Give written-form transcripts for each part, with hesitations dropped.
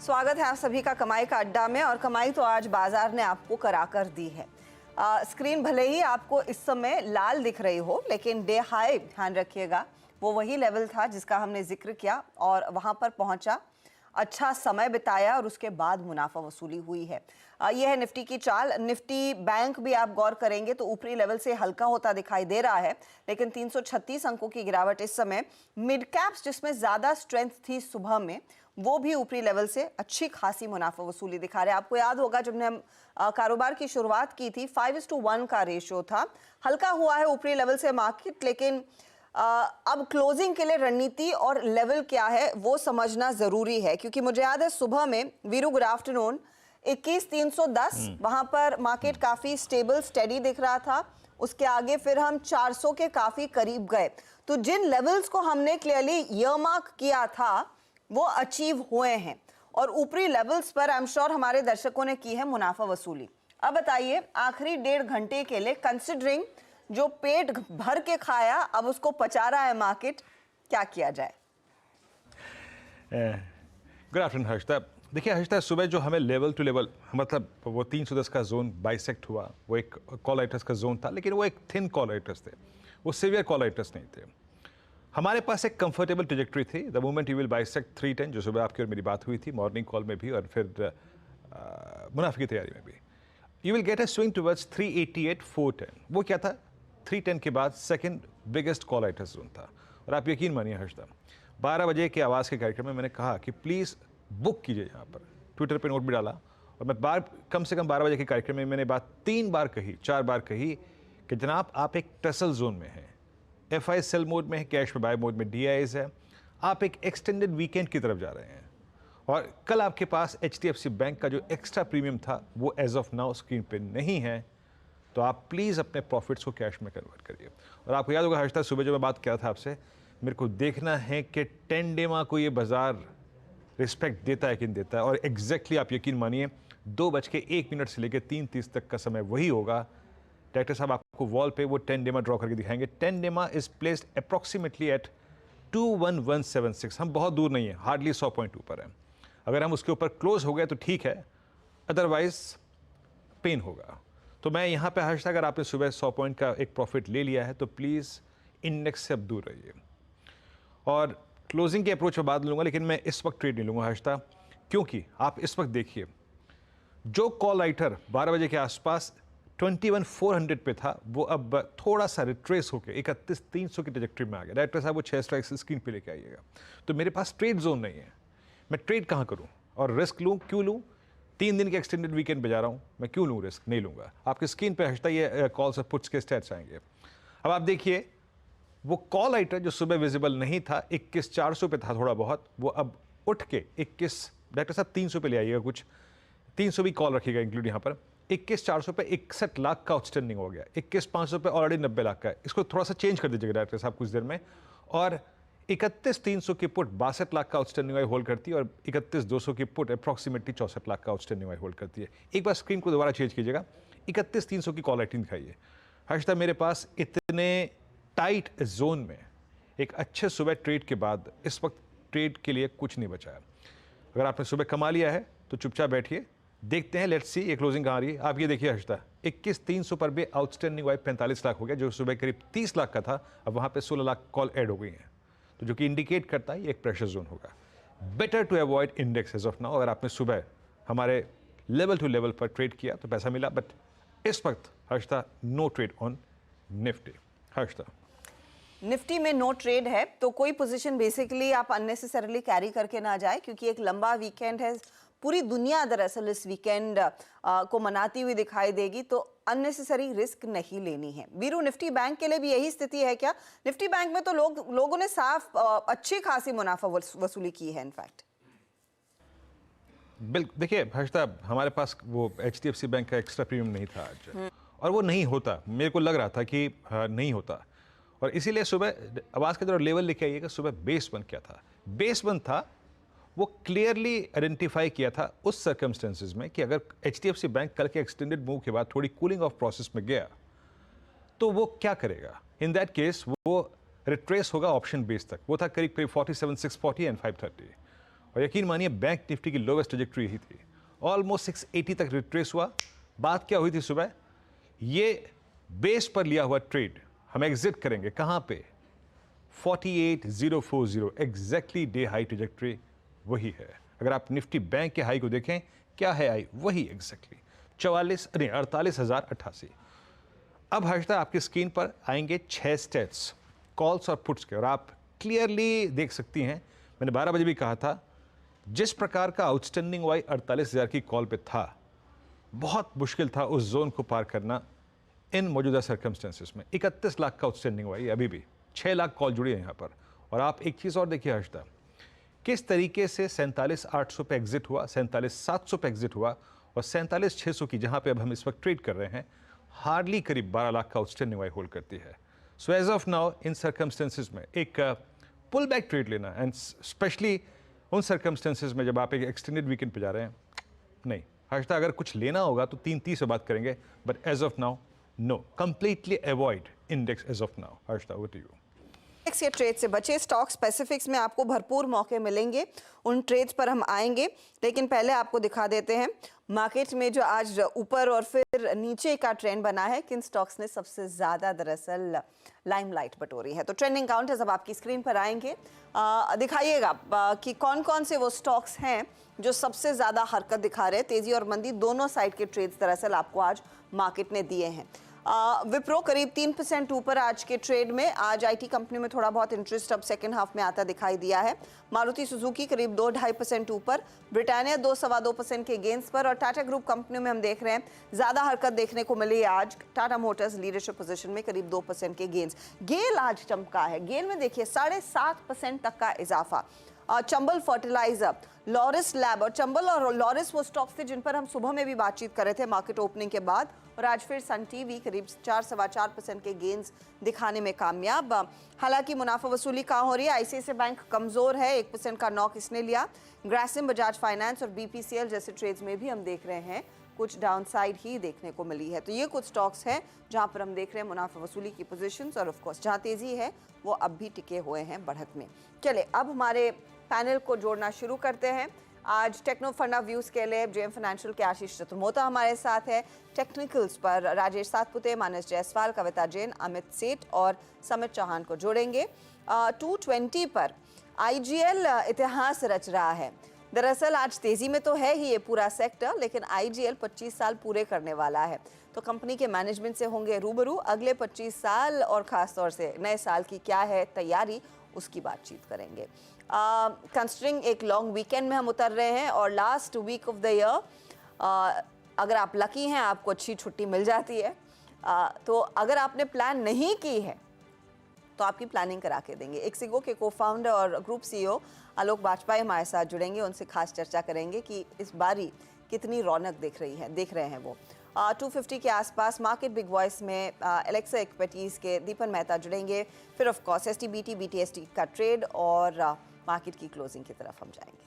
स्वागत है आप सभी का कमाई का अड्डा में। और कमाई तो आज बाजार ने आपको करा कर दी है। स्क्रीन भले ही आपको इस समय लाल दिख रही हो, लेकिन डे हाई ध्यान रखिएगा वो वही लेवल था जिसका हमने जिक्र किया और वहां पर पहुंचा, अच्छा समय बिताया और उसके बाद मुनाफा वसूली हुई है। यह है निफ्टी की चाल। निफ्टी बैंक भी आप गौर करेंगे तो ऊपरी लेवल से हल्का होता दिखाई दे रहा है, लेकिन 336 अंकों की गिरावट इस समय। मिड कैप्स जिसमें ज्यादा स्ट्रेंथ थी सुबह में, वो भी ऊपरी लेवल से अच्छी खासी मुनाफा वसूली दिखा रहे हैं। आपको याद होगा जब हम कारोबार की शुरुआत की थी 5:1 का रेशियो था। हल्का हुआ है ऊपरी लेवल से मार्केट, लेकिन अब क्लोजिंग के लिए रणनीति और लेवल क्या है वो समझना जरूरी है, क्योंकि मुझे याद है सुबह में वीरू गुड आफ्टरनून 21,310 वहां पर मार्केट काफी स्टेबल स्टेडी दिख रहा था। उसके आगे फिर हम 400 के काफी करीब गए। तो जिन लेवल्स को हमने क्लियरली ईयरमार्क किया था वो अचीव हुए हैं और ऊपरी लेवल्स पर आई एम श्योर हमारे दर्शकों ने की है मुनाफा वसूली। अब बताइए आखिरी 1.5 घंटे के लिए, कंसिडरिंग जो पेट भर के खाया अब उसको पचा रहा है मार्केट, क्या किया जाए? Good afternoon Harshita. देखिए हर्षिता, सुबह जो हमें लेवल टू लेवल, मतलब वो 310 का जोन बाइसेक्ट हुआ, वो एक कॉल राइटर्स का जोन था, लेकिन वो एक थिन कॉल राइटर्स थे, वो सीवियर कॉल राइटर्स नहीं थे। हमारे पास एक कंफर्टेबल ट्रेजेक्टरी थी। The moment you will bisect 310, जो सुबह आपकी और मेरी बात हुई थी मॉर्निंग कॉल में भी और फिर मुनाफे की तैयारी में भी, you will get a swing towards 388 410। वो क्या था? 310 के बाद second biggest call writers zone था। और आप यकीन मानिए हर्षिता, 12 बजे के आवाज़ के कार्यक्रम में मैंने कहा कि प्लीज़ बुक कीजिए यहाँ पर, ट्विटर पे नोट भी डाला और मैं कम से कम 12 बजे के कार्यक्रम में मैंने बात 3 बार कही, 4 बार कही कि जनाब आप एक टसल जोन में हैं, FI सेल मोड में है, कैश में बाय मोड में DIs है, आप एक एक्सटेंडेड वीकेंड की तरफ जा रहे हैं और कल आपके पास HDFC बैंक का जो एक्स्ट्रा प्रीमियम था वो एज ऑफ नाउ स्क्रीन पे नहीं है, तो आप प्लीज़ अपने प्रॉफिट्स को कैश में कन्वर्ट करिए। और आपको याद होगा हर्षिता, सुबह जो मैं बात किया था आपसे, मेरे को देखना है कि 10 डेमा को ये बाजार रिस्पेक्ट देता है कि नहीं देता है। और एग्जैक्टली आप यकीन मानिए 2:01 से लेकर 3:30 तक का समय वही होगा। डायरेक्टर साहब आपको वॉल पे वो 10 डेमा ड्रॉ करके दिखाएंगे। 10 डेमा इज प्लेस्ड अप्रॉक्सीमेटली एट 21176। हम बहुत दूर नहीं है, हार्डली 100 पॉइंट ऊपर है। अगर हम उसके ऊपर क्लोज हो गए तो ठीक है, अदरवाइज पेन होगा। तो मैं यहाँ पे हर्षिता, अगर आपने सुबह 100 पॉइंट का एक प्रॉफिट ले लिया है तो प्लीज़ इंडेक्स से अब दूर रहिए। और क्लोजिंग की अप्रोच में बात लूँगा, लेकिन मैं इस वक्त ट्रेड नहीं लूँगा हर्षिता, क्योंकि आप इस वक्त देखिए जो कॉल राइटर 12 बजे के आसपास 21,400 पे था, वो अब थोड़ा सा रिट्रेस होकर 31,300 की ट्रैजेक्टरी में आ गया। डायरेक्टर साहब वो 6 स्ट्राइक्स स्क्रीन पे लेके आइएगा। तो मेरे पास ट्रेड जोन नहीं है, मैं ट्रेड कहाँ करूँ और रिस्क लूँ, क्यों लूँ? 3 दिन के एक्सटेंडेड वीकेंड पे जा रहा हूँ, मैं क्यों लूँ रिस्क? नहीं लूँगा। आपकी स्क्रीन पे हर्षिता ये कॉल्स और पुट्स के स्टैट्स आएंगे। अब आप देखिए वो कॉल राइटर जो सुबह विजिबल नहीं था, 21,400 पे था थोड़ा बहुत, वो अब उठ के 21, डायरेक्टर साहब 300 पे ले आइएगा, कुछ 300 भी कॉल रखिएगा इंक्लूड यहाँ पर। 21,400 पे 61 लाख का आउटस्टैंडिंग हो गया। 21,500 पे ऑलरेडी 90 लाख का है। इसको थोड़ा सा चेंज कर दीजिएगा डायरेक्टर साहब कुछ देर में। और 31,300 की पुट 62 लाख का आउटस्टैंडिंग वाई होल्ड करती है और 31,200 की पुट अप्रॉक्सीमेटली 64 लाख का आउटस्टैंडिंग वाई होल्ड करती है। एक बार स्क्रीन को दोबारा चेंज कीजिएगा, 31,300 की कॉल राइटिंग दिखाइए। हर्षिता, मेरे पास इतने टाइट जोन में एक अच्छे सुबह ट्रेड के बाद इस वक्त ट्रेड के लिए कुछ नहीं बचा है। अगर आपने सुबह कमा लिया है तो चुपचाप बैठिए, देखते हैं, लेट्स सी ये क्लोजिंग कहाँ आ रही है। आप ये देखिए हर्षिता, 21,300 पर भी आउटस्टैंडिंग वाई 45 लाख हो गया, जो सुबह करीब 30 लाख का था, अब वहाँ पे 16 लाख कॉल ऐड हो गई हैं, तो जो कि इंडिकेट करता है ये एक प्रेशर जोन होगा। Better to avoid index as of now. अगर आपने सुबह हमारे लेवल टू लेवल पर ट्रेड किया तो पैसा मिला, बट इस वक्त Harshita no trade on Nifty. Harshita, Nifty में नो ट्रेड है, तो कोई पोजीशन बेसिकली आप अननेसेसरीली कैरी करके ना जाए, क्योंकि एक लंबा वीकेंड है। पूरी दुनिया दरअसल इस वीकेंड को मनाती हुई दिखाई देगी, तो अननेसेसरी रिस्क नहीं लेनी है। वीरू, निफ्टी बैंक के लिए भी यही स्थिति है क्या? निफ्टी बैंक में तो लोगों ने साफ अच्छी खासी मुनाफा वसूली की है इनफैक्ट। बिल्कुल, देखिए हर्षिता, हमारे पास वो HDFC बैंक का एक्स्ट्रा प्रीमियम नहीं था आज, और वो नहीं होता, मेरे को लग रहा था कि नहीं होता, और इसीलिए सुबह आवाज़ के दौरान लेवल लिखे आइएगा। सुबह बेस 1 क्या था? बेस 1 था, वो क्लियरली आइडेंटिफाई किया था उस सर्कमस्टेंसेज में कि अगर HDFC बैंक कल के एक्सटेंडेड मूव के बाद थोड़ी कूलिंग ऑफ प्रोसेस में गया तो वो क्या करेगा। इन दैट केस वो रिट्रेस होगा ऑप्शन बेस तक, वो था करीब 47,640 एंड 530, और यकीन मानिए बैंक निफ्टी की लोवेस्ट ट्रेजेक्ट्री ही थी, ऑलमोस्ट 680 तक रिट्रेस हुआ। बात क्या हुई थी सुबह, ये बेस पर लिया हुआ ट्रेड हम एग्जिट करेंगे कहां पे, 48,040, एग्जैक्टली डे हाई ट्रेजेक्ट्री वही है। अगर आप निफ्टी बैंक के हाई को देखें, क्या है हाई, वही एग्जैक्टली 48,088। अब हर्षदा आपकी स्क्रीन पर आएंगे 6 स्टेट्स कॉल्स और पुट्स के, और आप क्लियरली देख सकती हैं, मैंने 12 बजे भी कहा था, जिस प्रकार का आउटस्टैंडिंग वाई 48,000 की कॉल पे था, बहुत मुश्किल था उस जोन को पार करना इन मौजूदा सर्कमस्टेंसेस में। 31 लाख का आउटस्टैंडिंग वाई, अभी भी 6 लाख कॉल जुड़ी है यहाँ पर। और आप एक चीज़ और देखिए हर्षदा, किस तरीके से 47,800 पे एग्जिट हुआ, 47,700 पे एग्जिट हुआ, और 47,600 की जहाँ पे अब हम इस वक्त ट्रेड कर रहे हैं, हार्डली करीब 12 लाख का आउटस्टैंडिंग वाई होल्ड करती है। So as of now in circumstances में एक पुल बैक ट्रेड लेना, एंड स्पेशली उन सर्कमस्टेंसेस में जब आप एक एक्सटेंडेड वीकेंड पे जा रहे हैं, नहीं हर्षदा, अगर कुछ लेना होगा तो 3:30 से बात करेंगे, but as of now no, completely avoid index as of now. Harshada, over to you. Index या ट्रेड से बचे, स्टॉक स्पेसिफिक्स में आपको भरपूर मौके मिलेंगे, उन ट्रेड्स पर हम आएंगे, लेकिन पहले आपको दिखा देते हैं मार्केट में जो आज ऊपर और फिर नीचे का ट्रेंड बना है, किन स्टॉक्स ने सबसे ज़्यादा दरअसल लाइमलाइट बटोरी है। तो ट्रेंडिंग काउंटर्स अब आपकी स्क्रीन पर आएंगे, दिखाइएगा कि कौन कौन से वो स्टॉक्स हैं जो सबसे ज़्यादा हरकत दिखा रहे हैं। तेज़ी और मंदी दोनों साइड के ट्रेड्स दरअसल आपको आज मार्केट ने दिए हैं। विप्रो करीब 3% ऊपर आज के ट्रेड में। आज आईटी कंपनी में थोड़ा बहुत इंटरेस्ट अब सेकंड हाफ में आता दिखाई दिया है। मारुति सुजुकी करीब 2-2.5% ऊपर, ब्रिटानिया 2-2.25% के गेंस पर, और टाटा ग्रुप कंपनियों में हम देख रहे हैं ज़्यादा हरकत देखने को मिली है आज। टाटा मोटर्स लीडरशिप पोजीशन में करीब 2% के गेंस। गेल आज चमका है, गेल में देखिए 7.5% तक का इजाफा। चंबल फर्टिलाइजर, लॉरिस लैब, और चंबल और लॉरिस वो स्टॉक्स थे जिन पर हम सुबह में भी बातचीत कर रहे थे मार्केट ओपनिंग के बाद, और आज फिर सन टीवी करीब 4-4.25% के गेंस दिखाने में कामयाब। हालांकि मुनाफा वसूली कहाँ हो रही है, आईसीआईसीआई बैंक कमजोर है, 1% का नॉक इसने लिया। ग्रासिम, बजाज फाइनेंस और बीपीसीएल जैसे ट्रेड्स में भी हम देख रहे हैं कुछ डाउनसाइड ही देखने को मिली है। तो ये कुछ स्टॉक्स हैं जहां पर हम देख रहे हैं मुनाफा वसूली की पोजीशंस, और ऑफ कोर्स जहां तेजी है वो अब भी टिके हुए हैं बढ़त में। चले अब हमारे पैनल को जोड़ना शुरू करते हैं। आज टेक्नो फंडा व्यूज के लिए जेएम फाइनेंशियल के आशीष चतुर्मोता हमारे साथ है, टेक्निकल्स पर राजेश सातपुते, मानस जायसवाल, कविता जैन, अमित सेठ और समित चौहान को जोड़ेंगे। 220 पर आईजीएल इतिहास रच रहा है। दरअसल आज तेजी में तो है ही ये पूरा सेक्टर, लेकिन आईजीएल 25 साल पूरे करने वाला है, तो कंपनी के मैनेजमेंट से होंगे रूबरू। अगले 25 साल और खासतौर से नए साल की क्या है तैयारी, उसकी बातचीत करेंगे। कंसिडरिंग एक लॉन्ग वीकेंड में हम उतर रहे हैं और last week of the year, अगर आप लकी हैं आपको अच्छी छुट्टी मिल जाती है, तो अगर आपने प्लान नहीं की है तो आपकी प्लानिंग करा के देंगे। एक्सिगो के को फाउंडर और ग्रुप सीईओ आलोक बाजपेयी हमारे साथ जुड़ेंगे, उनसे खास चर्चा करेंगे कि इस बारी कितनी रौनक देख रहे हैं वो। 250 के आसपास मार्केट बिग वॉइस में एलेक्सा एक्सपर्टीज के दीपन मेहता जुड़ेंगे। फिर ऑफ कोर्स एसटीबीटी बीटीएसटी का ट्रेड और मार्केट की क्लोजिंग की तरफ हम जाएंगे।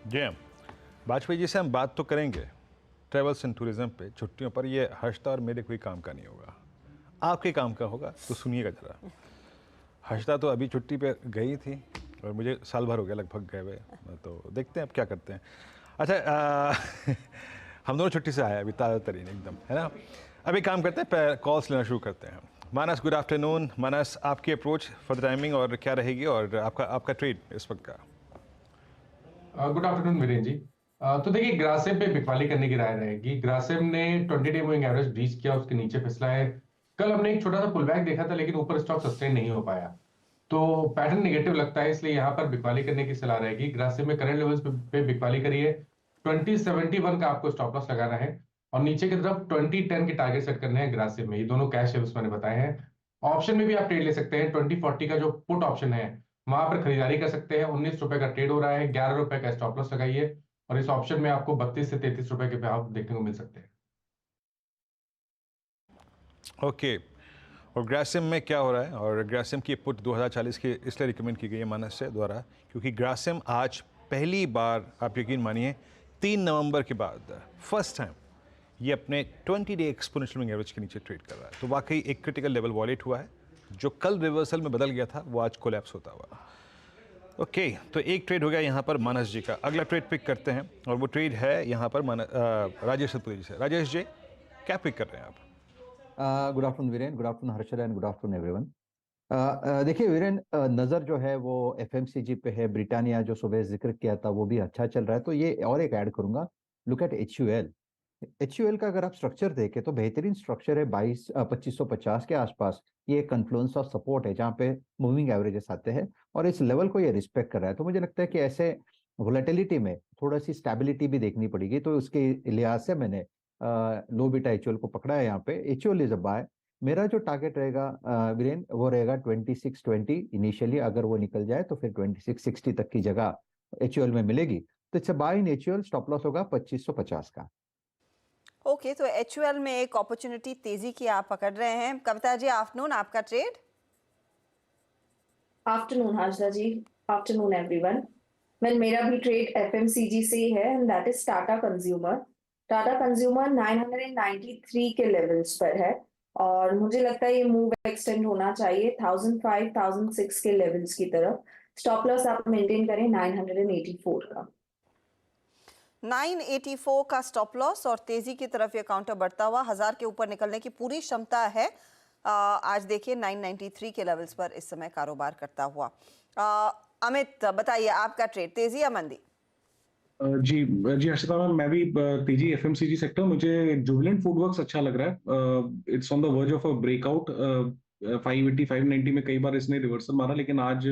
जी बाजपेयी जी से हम बात तो करेंगे ट्रेवल्स एंड टूरिज्म पे, छुट्टियों पर। ये हर्षदा और मेरे कोई काम का नहीं होगा, आपके काम का होगा, तो सुनिएगा जरा। हर्षदा तो अभी छुट्टी पे गई थी और मुझे साल भर हो गया लगभग गए हुए, तो देखते हैं अब क्या करते हैं। अच्छा हम दोनों छुट्टी से आए अभी ताज़ा तरीन एकदम, है ना। अभी काम करते हैं, कॉल्स लेना शुरू करते हैं। मानस, गुड आफ्टरनून। मानस, आपकी अप्रोच फॉर द टाइमिंग और क्या रहेगी, और आपका ट्रेड इस वक्त का। गुड आफ्टरनून वीरेन जी। तो देखिए, ग्रासिम पे बिकवाली करने की राय रहेगी। ग्रासिम ने 20 डे मूविंग एवरेज ब्रीच किया, उसके नीचे फिसला है। कल हमने एक छोटा सा पुल बैक देखा था, लेकिन ऊपर स्टॉक सस्टेन नहीं हो पाया, तो पैटर्न नेगेटिव लगता है, इसलिए यहाँ पर बिकवाली करने की सलाह रहेगी। ग्रासिम में करंट लेवल्स पे बिकवाली करिए। 2071 का आपको स्टॉप लॉस लगाना है, और नीचे की तरफ 2010 के टारगेट सेट करने हैं ग्रासिम में। ये दोनों कैश लेवल्स मैंने बताए हैं। ऑप्शन में भी आप ट्रेड ले सकते हैं। 2040 का जो पुट ऑप्शन है वहां पर खरीदारी कर सकते हैं। 19 रुपए का ट्रेड हो रहा है, 11 रुपए का स्टॉप लॉस लगाइए, और इस ऑप्शन में आपको 32 से 33 रुपए के भाव देखने को मिल सकते हैं। ओके, और ग्रासिम में क्या हो रहा है, और ग्रासिम की पुट 2040 की इसलिए रिकमेंड की गई है मानस से द्वारा, क्योंकि ग्रासिम आज पहली बार, आप यकीन मानिए 3 नवंबर के बाद फर्स्ट टाइम ये अपने 20 डे एक्सपोनेंशियल मूविंग एवरेज के नीचे ट्रेड कर रहा है। तो वाकई एक क्रिटिकल लेवल वॉलेट हुआ है, जो कल रिवर्सल में बदल गया था वो आज कोलैप्स होता हुआ। ओके, तो एक ट्रेड हो गया यहाँ पर मानस जी का। अगला ट्रेड पिक करते हैं और वो ट्रेड है यहाँ पर राजेश सतपुरी जी से। राजेश जी, क्या पिक कर रहे हैं आप? Good afternoon Viren, good afternoon Harshad and good afternoon everyone. देखिए वीरेन, नज़र जो है वो एफएमसीजी पे है। ब्रिटानिया जो सुबह जिक्र किया था वो भी अच्छा चल रहा है, तो ये और एक ऐड करूंगा। Look at HUL. एचयूएल का अगर आप स्ट्रक्चर देखें तो बेहतरीन स्ट्रक्चर है, 2550 के आसपास। ये कन्फ्लुएंस ऑफ सपोर्ट है जहाँ पे मूविंग एवरेजेस आते हैं और इस लेवल को ये रिस्पेक्ट कर रहा है। तो मुझे लगता है कि ऐसे वोलेटिलिटी में थोड़ा सी स्टेबिलिटी भी देखनी पड़ेगी, तो उसके लिहाज से मैंने लो बीटा एचयूएल को पकड़ा है यहाँ पे। HUL is a buy. मेरा जो टारगेट रहेगा वीरेन, वो रहेगा 2620 इनिशियली। अगर वो निकल जाए तो फिर 2660 तक की जगह एचयूएल में मिलेगी। तो it's a buy in HUL. Stop loss होगा 2550 का। ओके, तो एचयूएल में एक अपॉर्चुनिटी तेजी की आप पकड़ रहे हैं। कविता जी, आफ्टरनून, आपका ट्रेड? आफ्टरनून हर्षा जी, आफ्टरनून एवरीवन। मेरा भी ट्रेड एफएमसीजी से ही है and that is Tata consumer. Tata consumer 993 के लेवल्स पर है और मुझे लगता है ये मूव एक्सटेंड होना चाहिए 1005 1006 के लेवल्स की तरफ। स्टॉप लॉस आप मेंटेन करें 984 का। 984 का स्टॉप लॉस और तेजी की तरफ ये काउंटर बढ़ता हुआ 1000 के ऊपर निकलने की पूरी क्षमता है। आज देखिए 993 के लेवल्स पर इस समय कारोबार करता हुआ। अमित, बताइए आपका ट्रेड, तेजी या मंदी? जी जी हर्षिता मैम, मैं भी तेजी एफएमसीजी सेक्टर। मुझे जुबिलेंट फूडवर्क्स अच्छा लग रहा है। It's on the verge of a breakout. 580 590 में कई बार इसने रिवर्सल मारा, लेकिन आज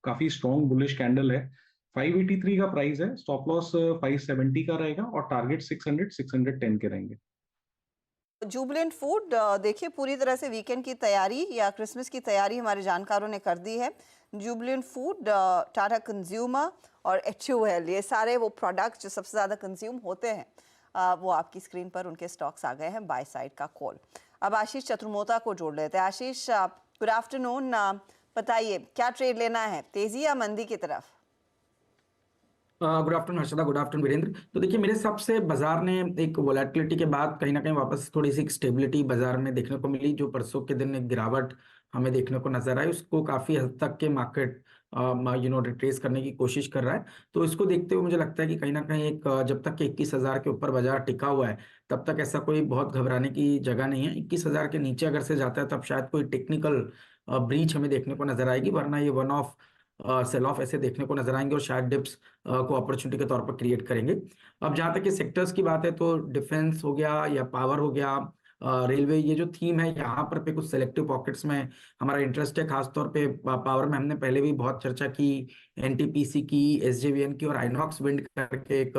काफी स्ट्रॉन्ग बुलिश कैंडल है। 583 का प्राइस है। स्टॉप लॉस 570 का रहेगा और टारगेट 600 610 के रहेंगे। जुबिलेंट फूड, देखिए पूरी तरह से वीकेंड की तैयारी या क्रिसमस की तैयारी हमारे जानकारों ने कर दी है। जुबिलेंट फूड, टाटा कंज्यूमर और एचयूएल, ये सारे वो प्रोडक्ट्स जो सबसे ज़्यादा कंज्यूम होते हैं, वो आपकी स्क्रीन पर उनके स्टॉक्स आ गए हैं। बाय साइड का कॉल। अब आशीष चतुर्मोता को जोड़ लेते हैं। आशीष, गुड आफ्टरनून, बताइए क्या ट्रेड लेना है, तेजी या मंदी की तरफ? Good afternoon Harshada, good afternoon Virendra. तो देखिए, मेरे हिसाब से बाजार ने एक वोलेटिलिटी के बाद कहीं ना कहीं वापस थोड़ी सी स्टेबिलिटी बाजार में देखने को मिली। जो परसों के दिन एक गिरावट हमें देखने को नजर आई, उसको काफी हद तक के मार्केट रिट्रेस करने की कोशिश कर रहा है। तो इसको देखते हुए मुझे लगता है कि कहीं ना कहीं एक जब तक के 21,000 के ऊपर बाजार टिका हुआ है, तब तक ऐसा कोई बहुत घबराने की जगह नहीं है। 21,000 के नीचे अगर से जाता है तब शायद कोई टेक्निकल ब्रीच हमें देखने को नजर आएगी, वरना ये वन ऑफ सेल ऑफ ऐसे देखने को नजर आएंगे और शायद डिप्स को अपॉर्चुनिटी के तौर पर क्रिएट करेंगे। अब जहां तक कि सेक्टर्स की बात है तो डिफेंस हो गया या पावर हो गया, रेलवे, ये जो थीम है यहाँ पर पे कुछ सेलेक्टिव पॉकेट्स में हमारा इंटरेस्ट है। खासतौर पे पावर में हमने पहले भी बहुत चर्चा की, एनटीपीसी की, एसजेवीएन की और आइनॉक्स विंड करके एक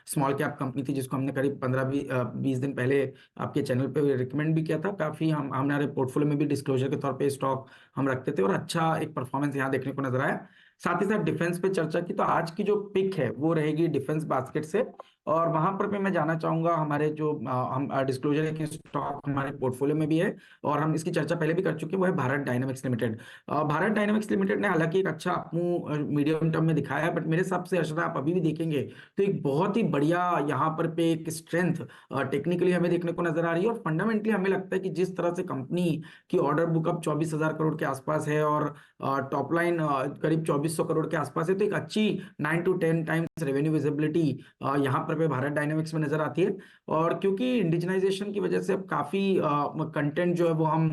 स्मॉल कैप कंपनी थी जिसको हमने करीब 15-20 दिन पहले आपके चैनल पे रिकमेंड भी किया था। काफी हम हमारे पोर्टफोलियो में भी डिस्क्लोजर के तौर पे स्टॉक हम रखते थे और अच्छा एक परफॉर्मेंस यहाँ देखने को नजर आया। साथ ही साथ डिफेंस पे चर्चा की, तो आज की जो पिक है वो रहेगी डिफेंस बास्केट से। और वहां पर भी मैं जाना चाहूंगा, हमारे जो हम डिस्क्लोजर है कि स्टॉक हमारे पोर्टफोलियो में भी है और हम इसकी चर्चा पहले भी कर चुके हैं, वो है Bharat dynamics limited. Bharat dynamics limited ने हालांकि एक अच्छा मीडियम टर्म में दिखाया है, बट मेरे हिसाब से अर्षदा आप अभी भी देखेंगे तो एक बहुत ही बढ़िया यहाँ पर पे एक स्ट्रेंथ टेक्निकली हमें देखने को नजर आ रही है। और फंडामेंटली हमें लगता है कि जिस तरह से कंपनी की ऑर्डर बुक अब 24,000 करोड़ के आसपास है और टॉप लाइन करीब 2400 करोड़ के आसपास है, तो एक अच्छी 9 to 10 टाइम्स रेवेन्यू विजिबिलिटी यहाँ पर भारत डायनेमिक्स में नजर आती है। और क्योंकि इंडिजिनाइजेशन की वजह से अब काफी कंटेंट जो है वो हम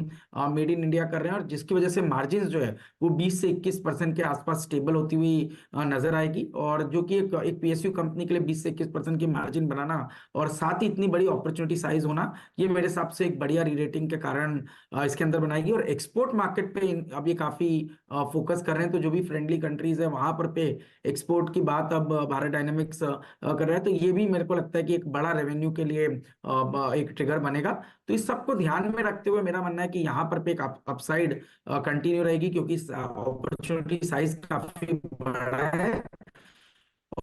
मेड इन इंडिया कर रहे हैं और जिसकी वजह से मार्जिन जो है वो 20 से 21% के आसपास स्टेबल होती हुई नजर आएगी। और जो कि एक पीएसयू कंपनी के लिए 20 से 21% की मार्जिन बनाना और साथ ही इतनी बड़ी अपॉर्चुनिटी साइज होना, ये मेरे हिसाब से एक बढ़िया रीरेटिंग के कारण इसके अंदर बनाएगी। और एक्सपोर्ट मार्केट पे अब ये काफी फोकस कर रहे हैं, तो जो भी फ्रेंडली कंट्रीज है वहां पर पे एक्सपोर्ट की बात अब भारत डायनेमिक्स कर रहा है, तो ये भी मेरे को लगता है कि एक बड़ा रेवेन्यू के लिए एक ट्रिगर बनेगा। तो इस सबको ध्यान में रखते हुए मेरा मानना है कि यहाँ पर पे एक अपसाइड कंटिन्यू रहेगी, क्योंकि अपॉर्चुनिटी साइज काफी बड़ा है।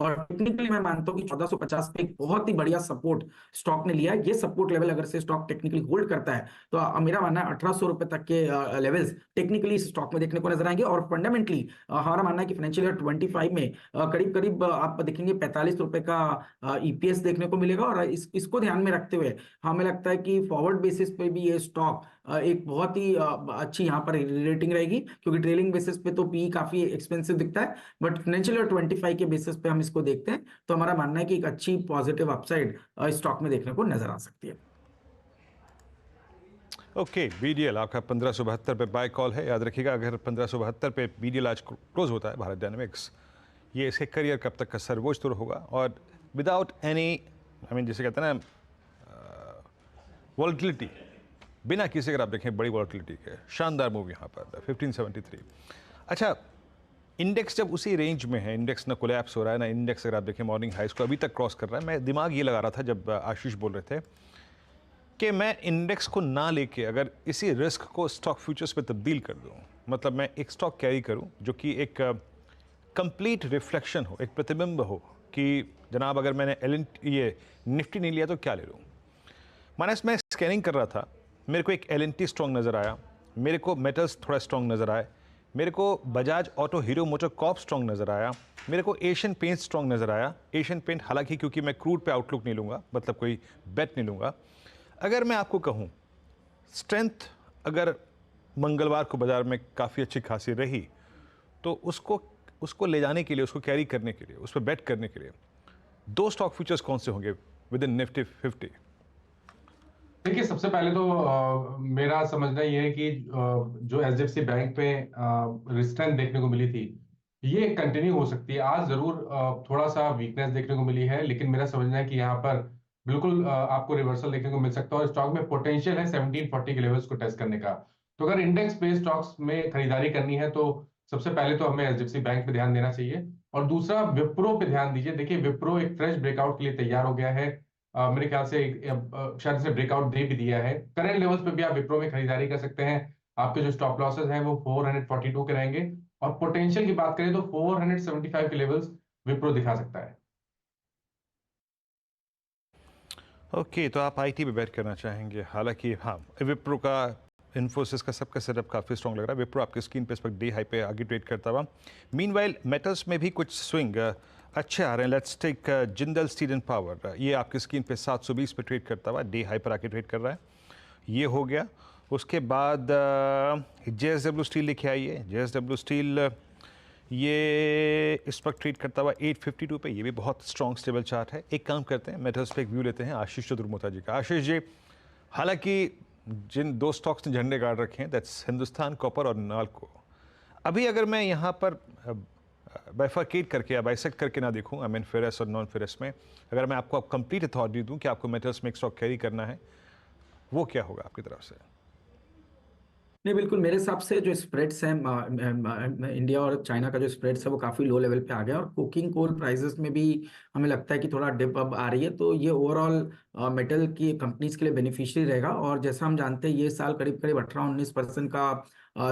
और टेक्निकली मैं मानता हूं कि 1450 पे एक बहुत ही बढ़िया सपोर्ट स्टॉक ने लिया है। ये सपोर्ट लेवल अगर से स्टॉक टेक्निकली होल्ड करता है तो मेरा मानना है 1800 रुपए तक के लेवल्स टेक्निकली इस स्टॉक में देखने को नजर आएंगे। और फंडामेंटली हमारा मानना है कि फाइनेंशियल ईयर 25 में करीब करीब आप देखेंगे 45 रुपए का ईपीएस देखने को मिलेगा। और इसको ध्यान में रखते हुए हमें लगता है कि फॉरवर्ड बेसिस पे भी ये स्टॉक एक बहुत ही अच्छी यहाँ पर रेटिंग रहेगी, क्योंकि ट्रेलिंग बेसिस पे तो पी काफी एक्सपेंसिव दिखता है, बट फाइनेंशियल और 25 के बेसिस पे हम इसको देखते हैं, तो हमारा मानना है कि एक अच्छी पॉजिटिव अपसाइड स्टॉक में देखने को नजर आ सकती है। ओके, बीडीएल आपका 1572 पे बाय कॉल है। याद रखिएगा, अगर 1572 पे बीडीएल आज क्लोज होता है भारत डायनामिक्स, ये इसके करियर कब तक का सर्वोच्च तुर होगा, और विदाउट एनी जैसे कहते हैं ना वॉलेटिलिटी, बिना किसी, अगर आप देखें बड़ी वॉलेटिलिटी के, शानदार मूव यहाँ पर 1573। अच्छा, इंडेक्स जब उसी रेंज में है, इंडेक्स ना कोलैप्स हो रहा है ना, इंडेक्स अगर आप देखें मॉर्निंग हाइस को अभी तक क्रॉस कर रहा है, मैं दिमाग ये लगा रहा था जब आशीष बोल रहे थे कि मैं इंडेक्स को ना लेके अगर इसी रिस्क को स्टॉक फ्यूचर्स पे तब्दील कर दूं, मतलब मैं एक स्टॉक कैरी करूं जो कि एक कंप्लीट रिफ्लेक्शन हो, एक प्रतिबिंब हो कि जनाब अगर मैंने ये निफ्टी नहीं लिया तो क्या ले लूँ। मानस मैं स्कैनिंग कर रहा था, मेरे को एक LNT स्ट्रॉन्ग नज़र आया, मेरे को मेटल्स थोड़ा स्ट्रॉन्ग नज़र आए, मेरे को Bajaj auto hero motor Corp strong नज़र आया, मेरे को एशियन पेंट स्ट्रॉन्ग नज़र आया। एशियन पेंट हालांकि क्योंकि मैं क्रूड पे आउटलुक नहीं लूँगा, मतलब कोई बेट नहीं लूँगा। अगर मैं आपको कहूँ स्ट्रेंथ अगर मंगलवार को बाज़ार में काफ़ी अच्छी खासी रही, तो उसको ले जाने के लिए, उसको कैरी करने के लिए, उस पर बेट करने के लिए 2 स्टॉक फ्यूचर्स कौन से होंगे विद इन निफ्टी 50? देखिए, सबसे पहले तो मेरा समझना ये है कि जो HDFC बैंक पे रिस्ट्रेंथ देखने को मिली थी, ये कंटिन्यू हो सकती है। आज जरूर थोड़ा सा वीकनेस देखने को मिली है, लेकिन मेरा समझना है कि यहाँ पर बिल्कुल आपको रिवर्सल देखने को मिल सकता है, और स्टॉक में पोटेंशियल है 1740 के लेवल्स को टेस्ट करने का। तो अगर इंडेक्स बेस्ड स्टॉक्स में खरीदारी करनी है तो सबसे पहले तो हमें HDFC बैंक पे ध्यान देना चाहिए, और दूसरा विप्रो पे ध्यान दीजिए। देखिए, विप्रो एक फ्रेश ब्रेकआउट के लिए तैयार हो गया है। मेरे ख्याल से शायद से ब्रेकआउट दे भी दिया है। करंट लेवल्स पे भी आप विप्रो में खरीदारी कर सकते हैं। आपके जो स्टॉप लॉसेस हैं वो 442 के रहेंगे, और पोटेंशियल की बात करें तो 475 के लेवल्स विप्रो दिखा सकता है। ओके, तो आप IT पे बैट करना चाहेंगे। हालांकि हाँ, विप्रो का, इन्फोसिस का सबका सेटअप काफ़ी स्ट्रॉन्ग लग रहा है। विप्रो आपकी स्क्रीन पे इस वक्त डे हाई पे आगे ट्रेड करता हुआ। मीनवाइल मेटल्स में भी कुछ स्विंग अच्छे आ रहे हैं। Let's take Jindal steel and power, ये आपकी स्क्रीन पे 720 पे ट्रेड करता हुआ डे हाई पर आके ट्रेड कर रहा है। ये हो गया। उसके बाद JSW स्टील लिखे आइए। JSW स्टील ये इस वक्त ट्रेड करता हुआ 852 पे, ये भी बहुत स्ट्रॉन्ग स्टेबल चार्ट है। एक काम करते हैं, मेटल्स पे एक व्यू लेते हैं आशीष चतुर्मोता जी का। आशीष जी, हालांकि जिन 2 स्टॉक्स ने झंडे गाड़ रखे हैं, दैट्स हिंदुस्तान कॉपर और नाल्को। अभी अगर मैं यहाँ पर बाइफरकेट करके या बाइसेक्ट करके ना देखूँ, फेरस और नॉन फेरस में, अगर मैं आपको कंप्लीट अथॉरिटी दूँ कि आपको मेटल्स में एक स्टॉक कैरी करना है, वो क्या होगा आपकी तरफ से? नहीं, बिल्कुल मेरे हिसाब से जो स्प्रेड्स हैं, इंडिया और चाइना का जो स्प्रेड्स है वो काफ़ी लो लेवल पे आ गया, और कुकिंग कोल प्राइसेस में भी हमें लगता है कि थोड़ा डिप अब आ रही है, तो ये ओवरऑल मेटल की कंपनीज के लिए बेनिफिशियरी रहेगा। और जैसा हम जानते हैं, ये साल करीब करीब 18-19% का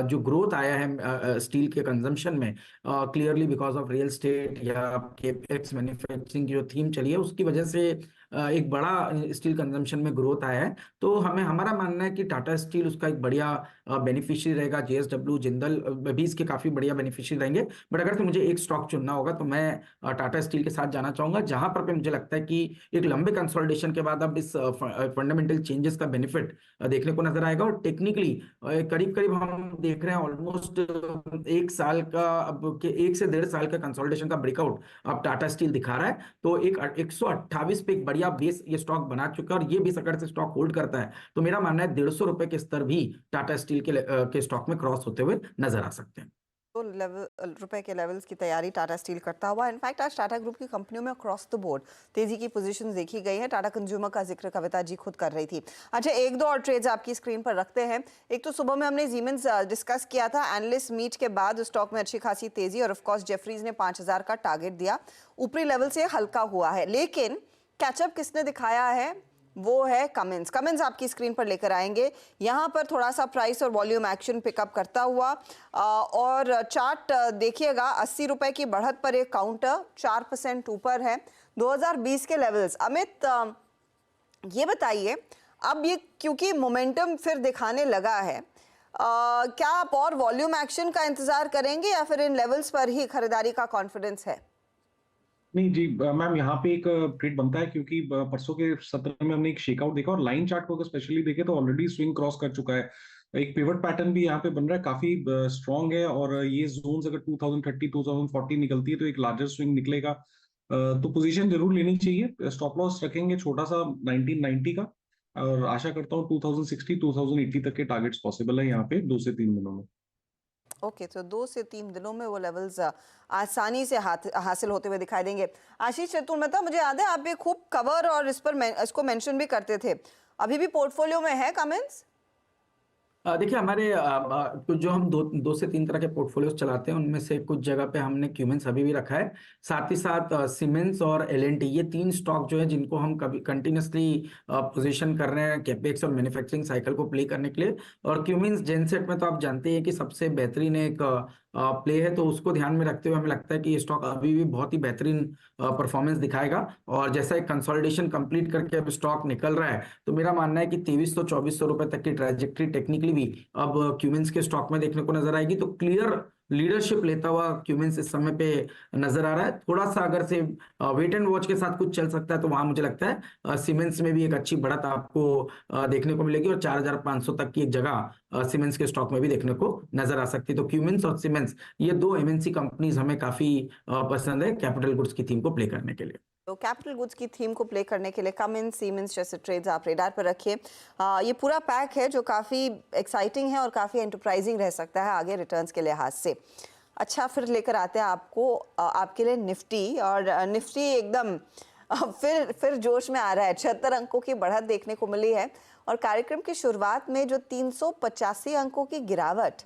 जो ग्रोथ आया है स्टील के कंजम्पशन में, clearly because of real estate या केपेक्स मैन्युफैक्चरिंग की जो थीम चली है उसकी वजह से एक बड़ा स्टील कंजम्पशन में ग्रोथ आया है। तो हमारा मानना है कि टाटा स्टील उसका एक बढ़िया बेनिफिशियरी रहेगा। JSW जिंदल भी इसके काफी बढ़िया बेनिफिशियरी रहेंगे। बट अगर तो मुझे एक स्टॉक चुनना होगा तो मैं टाटा स्टील के साथ जाना चाहूंगा, जहां पर मुझे लगता है कि एक लंबे कंसोलिडेशन के बाद अब इस फंडामेंटल चेंजेस का बेनिफिट देखने को नजर आएगा। और टेक्निकली करीब करीब हम देख रहे हैं ऑलमोस्ट 1 साल का, अब के 1 से 1.5 साल का कंसोलिडेशन का ब्रेकआउट अब टाटा स्टील दिखा रहा है। तो एक 128 पे एक बढ़िया बेस ये स्टॉक बना चुका है, और ये भी अगर से स्टॉक होल्ड करता है तो मेरा मानना है 150 रुपए के स्तर भी टाटा स्टील के स्टॉक में क्रॉस होते हुए नजर आ सकते हैं। तो रुपए के लेवल्स की तैयारी टाटा स्टील करता हुआ। इनफैक्ट आज टाटा ग्रुप की कंपनियों में अक्रॉस द बोर्ड तेजी की पोजीशन देखी गई है। टाटा कंज्यूमर का जिक्र कविता जी खुद कर रही थी। अच्छा, 1-2 और ट्रेड्स आपकी स्क्रीन पर रखते हैं। एक तो सुबह में हमने जीमेंस डिस्कस किया था, एनालिस्ट मीट के बाद स्टॉक में अच्छी खासी तेजी, और ऑफकोर्स जेफरीज ने 5000 का टारगेट दिया। ऊपरी लेवल से हल्का हुआ है, लेकिन कैचअप किसने दिखाया है वो है कमिंस। कमिंस आपकी स्क्रीन पर लेकर आएंगे। यहाँ पर थोड़ा सा प्राइस और वॉल्यूम एक्शन पिकअप करता हुआ, और चार्ट देखिएगा 80 रुपए की बढ़त पर एक काउंटर 4% ऊपर है 2020 के लेवल्स। अमित, ये बताइए, अब ये क्योंकि मोमेंटम फिर दिखाने लगा है, क्या आप और वॉल्यूम एक्शन का इंतजार करेंगे या फिर इन लेवल्स पर ही खरीदारी का कॉन्फिडेंस है? नहीं जी मैम, यहाँ पे एक ट्रेड बनता है, क्योंकि परसों के सत्र में हमने एक शेकआउट देखा, और लाइन चार्ट को अगर स्पेशली देखे तो ऑलरेडी स्विंग क्रॉस कर चुका है। एक पिवट पैटर्न भी यहाँ पे बन रहा है, काफी स्ट्रांग है, और ये जोन्स अगर 2030 2040 निकलती है तो एक लार्जर स्विंग निकलेगा। तो पोजीशन जरूर लेनी चाहिए। स्टॉप लॉस रखेंगे छोटा सा 1990 का, और आशा करता हूँ 2060 2080 तक के टारगेट्स पॉसिबल है यहाँ पे 2 से 3 दिनों में। ओके, तो 2 से 3 दिनों में वो लेवल्स आसानी से हासिल होते हुए दिखाई देंगे। आशीष चतुर्वेदी, मुझे याद है आप ये खूब कवर और इसको मेंशन भी करते थे, अभी भी पोर्टफोलियो में है कमेंट्स? देखिए हमारे कुछ जो हम दो से तीन तरह के पोर्टफोलियोज चलाते हैं उनमें से कुछ जगह पे हमने क्यूमेंस अभी भी रखा है, साथ ही साथ सीमेंस और एलएनटी, ये तीन स्टॉक जो है जिनको हम कभी कंटिन्यूसली पोजीशन कर रहे हैं कैपेक्स और मैन्युफैक्चरिंग साइकिल को प्ले करने के लिए। और क्यूमेंस जेनसेट में तो आप जानते हैं कि सबसे बेहतरीन एक प्ले है, तो उसको ध्यान में रखते हुए हमें लगता है कि ये स्टॉक अभी भी बहुत ही बेहतरीन परफॉर्मेंस दिखाएगा। और जैसा एक कंसोलिडेशन कंप्लीट करके अब स्टॉक निकल रहा है, तो मेरा मानना है कि 2300-2400 रुपए तक की ट्रैजेक्टरी टेक्निकली भी अब क्यूमेंस के स्टॉक में देखने को नजर आएगी। तो क्लियर लीडरशिप लेता हुआ क्यूमेंस इस समय पे नजर आ रहा है। थोड़ा सा अगर से वेट एंड वॉच के साथ कुछ चल सकता है तो वहां मुझे लगता है सीमेंस में भी एक अच्छी बढ़त आपको देखने को मिलेगी, और 4500 तक की एक जगह सीमेंस के स्टॉक में भी देखने को नजर आ सकती है। तो क्यूमेंस और सीमेंस, ये दो एमएनसी कंपनीज हमें काफी पसंद है कैपिटल गुड्स की थीम को प्ले करने के लिए। तो कैपिटल गुड्स की थीम को प्ले करने के लिए कमिंस, सीमेंस जैसे ट्रेड्स आप रेडार पर रखिए। ये पूरा पैक है जो काफ़ी एक्साइटिंग है और काफ़ी एंटरप्राइजिंग रह सकता है आगे रिटर्न्स के लिहाज से। अच्छा, फिर लेकर आते हैं आपके लिए निफ्टी, और निफ्टी एकदम फिर जोश में आ रहा है। 76 अंकों की बढ़त देखने को मिली है, और कार्यक्रम की शुरुआत में जो 385 अंकों की गिरावट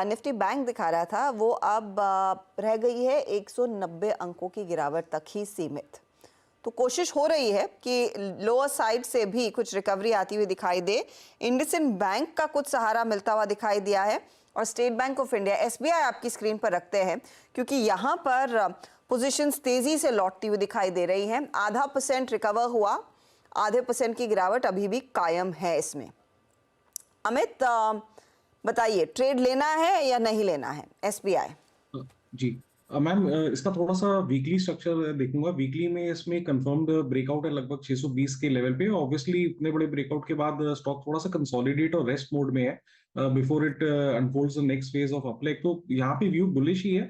निफ्टी बैंक दिखा रहा था, वो अब रह गई है 190 अंकों की गिरावट तक ही सीमित। तो कोशिश हो रही है कि लोअर साइड से भी कुछ रिकवरी आती हुई दिखाई दे। इंडसइंड बैंक का कुछ सहारा मिलता हुआ दिखाई दिया है, और state bank of India, SBI आपकी स्क्रीन पर रखते हैं, क्योंकि यहाँ पर पोजीशंस तेजी से लौटती हुई दिखाई दे रही हैं। 0.5% रिकवर हुआ, 0.5% की गिरावट अभी भी कायम है इसमें। अमित, बताइए, ट्रेड लेना है या नहीं लेना है एसबीआई? जी मैम, इसका थोड़ा सा वीकली स्ट्रक्चर देखूंगा। वीकली में इसमें कंफर्म्ड ब्रेकआउट है लगभग 620 के लेवल पे। ऑब्वियसली इतने बड़े ब्रेकआउट के बाद स्टॉक थोड़ा सा कंसोलिडेट और रेस्ट मोड में है before it unfolds the next phase of up like. तो यहाँ पे व्यू बुलिश ही है।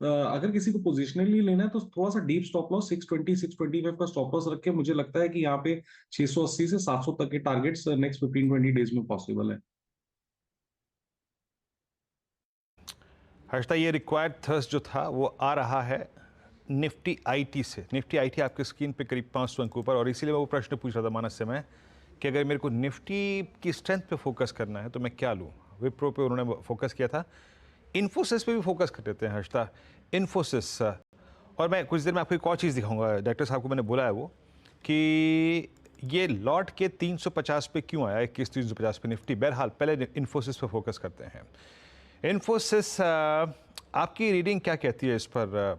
अगर किसी को पोजिशनली लेना है तो थोड़ा सा डीप स्टॉप लॉस 620 625 का स्टॉप लॉस रख के मुझे लगता है कि यहाँ पे 680 से 700 तक के टारगेट्स नेक्स्ट 15-20 डेज में पॉसिबल है। हर्षदा, ये रिक्वायर्ड थर्स्ट जो था वो आ रहा है निफ्टी आईटी से। निफ्टी आईटी आपके स्क्रीन पे करीब 500 अंकों पर, और इसीलिए मैं वो प्रश्न पूछ रहा था मानस से मैं कि अगर मेरे को निफ्टी की स्ट्रेंथ पे फोकस करना है तो मैं क्या लूँ। विप्रो पे उन्होंने फोकस किया था, इन्फोसिस पे भी फोकस कर देते हैं हर्षदा। इन्फोसिस, और मैं कुछ देर में आपको एक और चीज़ दिखाऊंगा। डायरेक्टर साहब को मैंने बोला है वो कि ये लौट के 350 पे क्यों आया, 21-350 पे निफ्टी। बहरहाल पहले इन्फोसिस पे फोकस करते हैं। इन्फोसिस, आपकी रीडिंग क्या कहती है इस पर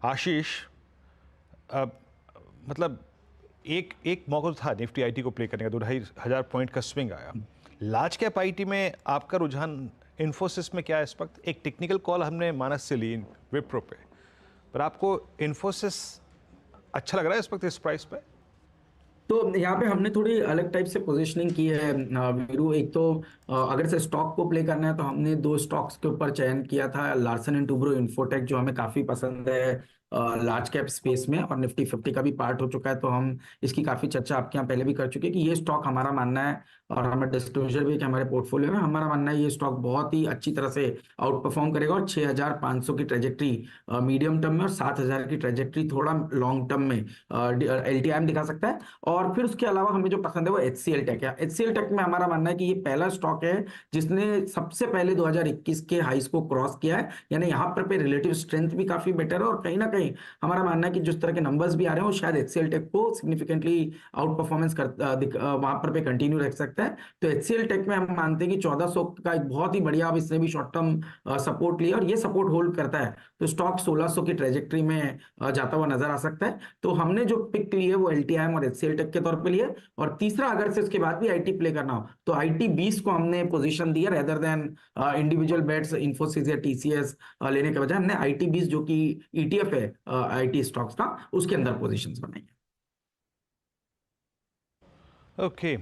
आशीष? मतलब एक मौका था निफ्टी आईटी को प्ले करने का, 2500 पॉइंट का स्विंग आया। लार्ज कैप आईटी में आपका रुझान इन्फोसिस में क्या है इस वक्त? एक टेक्निकल कॉल हमने मानस से ली विप्रो पे, पर आपको इन्फोसिस अच्छा लग रहा है इस वक्त इस प्राइस पे? तो यहाँ पे हमने थोड़ी अलग टाइप से पोजीशनिंग की है वीरू। एक तो अगर से स्टॉक को प्ले करना है तो हमने दो स्टॉक्स के ऊपर चयन किया था, लार्सन एंड टुब्रो इन्फोटेक जो हमें काफी पसंद है लार्ज कैप स्पेस में, और निफ्टी 50 का भी पार्ट हो चुका है, तो हम इसकी काफी चर्चा आपके यहाँ पहले भी कर चुके हैं कि ये स्टॉक हमारा मानना है, और हमें डिस्क्लोजर भी कि हमारे पोर्टफोलियो में हमारा मानना है ये स्टॉक बहुत ही अच्छी तरह से आउट परफॉर्म करेगा, और 6500 की ट्रेजेक्ट्री मीडियम टर्म में और 7000 की ट्रेजेक्ट्री थोड़ा लॉन्ग टर्म में एलटीआईएम दिखा सकता है। और फिर उसके अलावा हमें जो पसंद है वो एचसीएल टेक है। एचसीएल टेक में हमारा मानना है कि ये पहला स्टॉक है जिसने सबसे पहले 2021 के हाईस को क्रॉस किया है, यानी यहाँ पर पे रिलेटिव स्ट्रेंथ भी काफी बेटर है, और कहीं ना कहीं हमारा मानना है कि जिस तरह के नंबर्स भी आ रहे हैं वो शायद एचसीएल टेक को सिग्निफिकेंटली आउट परफॉर्मेंस वहां पर पे कंटिन्यू रख सकता है। तो एचसीएल टेक में हम मानते हैं कि 1400 का एक बहुत ही बढ़िया, अब इसने भी शॉर्ट टर्म सपोर्ट लिया और ये सपोर्ट होल्ड करता है तो स्टॉक 1600 की ट्रेजेक्ट्री में जाता हुआ नजर आ सकता है। तो हमने जो पिक ली है वो एलटीआईएम और एचसीएल टेक के तौर पे लिए, और तीसरा अगर से इसके बाद भी आईटी प्ले करना हो तो आईटी 20 को हमने पोजीशन दिया rather than individual bets Infosys या टीसीएस लेने के बजाय हमने आईटी 20 जो कि ईटीएफ है आईटी स्टॉक्स का, उसके अंदर पोजीशंस बनाई है। ओके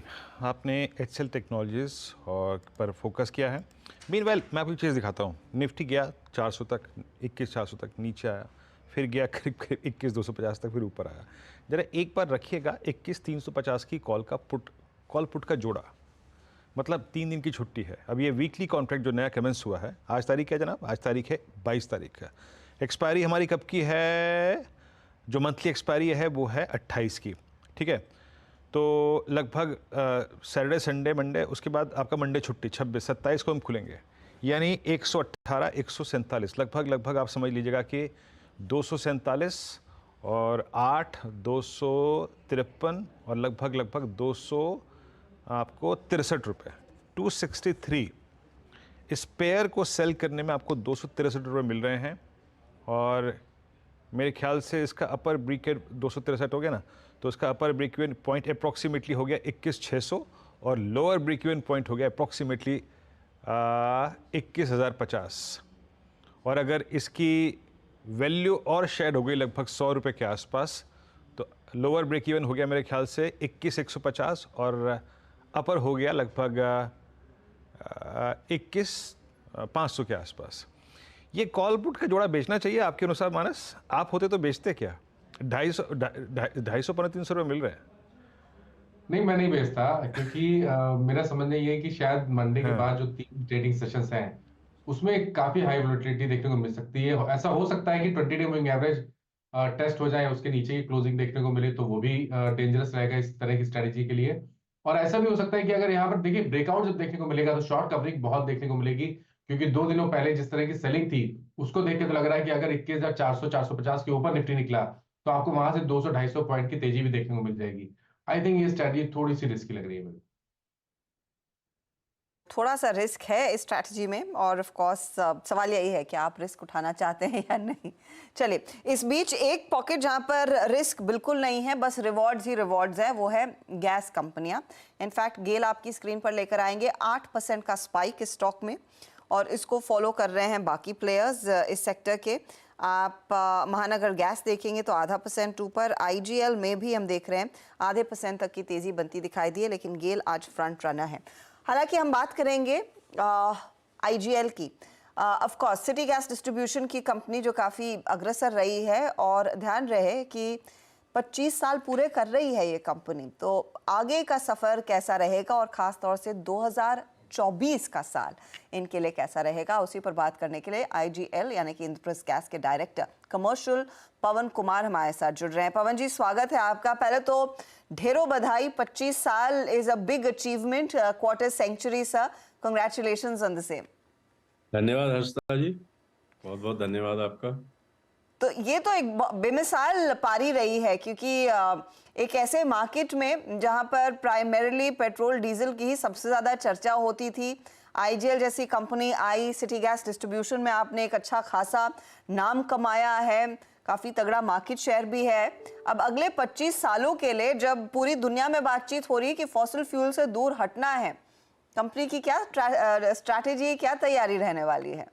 आपने एचएल टेक्नोलॉजीज और पर फोकस किया है। मीनवाइल मैं आपको एक चीज़ दिखाता हूँ। निफ्टी गया 400 तक, 21,400 तक नीचे आया, फिर गया करीब करीब 21,250 तक, फिर ऊपर आया। जरा एक बार रखिएगा 21,350 की कॉल पुट का जोड़ा, मतलब 3 दिन की छुट्टी है। अब ये वीकली कॉन्ट्रैक्ट जो नया कमेंस हुआ है, आज तारीख है जनाब, आज तारीख है 22 तारीख का। एक्सपायरी हमारी कब की है? जो मंथली एक्सपायरी है वो है 28 की, ठीक है। तो लगभग सैटरडे संडे मंडे, उसके बाद आपका मंडे छुट्टी 26 27 को हम खुलेंगे, यानी 118 147 लगभग आप समझ लीजिएगा कि 247 और 8 253 और लगभग 200 आपको 63 रुपये, 263 इस पेयर को सेल करने में आपको 263 रुपये मिल रहे हैं। और मेरे ख्याल से इसका अपर ब्रेक 263 हो गया ना, तो इसका अपर ब्रेक इवन पॉइंट अप्रॉक्सीमेटली हो गया 21,600 और लोअर ब्रेक इवन पॉइंट हो गया अप्रॉक्सीमेटली 21,050। और अगर इसकी वैल्यू और शेड हो गई लगभग 100 रुपये के आसपास, तो लोअर ब्रेक इवन हो गया मेरे ख्याल से 21,150 और अपर हो गया लगभग 21,500 के आसपास। ये कॉल पुट का जोड़ा बेचना चाहिए आपके अनुसार मानस? आप होते तो बेचते क्या? 250 पौने 300 रुपये मिल रहे हैं। नहीं, मैं नहीं बेचता, क्योंकि मेरा समझना ये है कि शायद मंडे के हाँ। बाद जो 3 ट्रेडिंग सेशंस हैं उसमें काफी हाई वोलेटिलिटी देखने को मिल सकती है। ऐसा हो सकता है कि 20 डे मूविंग एवरेज टेस्ट हो जाए, उसके नीचे की क्लोजिंग देखने को मिले, तो वो भी डेंजरस रहेगा इस तरह की स्ट्रेटेजी के लिए। और ऐसा भी हो सकता है कि अगर यहाँ पर देखिए ब्रेकआउट जब देखने को मिलेगा तो शॉर्ट कवरिंग बहुत देखने को मिलेगी, क्योंकि 2 दिनों पहले जिस तरह की सेलिंग थी उसको देख के तो लग रहा है कि अगर 21,400 450 के ऊपर निफ्टी निकला तो आपको वहां से 200-250 पॉइंट की तेजी भी देखने को मिल जाएगी। आई थिंक ये स्ट्रैटेजी थोड़ी सी रिस्की लग रही है मुझे। थोड़ा सा रिस्क है इस स्ट्रैटेजी में, और ऑफ कोर्स सवाल यही है कि आप रिस्क उठाना चाहते हैं या नहीं। चलिए, इस बीच एक पॉकेट जहां पर रिस्क बिल्कुल नहीं है, बस रिवॉर्ड्स ही रिवॉर्ड्स है, वो है गैस कंपनियां। इनफैक्ट गेल आपकी स्क्रीन पर लेकर आएंगे 8% का स्पाइक इस स्टॉक में, और इसको फॉलो कर रहे हैं बाकी प्लेयर्स इस सेक्टर के। आप महानगर गैस देखेंगे तो 0.5% ऊपर, IGL में भी हम देख रहे हैं 0.5% तक की तेजी बनती दिखाई दी है, लेकिन गेल आज फ्रंट रनर है। हालांकि हम बात करेंगे IGL की। Of course city gas distribution की कंपनी जो काफ़ी अग्रसर रही है, और ध्यान रहे कि 25 साल पूरे कर रही है ये कंपनी, तो आगे का सफ़र कैसा रहेगा और ख़ास तौर से 2024 का साल इनके लिए कैसा रहेगा, उसी पर बात करने के लिए IGL यानी कि इंद्रप्रस्थ गैस के डायरेक्टर कमर्शियल पवन कुमार हमारे साथ जुड़ रहे हैं। पवन जी, स्वागत है आपका। पहले तो ढेरों बधाई, 25 साल is a big achievement, quarter century sir, congratulations on the same. धन्यवाद हर्षिता जी, बहुत बहुत धन्यवाद आपका। तो ये तो एक बेमिसाल पारी रही है, क्योंकि एक ऐसे मार्केट में जहां पर प्राइमरीली पेट्रोल डीजल की ही सबसे ज़्यादा चर्चा होती थी, IGL जैसी कंपनी आई, सिटी गैस डिस्ट्रीब्यूशन में आपने एक अच्छा खासा नाम कमाया है, काफ़ी तगड़ा मार्केट शेयर भी है। अब अगले 25 सालों के लिए जब पूरी दुनिया में बातचीत हो रही है कि फॉसिल फ्यूल से दूर हटना है, कंपनी की क्या स्ट्रैटेजी, क्या तैयारी रहने वाली है?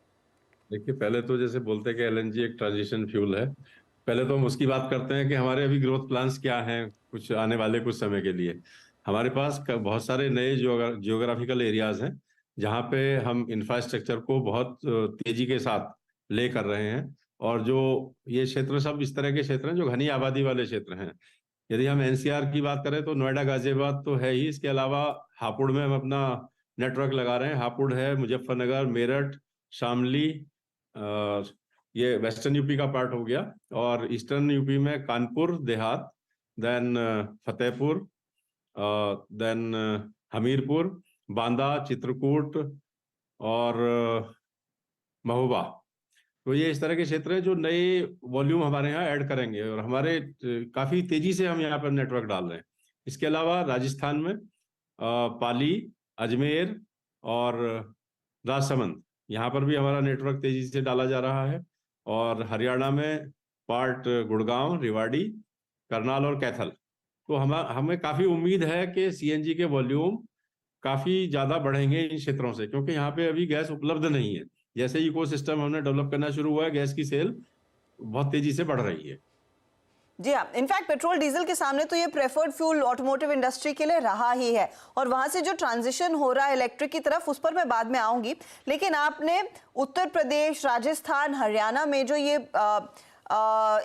देखिए, पहले तो जैसे बोलते हैं कि LNG एक ट्रांजिशन फ्यूल है, पहले तो हम उसकी बात करते हैं कि हमारे अभी ग्रोथ प्लान्स क्या हैं कुछ आने वाले कुछ समय के लिए। हमारे पास बहुत सारे नए जियोग्राफिकल एरियाज हैं जहाँ पे हम इंफ्रास्ट्रक्चर को बहुत तेजी के साथ ले कर रहे हैं, और जो ये क्षेत्र सब इस तरह के क्षेत्र हैं जो घनी आबादी वाले क्षेत्र हैं। यदि हम NCR की बात करें तो नोएडा गाजियाबाद तो है ही, इसके अलावा हापुड़ में हम अपना नेटवर्क लगा रहे हैं। हापुड़ है, मुजफ्फरनगर, मेरठ, शामली, ये वेस्टर्न यूपी का पार्ट हो गया, और ईस्टर्न यूपी में कानपुर देहात, देन फतेहपुर, देन हमीरपुर, बांदा, चित्रकूट और महोबा। तो ये इस तरह के क्षेत्र हैं जो नए वॉल्यूम हमारे यहाँ ऐड करेंगे, और हमारे काफी तेजी से हम यहाँ पर नेटवर्क डाल रहे हैं। इसके अलावा राजस्थान में पाली, अजमेर और राजसमंद, यहाँ पर भी हमारा नेटवर्क तेजी से डाला जा रहा है, और हरियाणा में पार्ट गुड़गांव, रेवाड़ी, करनाल और कैथल। तो हमें काफी उम्मीद है कि CNG के वॉल्यूम काफी ज्यादा बढ़ेंगे इन क्षेत्रों से, क्योंकि यहाँ पे अभी गैस उपलब्ध नहीं है। जैसे इकोसिस्टम हमने डेवलप करना शुरू हुआ है, गैस की सेल बहुत तेजी से बढ़ रही है। जी हाँ, इनफैक्ट पेट्रोल डीजल के सामने तो ये प्रेफर्ड फ्यूल ऑटोमोटिव इंडस्ट्री के लिए रहा ही है, और वहां से जो ट्रांजिशन हो रहा है इलेक्ट्रिक की तरफ, उस पर मैं बाद में आऊंगी। लेकिन आपने उत्तर प्रदेश, राजस्थान, हरियाणा में जो ये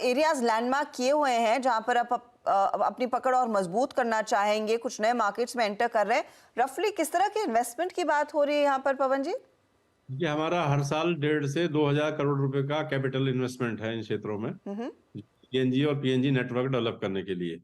एरियाज लैंडमार्क किए हुए हैं जहां पर आप अपनी पकड़ और मजबूत करना चाहेंगे, कुछ नए मार्केट्स में एंटर कर रहे हैं, रफली किस तरह के इन्वेस्टमेंट की बात हो रही है यहाँ पर पवन जी? ये हमारा हर साल 1.5 से 2,000 करोड़ रुपए का कैपिटल इन्वेस्टमेंट है इन क्षेत्रों में, सीएनजी और पीएनजी नेटवर्क डेवलप करने के लिए।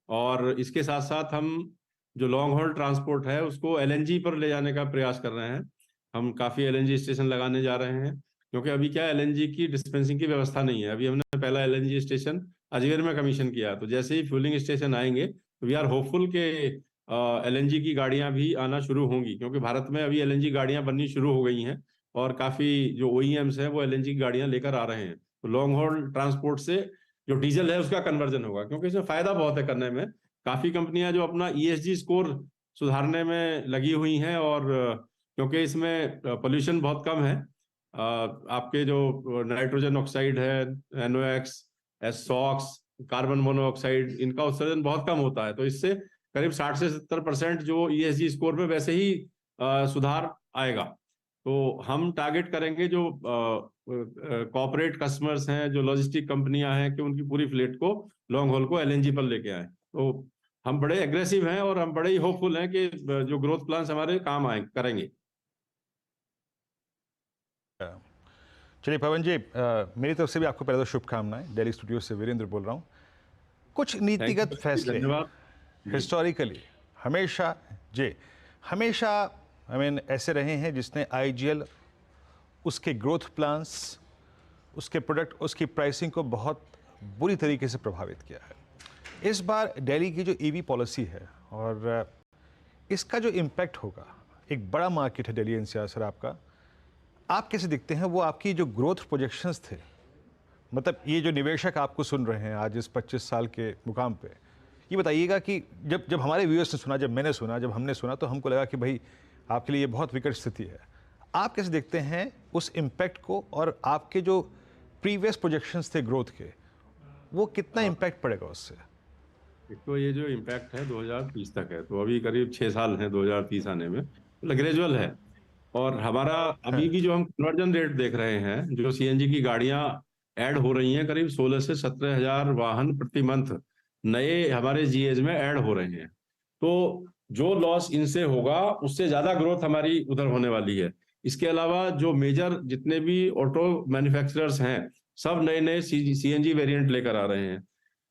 और इसके साथ साथ हम जो लॉन्ग हॉल ट्रांसपोर्ट है उसको एलएनजी पर ले जाने का प्रयास कर रहे हैं। हम काफी एलएनजी स्टेशन लगाने जा रहे हैं, क्योंकि अभी क्या एलएनजी की डिस्पेंसिंग की व्यवस्था नहीं है। अभी हमने पहला एलएनजी स्टेशन अजमेर में कमीशन किया, तो जैसे ही फ्यूलिंग स्टेशन आएंगे तो वी आर होपफुल के एलएनजी की गाड़ियां भी आना शुरू होंगी, क्योंकि भारत में अभी एलएनजी गाड़ियां बननी शुरू हो गई हैं और काफी जो ओईएम्स हैं वो एलएनजी गाड़ियां लेकर आ रहे हैं। तो लॉन्ग हॉल ट्रांसपोर्ट से जो डीजल है उसका कन्वर्जन होगा, क्योंकि इसमें फायदा बहुत है करने में। काफी कंपनियां जो अपना ईएसजी स्कोर सुधारने में लगी हुई हैं, और क्योंकि इसमें पोल्यूशन बहुत कम है, आपके जो नाइट्रोजन ऑक्साइड है, NOx, SOx, कार्बन मोनोऑक्साइड, इनका उत्सर्जन बहुत कम होता है। तो इससे करीब 60 से 70% जो ESG स्कोर में वैसे ही सुधार आएगा। तो हम टारगेट करेंगे जो कॉर्पोरेट कस्टमर्स हैं, जो लॉजिस्टिक कंपनियां हैं, कि उनकी पूरी फ्लीट को लॉन्ग हॉल को एलएनजी पर लेके आए। तो हम बड़े एग्रेसिव हैं और हम बड़े ही होपफुल हैं कि जो ग्रोथ प्लान्स हमारे काम आए करेंगे। चलिए पवन जी, मेरी तरफ से भी आपको पहले तो शुभकामनाएं। दिल्ली स्टूडियो से वीरेंद्र बोल रहा हूँ। कुछ नीतिगत फैसले हिस्टोरिकली हमेशा ऐसे रहे हैं जिसने आईजीएल, उसके ग्रोथ प्लान्स, उसके प्रोडक्ट, उसकी प्राइसिंग को बहुत बुरी तरीके से प्रभावित किया है। इस बार दिल्ली की जो ईवी पॉलिसी है और इसका जो इम्पैक्ट होगा, एक बड़ा मार्केट है दिल्ली एनसीआर सर आपका, आप कैसे दिखते हैं? वो आपकी जो ग्रोथ प्रोजेक्शंस थे, मतलब ये जो निवेशक आपको सुन रहे हैं आज इस 25 साल के मुकाम पे, ये बताइएगा कि जब हमारे व्यूअर्स ने सुना, जब मैंने सुना, जब हमने सुना, तो हमको लगा कि भाई आपके लिए ये बहुत विकट स्थिति है। आप कैसे देखते हैं उस इम्पैक्ट को, और आपके जो प्रीवियस प्रोजेक्शंस थे ग्रोथ के, वो कितना इम्पैक्ट पड़ेगा उससे? तो ये जो इम्पैक्ट है 2030 तक है, तो अभी करीब 6 साल हैं 2030 आने में, मतलब ग्रेजुअल है। और हमारा अभी भी जो हम कन्वर्जन रेट देख रहे हैं, जो सीएनजी की गाड़ियां ऐड हो रही हैं, करीब 16 से 17 हजार वाहन प्रति मंथ नए हमारे जीएज में ऐड हो रहे हैं। तो जो लॉस इनसे होगा उससे ज्यादा ग्रोथ हमारी उधर होने वाली है। इसके अलावा जो मेजर जितने भी ऑटो मैन्युफैक्चरर्स हैं, सब नए नए सीएनजी वेरिएंट लेकर आ रहे हैं।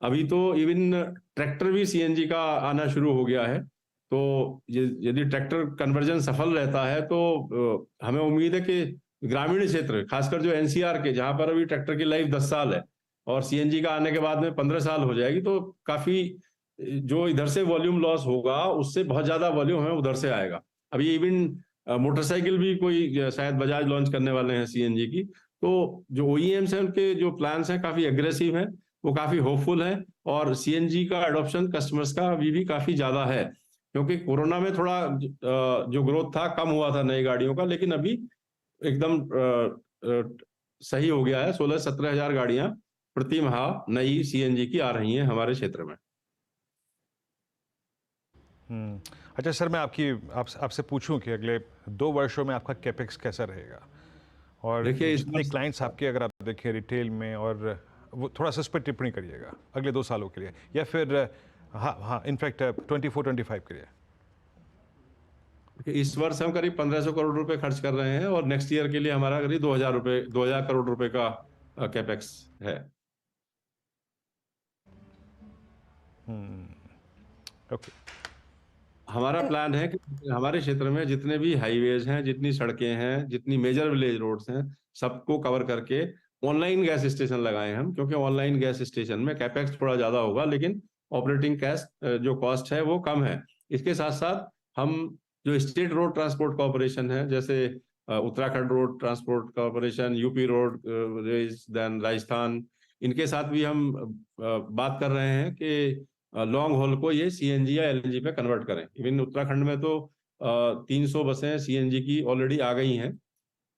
अभी तो इवन ट्रैक्टर भी सीएनजी का आना शुरू हो गया है। तो यदि ट्रैक्टर कन्वर्जन सफल रहता है तो हमें उम्मीद है कि ग्रामीण क्षेत्र, खासकर जो एनसीआर के, जहां पर अभी ट्रैक्टर की लाइफ 10 साल है और सीएनजी का आने के बाद में 15 साल हो जाएगी, तो काफी जो इधर से वॉल्यूम लॉस होगा उससे बहुत ज्यादा वॉल्यूम हमें उधर से आएगा। अभी इवन मोटरसाइकिल भी कोई शायद बजाज लॉन्च करने वाले हैं सीएनजी की। तो जो ओईएम्स हैं उनके जो प्लान्स हैं काफी एग्रेसिव हैं, वो काफी होपफुल है, और सीएनजी का एडॉप्शन कस्टमर्स का अभी भी काफी ज्यादा है, क्योंकि कोरोना में थोड़ा जो ग्रोथ था कम हुआ था नई गाड़ियों का, लेकिन अभी एकदम सही हो गया है। 16-17 हजार गाड़ियां प्रति माह नई सीएनजी की आ रही हैं हमारे क्षेत्र में। अच्छा सर, मैं आपसे पूछूं कि अगले 2 वर्षों में आपका कैपेक्स कैसा रहेगा? और देखिए, जितने क्लाइंट्स आपके अगर आप देखें रिटेल में, और वो थोड़ा सा उस पर टिप्पणी करिएगा अगले 2 सालों के लिए, या फिर हाँ इनफैक्ट 24-25 के लिए। इस वर्ष हम करीब 1500 करोड़ रुपए खर्च कर रहे हैं, और नेक्स्ट ईयर के लिए हमारा करीब 2000 करोड़ रुपए का कैपेक्स है। ओके। हमारा प्लान है कि हमारे क्षेत्र में जितने भी हाईवेज हैं, जितनी सड़कें हैं, जितनी मेजर विलेज रोड्स हैं, सबको कवर करके ऑनलाइन गैस स्टेशन लगाए हम, क्योंकि ऑनलाइन गैस स्टेशन में कैपेक्स थोड़ा ज्यादा होगा, लेकिन ऑपरेटिंग जो कॉस्ट है वो कम है। इसके साथ साथ हम जो स्टेट रोड ट्रांसपोर्ट कॉर्पोरेशन है, जैसे Uttarakhand road transport corporation, UP road, then Rajasthan, इनके साथ भी हम बात कर रहे हैं कि लॉन्ग हॉल को ये सीएनजी या एलएनजी पे कन्वर्ट करें। इवन उत्तराखंड में तो 300 बसें सीएनजी की ऑलरेडी आ गई हैं,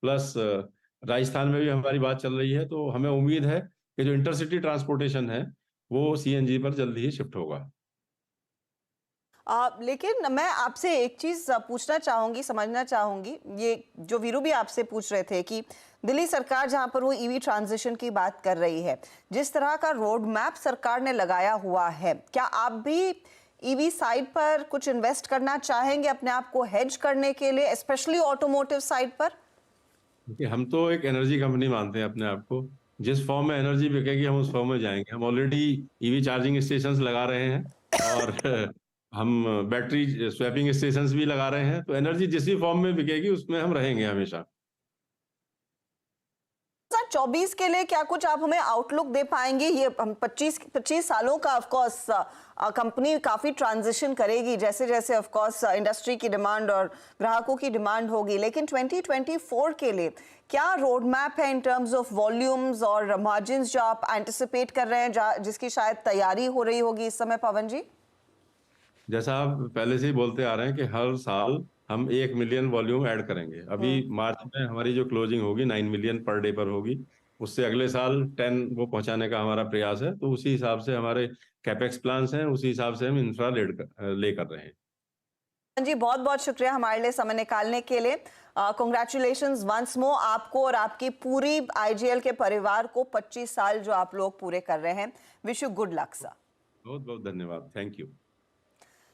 प्लस राजस्थान में भी हमारी बात चल रही है। तो हमें उम्मीद है कि जो इंटरसिटी ट्रांसपोर्टेशन है वो सीएनजी पर जल्दी ही शिफ्ट होगा। लेकिन मैं आपसे एक चीज पूछना चाहूंगी, समझना चाहूंगी, ये जो वीरू भी आपसे पूछ रहे थे कि दिल्ली सरकार जहां पर वो ईवी ट्रांजिशन की बात कर रही है, जिस तरह का रोड मैप सरकार ने लगाया हुआ है, क्या आप भी ईवी साइड पर कुछ इन्वेस्ट करना चाहेंगे अपने आप को हेज करने के लिए, स्पेशली ऑटोमोटिव साइड पर? क्योंकि हम तो एक एनर्जी कंपनी मानते हैं अपने आप को, जिस फॉर्म में एनर्जी बिकेगी हम उस फॉर्म में जाएंगे। हम ऑलरेडी ईवी चार्जिंग स्टेशंस लगा रहे हैं और हम बैटरी स्वैपिंग स्टेशंस भी लगा रहे हैं, तो एनर्जी जिस भी फॉर्म में बिकेगी उसमें हम रहेंगे हमेशा। 2024 के लिए क्या कुछ आप हमें आउटलुक दे पाएंगे? ये हम 25 सालों का ऑफ कोर्स कंपनी काफी ट्रांजिशन करेगी जैसे जैसे ऑफ कोर्स इंडस्ट्री की डिमांड और ग्राहकों की डिमांड होगी, लेकिन 2024 के लिए क्या रोड मैप है इन टर्म्स ऑफ वॉल्यूम्स और मार्जिन्स जो आप एंटिसिपेट कर रहे हैं, जिसकी शायद तैयारी हो रही होगी इस समय? पवन जी, जैसा आप पहले से ही बोलते आ रहे हैं कि हर साल हम 1 मिलियन वॉल्यूम ऐड करेंगे। अभी मार्च में हमारी जो क्लोजिंग होगी 9 मिलियन पर डे पर होगी, उससे अगले साल 10 वो पहुंचाने का हमारा प्रयास है। तो उसी हिसाब से हमारे कैपेक्स प्लान्स हैं, उसी हिसाब से हम इंफ्रा ले कर रहे हैं। जी बहुत बहुत शुक्रिया हमारे लिए समय निकालने के लिए। कॉन्ग्रेचुलेशंस वंस मोर आपको और आपकी पूरी आईजीएल के परिवार को 25 साल जो आप लोग पूरे कर रहे हैं। Wish you good luck sir. बहुत बहुत धन्यवाद, थैंक यू।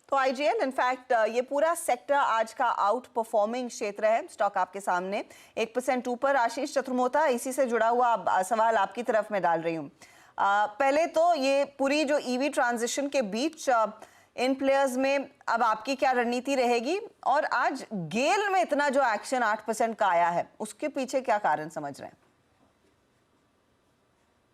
तो आईजीएल इनफैक्ट ये पूरा सेक्टर आज का आउट परफॉर्मिंग क्षेत्र है। स्टॉक आपके सामने 1% ऊपर। आशीष चतुर्मोता, इसी से जुड़ा हुआ सवाल आपकी तरफ मैं डाल रही हूँ। पहले तो ये पूरी जो ईवी ट्रांजिशन के बीच इन प्लेयर्स में अब आपकी क्या रणनीति रहेगी, और आज गेल में इतना जो एक्शन 8% का आया है उसके पीछे क्या कारण समझ रहे हैं?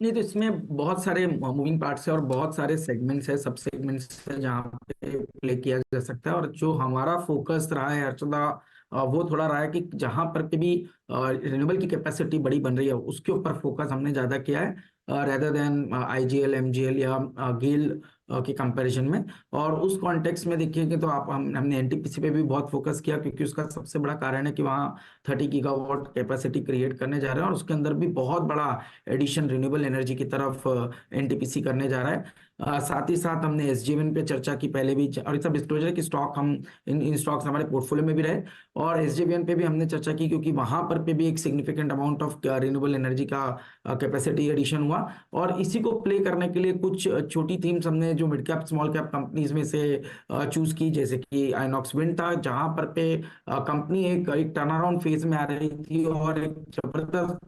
नहीं, तो इसमें बहुत सारे मूविंग पार्ट्स है और बहुत सारे सेगमेंट्स है, सब सेगमेंट्स है जहाँ पे प्ले किया जा सकता है। और जो हमारा फोकस रहा है अर्चदा, वो थोड़ा रहा है कि जहां पर के भी रिन्यूएबल की कैपेसिटी बड़ी बन रही है उसके ऊपर फोकस हमने ज्यादा किया है रेदर देन आईजीएल, एमजीएल या गेल के कंपैरिजन में। और उस कॉन्टेक्स्ट में देखिए कि तो हमने एनटीपीसी पे भी बहुत फोकस किया, क्योंकि उसका सबसे बड़ा कारण है कि वहाँ 30 गीगावाट कैपेसिटी क्रिएट करने जा रहे हैं और उसके अंदर भी बहुत बड़ा एडिशन रिन्यूएबल एनर्जी की तरफ एनटीपीसी करने जा रहा है। साथ ही साथ हमने एसजेवीएन पे चर्चा की पहले भी, और सब डिस्क्लोजर की स्टॉक हम इन स्टॉक्स हमारे पोर्टफोलियो में भी रहे, और एसजेवीएन पे भी हमने चर्चा की क्योंकि वहां पर पे भी एक significant amount of renewable energy का कैपेसिटी एडिशन हुआ। और इसी को प्ले करने के लिए कुछ छोटी थीम्स हमने जो mid cap small cap companies में से चूज की, जैसे कि आइनॉक्स विंड था, जहां पर पे कंपनी एक टर्न अराउंड फेज में आ रही थी और एक जबरदस्त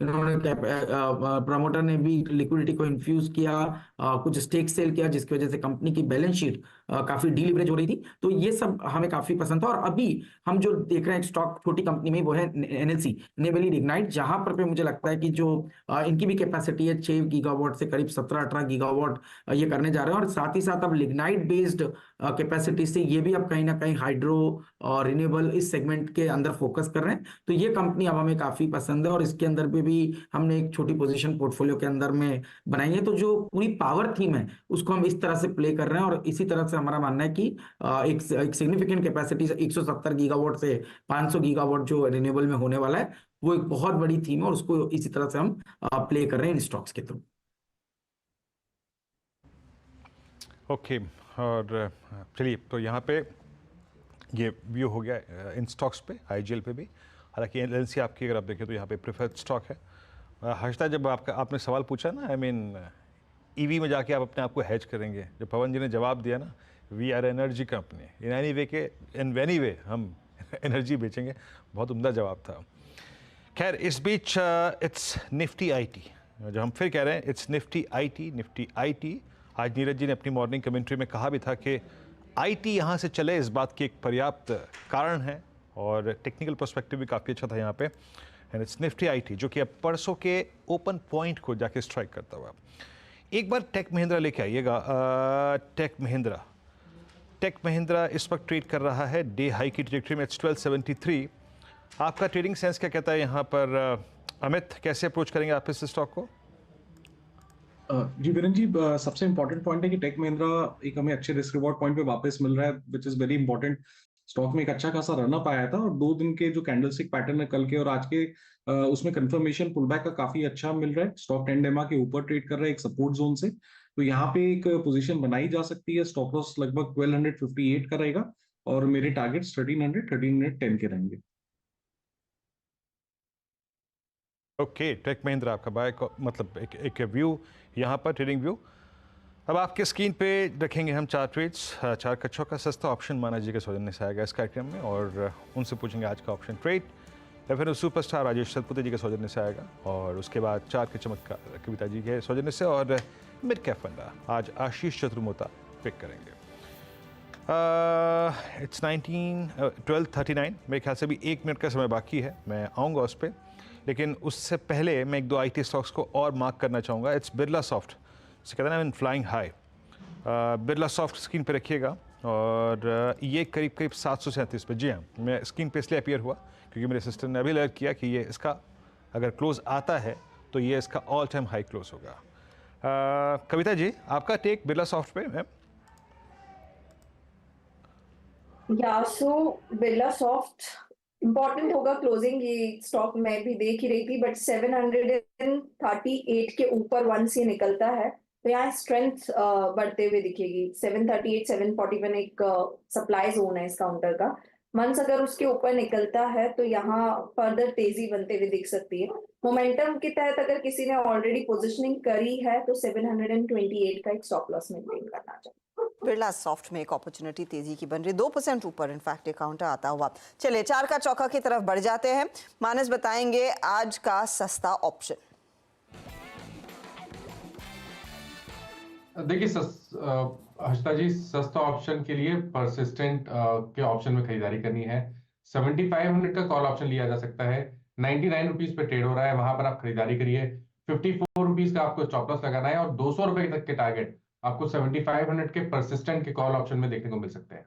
इन्होंने प्रमोटर ने भी लिक्विडिटी को इन्फ्यूज किया, कुछ स्टेक सेल किया, जिसकी वजह से कंपनी की बैलेंस शीट काफी डीलिवरेज हो रही थी। तो ये सब हमें काफी पसंद था। और अभी हम जो देख रहे हैं स्टॉक छोटी कंपनी में, वो है एनएलसी, नेवली लिग्नाइट, जहां पर पे मुझे लगता है कि जो इनकी भी कैपेसिटी है 6 गीगावाट से करीब 17-18 गीगावाट ये करने जा रहे हैं। और साथ ही साथ अब लिग्नाइट बेस्ड कैपेसिटी से ये भी अब कहीं ना कहीं हाइड्रो और रिन्यूएबल इस सेगमेंट के अंदर फोकस कर रहे हैं। तो ये कंपनी अब हमें काफी पसंद है और इसके अंदर भी हमने एक छोटी पोजीशन पोर्टफोलियो के अंदर में बनाई है। तो जो पूरी पावर थीम है उसको हम इस तरह से प्ले कर रहे हैं, और इसी तरह से हमारा मानना है कि एक सिग्निफिकेंट कैपेसिटी 170 गीगावाट से 500 गीगावाट जो रिन्यूएबल में होने वाला है, वो एक बहुत बड़ी थीम है और उसको इसी तरह से हम प्ले कर रहे हैं इन स्टॉक्स के थ्रू। ओके, और चलिए तो यहाँ पे ये व्यू हो गया इन स्टॉक्स पे, आईजीएल पे भी। हालांकि एलएनसी आपकी अगर आप देखें तो यहाँ पे प्रेफर्ड स्टॉक है। हर्षदा, जब आपने सवाल पूछा ना, आई मीन ईवी में जाके आप अपने आप को हैज करेंगे, जब पवन जी ने जवाब दिया ना, we are energy company, in any way के इन एनी वे हम एनर्जी बेचेंगे, बहुत उम्दा जवाब था। खैर, इस बीच इट्स निफ्टी आईटी, जो हम फिर कह रहे हैं इट्स निफ्टी आईटी। आज नीरज जी ने अपनी मॉर्निंग कमेंट्री में कहा भी था कि आईटी यहाँ से चले, इस बात की एक पर्याप्त कारण है और टेक्निकल पर्सपेक्टिव भी काफ़ी अच्छा था यहाँ पे। एंड इट्स निफ्टी आईटी जो कि अब परसों के ओपन पॉइंट को जाके स्ट्राइक करता हुआ। एक बार टेक महिंद्रा लेके आइएगा। टेक महिंद्रा इस वक्त ट्रेड कर रहा है डे हाई की ट्रैजेक्टरी में, 1273। आपका ट्रेडिंग सेंस क्या कहता है यहाँ पर? अमित, कैसे अप्रोच करेंगे आप इस स्टॉक को? जी वीरेंद्र जी, सबसे इंपॉर्टेंट पॉइंट है कि टेक महिंद्रा एक हमें अच्छे रिस्क रिवॉर्ड पॉइंट पे वापस मिल रहा है, which is very important. Stock में एक अच्छा खासा रनअप आया था और 2 दिन के जो कैंडलस्टिक पैटर्न है कल के और आज के, उसमें कंफर्मेशन पुलबैक का काफी अच्छा मिल रहा है। स्टॉक 10 डेमा के ऊपर ट्रेड कर रहा है एक सपोर्ट जोन से, तो यहाँ पे एक पोजीशन बनाई जा सकती है। स्टॉप लॉस लगभग 1258 का रहेगा और मेरे टारगेट्स 1310 के रहेंगे। ओके, टेक महिंद्रा आपका बाय मतलब एक व्यू यहाँ पर ट्रेडिंग व्यू। अब आपके स्क्रीन पे रखेंगे हम 4 ट्रेड्स। 4 कच्छों का सस्ता ऑप्शन माना जी के सौजन्य से आएगा इस कार्यक्रम में और उनसे पूछेंगे आज का ऑप्शन ट्रेड। या फिर सुपरस्टार राजेश सतपुते जी के सौजन्य से आएगा और उसके बाद 4 के चमत्कार कविता जी के सौजन्य से और मिड कैप फंडा आज आशीष चतुर्मोता पिक करेंगे। इट्स 12:39। मेरे ख्याल से भी 1 मिनट का समय बाकी है, मैं आऊँगा उस पर, लेकिन उससे पहले मैं 1-2 IT स्टॉक्स को और मार्क करना चाहूँगा। इट्स बिरला सॉफ्ट, जिसे कहते हैं ना flying high. Birla soft screen पे रखिएगा और ये करीब करीब 737 पे, जी हाँ, मैं स्क्रीन पे इसलिए अपीयर हुआ क्योंकि मेरे सिस्टर ने अभी अलर्ट किया कि ये इसका अगर क्लोज आता है तो ये इसका ऑल टाइम हाई क्लोज होगा। कविता जी, आपका टेक बिरला सॉफ्ट पे मैम? सो बिरला सॉफ्ट इम्पोर्टेंट होगा क्लोजिंग, ये स्टॉक मैं भी देख ही रही थी, बट 738 के ऊपर वंस ये निकलता है तो यहाँ स्ट्रेंथ बढ़ते हुए दिखेगी। 738 741 एक सप्लाई जोन है इस काउंटर का। मंस अगर उसके ऊपर निकलता है तो यहाँ फर्दर तेजी बनते हुए दिख सकती है। मोमेंटम के तहत अगर किसी ने ऑलरेडी पोजीशनिंग करी है तो 728 का एक स्टॉप लॉस मेंटेन करना चाहिए। बिरला सॉफ्ट में एक अपॉर्चुनिटी तेजी की बन रही, 2% ऊपर इनफैक्ट ये काउंटर आता हुआ। चलिए 4 का चौका की तरफ बढ़ जाते हैं। मानस बताएंगे आज का सस्ता ऑप्शन। देखिए हर्षिता जी, सस्ता ऑप्शन के लिए परसिस्टेंट के ऑप्शन में खरीदारी करनी है। 7500 का कॉल ऑप्शन लिया जा सकता है। 99 रुपीज पे ट्रेड हो रहा है, वहां पर आप खरीदारी करिए। 54 रुपीज का आपको स्टॉप लॉस लगाना है और 200 रुपए तक के टारगेट आपको 7500 के परसिस्टेंट के कॉल ऑप्शन में देखने को मिल सकते हैं।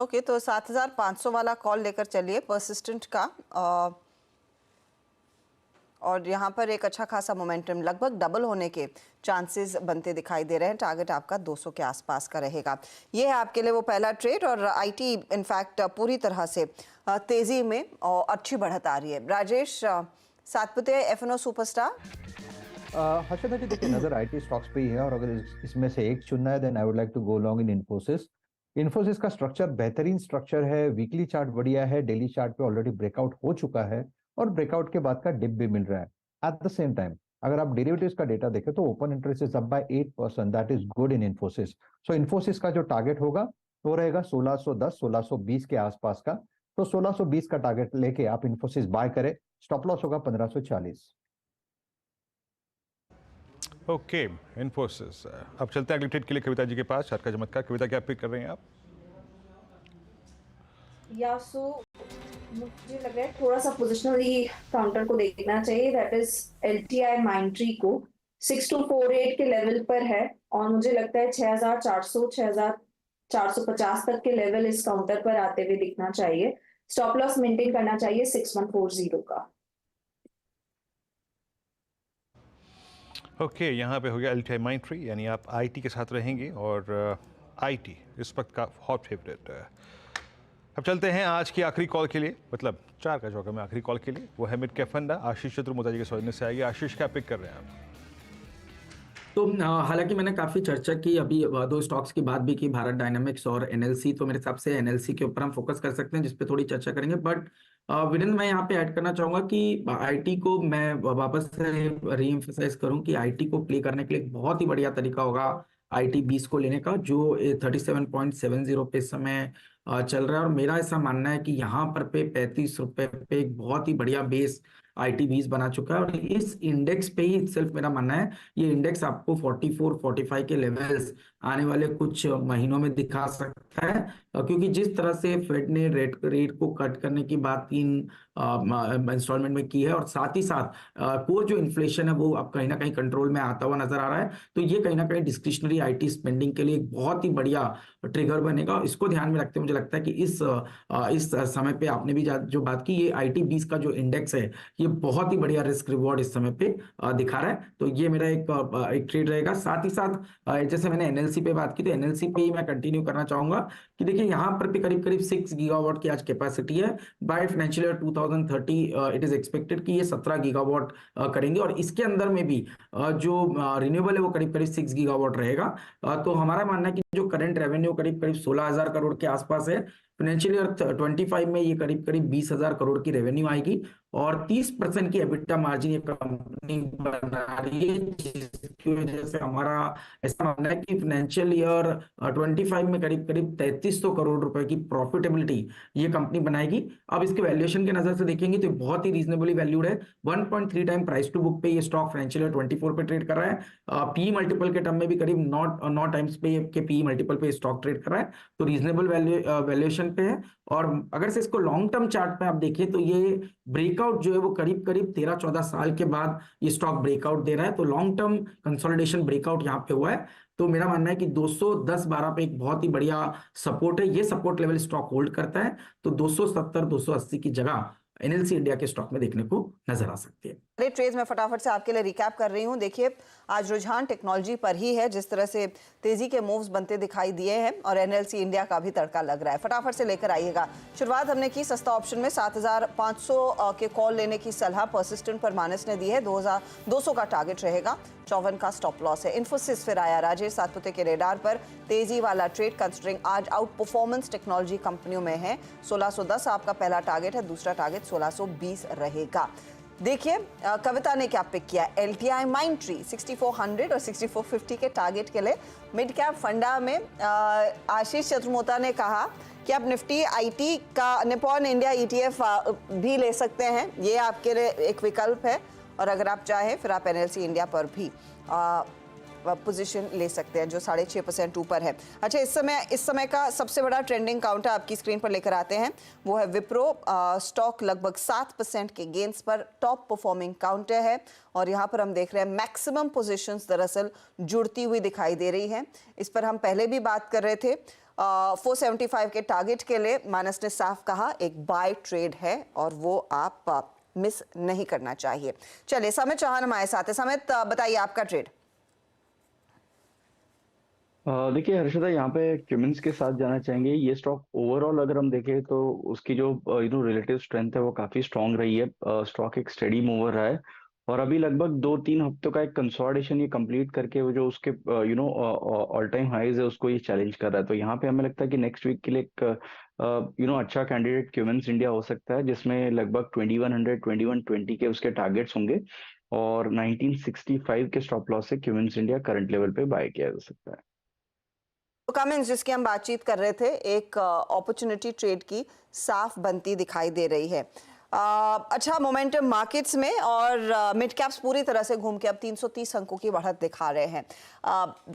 ओके, तो 7500 वाला कॉल लेकर चलिए परसिस्टेंट का, और यहाँ पर एक अच्छा खासा मोमेंटम, लगभग डबल होने के चांसेस बनते दिखाई दे रहे हैं। टारगेट आपका 200 के आसपास का रहेगा। ये है आपके लिए वो पहला ट्रेड और IT इनफैक्ट पूरी तरह से तेजी में और अच्छी बढ़त आ रही है। Rajesh Satpute, F&O superstar. हर्षदा जी, देखिए नजर IT स्टॉक्स पे ही है और अगर इसमें से एक चुनना है then I would like to go long in Infosys. Infosys का स्ट्रक्चर बेहतरीन स्ट्रक्चर है, वीकली चार्ट बढ़िया है, डेली चार्ट पे ऑलरेडी ब्रेकआउट हो चुका है और ब्रेकआउट के बाद का डिप भी मिल रहा है। एट द सेम टाइम अगर आप डेरिवेटिव्स का डेटा देखें तो open interest is up by 8%, that is good in Infosys. So Infosys का जो टारगेट होगा वो रहेगा 1610 1620 के आसपास का। तो 1620 का टारगेट लेके आप इन्फोसिस बाय करें, स्टॉप लॉस होगा 1540। ओके, इन्फोसिस। अब चलते हैं अगले ट्रेड के लिए कविता जी के पास। 4 का चमत्कार, कविता क्या पिक कर रहे हैं आप? मुझे लग रहा है थोड़ा सा पोजिशनली काउंटर को देखना चाहिए, दैट इज LTI माइंट्री को 6248 के लेवल पर है और मुझे लगता है 6400 6450 तक के लेवल इस काउंटर पर आते हुए दिखना चाहिए। स्टॉप लॉस मेंटेन करना चाहिए 6140 का। ओके, यहाँ पे हो गया LTI माइंट्री, यानी आप IT के साथ रहेंगे और IT इस वक्त का हॉट फेवरेट है। अब चलते हैं आज की आखिरी कॉल के लिए, मतलब 4 का चौका में आखिरी कॉल के लिए। वो है मिड कैप फंडा, आशीष चतुर्मोता जी के सौजन्य से आएगी। आशीष, क्या पिक कर रहे हैं आप? तो हालांकि मैंने काफी चर्चा की, अभी 2 स्टॉक्स की बात भी की, भारत डायनामिक्स और NLC। तो मेरे हिसाब से NLC के ऊपर हम फोकस कर सकते हैं, जिसपे थोड़ी चर्चा करेंगे। बट वीरेंद्र, मैं यहाँ पे ऐड करना चाहूंगा कि IT को मैं वापस से री एम्फसाइज करूँ कि IT को प्ले करने के लिए एक बहुत ही बढ़िया तरीका होगा IT 20 को लेने का, जो 37.70 पे इस समय चल रहा है। और मेरा ऐसा मानना है कि यहाँ पर पे 35 रुपए पे एक बहुत ही बढ़िया बेस IT 20 बना चुका है और इस इंडेक्स पे ही सिर्फ मेरा मानना है ये इंडेक्स आपको 44-45 के लेवल्स आने वाले कुछ महीनों में दिखा सकता है, क्योंकि जिस तरह से फेड ने रेट को कट करने की बात 3 इंस्टॉलमेंट में की है और साथ ही साथ कोर जो इन्फ्लेशन है वो अब कहीं ना कहीं कंट्रोल में आता हुआ नजर आ रहा है। तो ये कहीं ना कहीं डिस्क्रिशनरी IT स्पेंडिंग के लिए एक बहुत ही बढ़िया ट्रिगर बनेगा। इसको ध्यान में रखते हुए मुझे लगता है कि इस समय पे आपने भी जो बात की, ये IT 20 का जो इंडेक्स है ये बहुत ही बढ़िया रिस्क रिवॉर्ड इस समय पे दिखा रहा है। तो ये मेरा एक ट्रेड रहेगा। साथ ही साथ जैसे मैंने एनएलसी पे बात की, तो एनएलसी पे ही मैं कंटिन्यू करना चाहूंगा कि देखिए यहाँ पर भी करीब करीब 6 गीगावाट की आज कैपेसिटी है। By financial year 2030 it is expected कि ये 17 गीगावाट करेंगे, और इसके अंदर में भी जो रिन्यूएबल है वो करीब करीब 6 गीगावाट रहेगा। तो हमारा मानना है कि जो करंट रेवेन्यू करीब करीब 16,000 करोड़ के आसपास है, फाइनेंशियल ईयर 25 में ये करीब करीब 20,000 करोड़ की रेवेन्यू आएगी, और 30% की एबिटा मार्जिन ये कंपनी बना रही है, जिसकी वजह से हमारा ऐसा मानना है कि फाइनेंशियल ईयर 25 में करीब करीब 3300 करोड़ रुपए की प्रॉफिटेबिलिटी ये कंपनी बनाएगी। अब इसके वैल्यूएशन की नजर से देखेंगे तो बहुत ही रीजनेबली वैल्यूड है। 1.3 टाइम प्राइस टू बुक पे ये स्टॉक फाइनेंशियल ईयर 24 पे ट्रेड कर रहा है। पी मल्टीपल के टर्म में भी करीब 9 टाइम्स पे के पी मल्टीपल पे स्टॉक ट्रेड कर रहा है, तो रीजनेबल वैल्यूएशन पे है। और अगर से इसको लॉन्ग टर्म चार्ट पे आप देखें तो ये ब्रेकआउट जो है वो करीब करीब 13-14 साल के बाद ये स्टॉक ब्रेकआउट दे रहा है। तो लॉन्ग टर्म कंसोलिडेशन ब्रेकआउट यहाँ पे हुआ है। तो मेरा मानना है कि 210-12 पे एक बहुत ही बढ़िया सपोर्ट है, ये सपोर्ट लेवल स्टॉक होल्ड करता है। तो 270-280 की जगह एनएलसी इंडिया के स्टॉक में देखने को नजर आ सकती है। अरे ट्रेड्स में फटाफट से आपके लिए रिकैप कर रही हूँ। देखिए आज रुझान टेक्नोलॉजी पर ही है, जिस तरह से तेजी के मूव्स बनते दिखाई दिए हैं, और एनएलसी इंडिया का भी तड़का लग रहा है। फटाफट से लेकर आइएगा। शुरुआत हमने की सस्ता ऑप्शन में 7,500 के कॉल लेने की सलाह परसिस्टेंट पर मानस ने दी है। 2,200 का टारगेट रहेगा, 54 का स्टॉप लॉस है। इन्फोसिस फिर आया राजेश सातपुते के रेडार पर, तेजी वाला ट्रेड कंसिडरिंग आज आउट परफॉर्मेंस टेक्नोलॉजी कंपनियों में है। 1610 आपका पहला टारगेट है, दूसरा टारगेट 1620 रहेगा। देखिए कविता ने क्या पिक किया, एलटीआई माइंडट्री 6400 और 6450 के टारगेट के लिए। मिड कैप फंडा में आशीष चतुर्मोता ने कहा कि आप निफ्टी आईटी का निपॉन इंडिया ईटीएफ भी ले सकते हैं, ये आपके लिए एक विकल्प है। और अगर आप चाहें फिर आप एनएलसी इंडिया पर भी पोजीशन ले सकते हैं, जो 6.5% ऊपर है। अच्छा, इस समय का सबसे बड़ा ट्रेंडिंग काउंटर आपकी स्क्रीन पर लेकर आते हैं, वो है विप्रो। स्टॉक लगभग 7% के गेंस पर टॉप परफॉर्मिंग काउंटर है, और यहाँ पर हम देख रहे हैं मैक्सिमम पोजीशंस दरअसल जुड़ती हुई दिखाई दे रही हैं। इस पर हम पहले भी बात कर रहे थे। 475 के टारगेट के लिए मानस ने साफ कहा एक बाय ट्रेड है, और वो आप मिस नहीं करना चाहिए। चलिए समित चौहान हमारे साथ है। समित बताइए आपका ट्रेड। देखिए हर्षदा, यहाँ पे क्यूमिंस के साथ जाना चाहेंगे। ये स्टॉक ओवरऑल अगर हम देखें तो उसकी जो रिलेटिव स्ट्रेंथ है वो काफी स्ट्रांग रही है। स्टॉक एक स्टेडी मूवर रहा है, और अभी लगभग 2-3 हफ्तों का एक कंसोलिडेशन ये कंप्लीट करके वो जो उसके ऑल टाइम हाईज है उसको ये चैलेंज कर रहा है। तो यहाँ पे हमें लगता है कि नेक्स्ट वीक के लिए एक अच्छा कैंडिडेट क्यूमिंस इंडिया हो सकता है, जिसमें लगभग 2100 2120 के उसके टारगेट्स होंगे, और 1965 के स्टॉप लॉस से क्यूमिंस इंडिया करंट लेवल पे बाय किया जा सकता है। तो कमेंट्स जिसकी हम बातचीत कर रहे थे, एक अपॉर्चुनिटी ट्रेड की साफ बनती दिखाई दे रही है। अच्छा मोमेंटम मार्केट्स में, और मिड कैप्स पूरी तरह से घूम के अब 330 अंकों की बढ़त दिखा रहे हैं।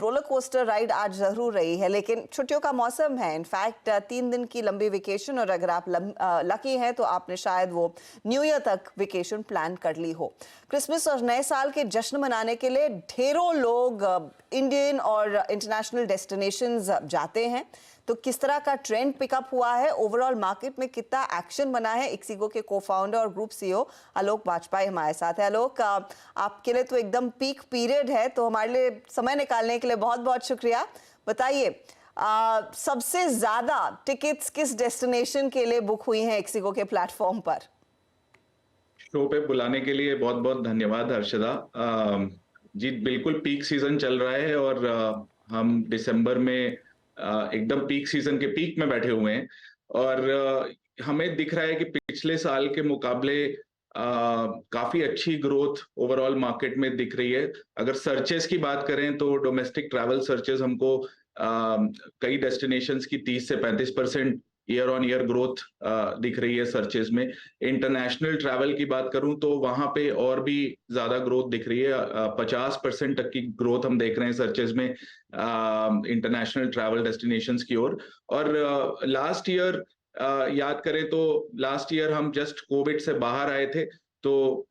रोलर कोस्टर राइड आज जरूर रही है, लेकिन छुट्टियों का मौसम है। इनफैक्ट 3 दिन की लंबी वेकेशन, और अगर आप लकी हैं तो आपने शायद वो न्यू ईयर तक वेकेशन प्लान कर ली हो। क्रिसमस और नए साल के जश्न मनाने के लिए ढेरों लोग इंडियन और इंटरनेशनल डेस्टिनेशंस जाते हैं। तो किस तरह का ट्रेंड पिकअप हुआ है, ओवरऑल मार्केट में कितना एक्शन बना है, इक्सिगो के को-फाउंडर और ग्रुप सीईओ आलोक वाजपेयी हमारे साथ है। आलोक, आपके लिए तो एकदम पीक पीरियड है, तो हमारे लिए समय निकालने के लिए बहुत बहुत शुक्रिया। बताइए सबसे ज्यादा टिकट्स किस डेस्टिनेशन के लिए बुक हुई हैं इक्सिगो के प्लेटफॉर्म पर? शो पे बुलाने के लिए बहुत बहुत धन्यवाद हर्षदा जी। बिल्कुल पीक सीजन चल रहा है, और हम दिसंबर में एकदम पीक सीजन के पीक में बैठे हुए हैं, और हमें दिख रहा है कि पिछले साल के मुकाबले काफी अच्छी ग्रोथ ओवरऑल मार्केट में दिख रही है। अगर सर्चेस की बात करें तो डोमेस्टिक ट्रैवल सर्चेस हमको कई डेस्टिनेशंस की 30 से 35% ईयर ऑन ईयर ग्रोथ दिख रही है सर्चेस में। इंटरनेशनल ट्रैवल की बात करूं तो वहां पे और भी ज्यादा ग्रोथ दिख रही है। 50% तक की ग्रोथ हम देख रहे हैं सर्चेस में इंटरनेशनल ट्रैवल डेस्टिनेशंस की ओर। और लास्ट ईयर याद करें तो लास्ट ईयर हम जस्ट कोविड से बाहर आए थे, तो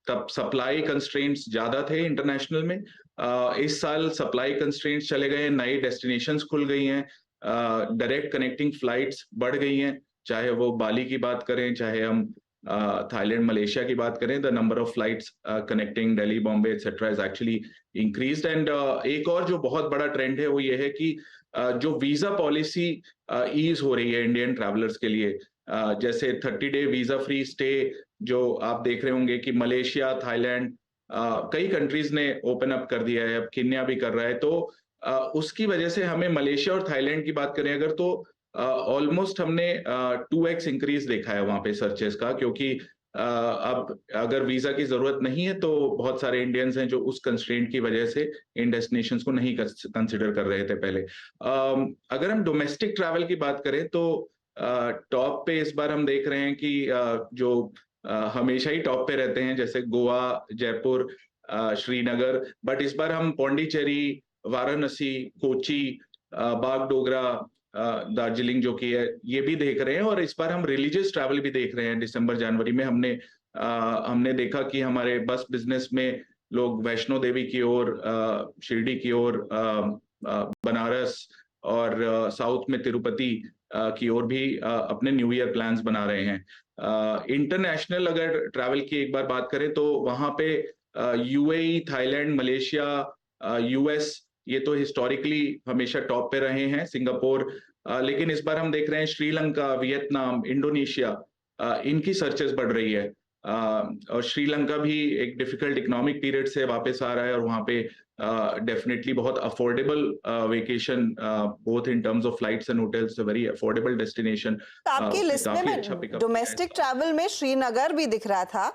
तब सप्लाई कंस्ट्रेंट्स ज्यादा थे इंटरनेशनल में। इस साल सप्लाई कंस्ट्रेंट्स चले गए, नई डेस्टिनेशंस खुल गई हैं, डायरेक्ट कनेक्टिंग फ्लाइट्स बढ़ गई हैं, चाहे वो बाली की बात करें, चाहे हम थाईलैंड, मलेशिया की बात करें, the number of flights connecting Delhi, Bombay etcetera is actually increased. And एक और जो बहुत बड़ा ट्रेंड है वो ये है कि जो वीजा पॉलिसी ईज हो रही है इंडियन ट्रैवलर्स के लिए, जैसे 30 डे वीजा फ्री स्टे जो आप देख रहे होंगे कि मलेशिया, थाईलैंड, कई कंट्रीज ने ओपन अप कर दिया है, अब केन्या भी कर रहा है। तो उसकी वजह से हमें मलेशिया और थाईलैंड की बात करें अगर, तो ऑलमोस्ट हमने 2x इंक्रीज देखा है वहां पे सर्चेस का, क्योंकि अब अगर वीजा की जरूरत नहीं है तो बहुत सारे इंडियंस हैं जो उस कंस्ट्रेंट की वजह से इन डेस्टिनेशंस को नहीं कंसिडर कर रहे थे पहले। अगर हम डोमेस्टिक ट्रैवल की बात करें तो टॉप पे इस बार हम देख रहे हैं कि जो हमेशा ही टॉप पे रहते हैं जैसे गोवा, जयपुर, श्रीनगर, बट इस बार हम पौंडीचेरी, वाराणसी, कोची, बागडोगरा, दार्जिलिंग जो की है ये भी देख रहे हैं। और इस बार हम रिलीजियस ट्रैवल भी देख रहे हैं। दिसंबर जनवरी में हमने देखा कि हमारे बस बिजनेस में लोग वैष्णो देवी की ओर, शिरडी की ओर, बनारस और साउथ में तिरुपति की ओर भी अपने न्यू ईयर प्लान्स बना रहे हैं। इंटरनेशनल अगर ट्रैवल की एक बार बात करें तो वहां पे यूएई, थाईलैंड, मलेशिया, यूएस, ये तो हिस्टोरिकली हमेशा टॉप पे रहे हैं, सिंगापुर, लेकिन इस बार हम देख रहे हैं श्रीलंका, वियतनाम, इंडोनेशिया, इनकी सर्चेस बढ़ रही है। और श्रीलंका भी एक डिफिकल्ट इकोनॉमिक पीरियड से वापस आ रहा है और वहां पे डेफिनेटली बहुत affordable vacation, both in terms of flights and hotels, very affordable destination. आपकी लिस्ट में डोमेस्टिक ट्रैवल में श्रीनगर भी दिख रहा था।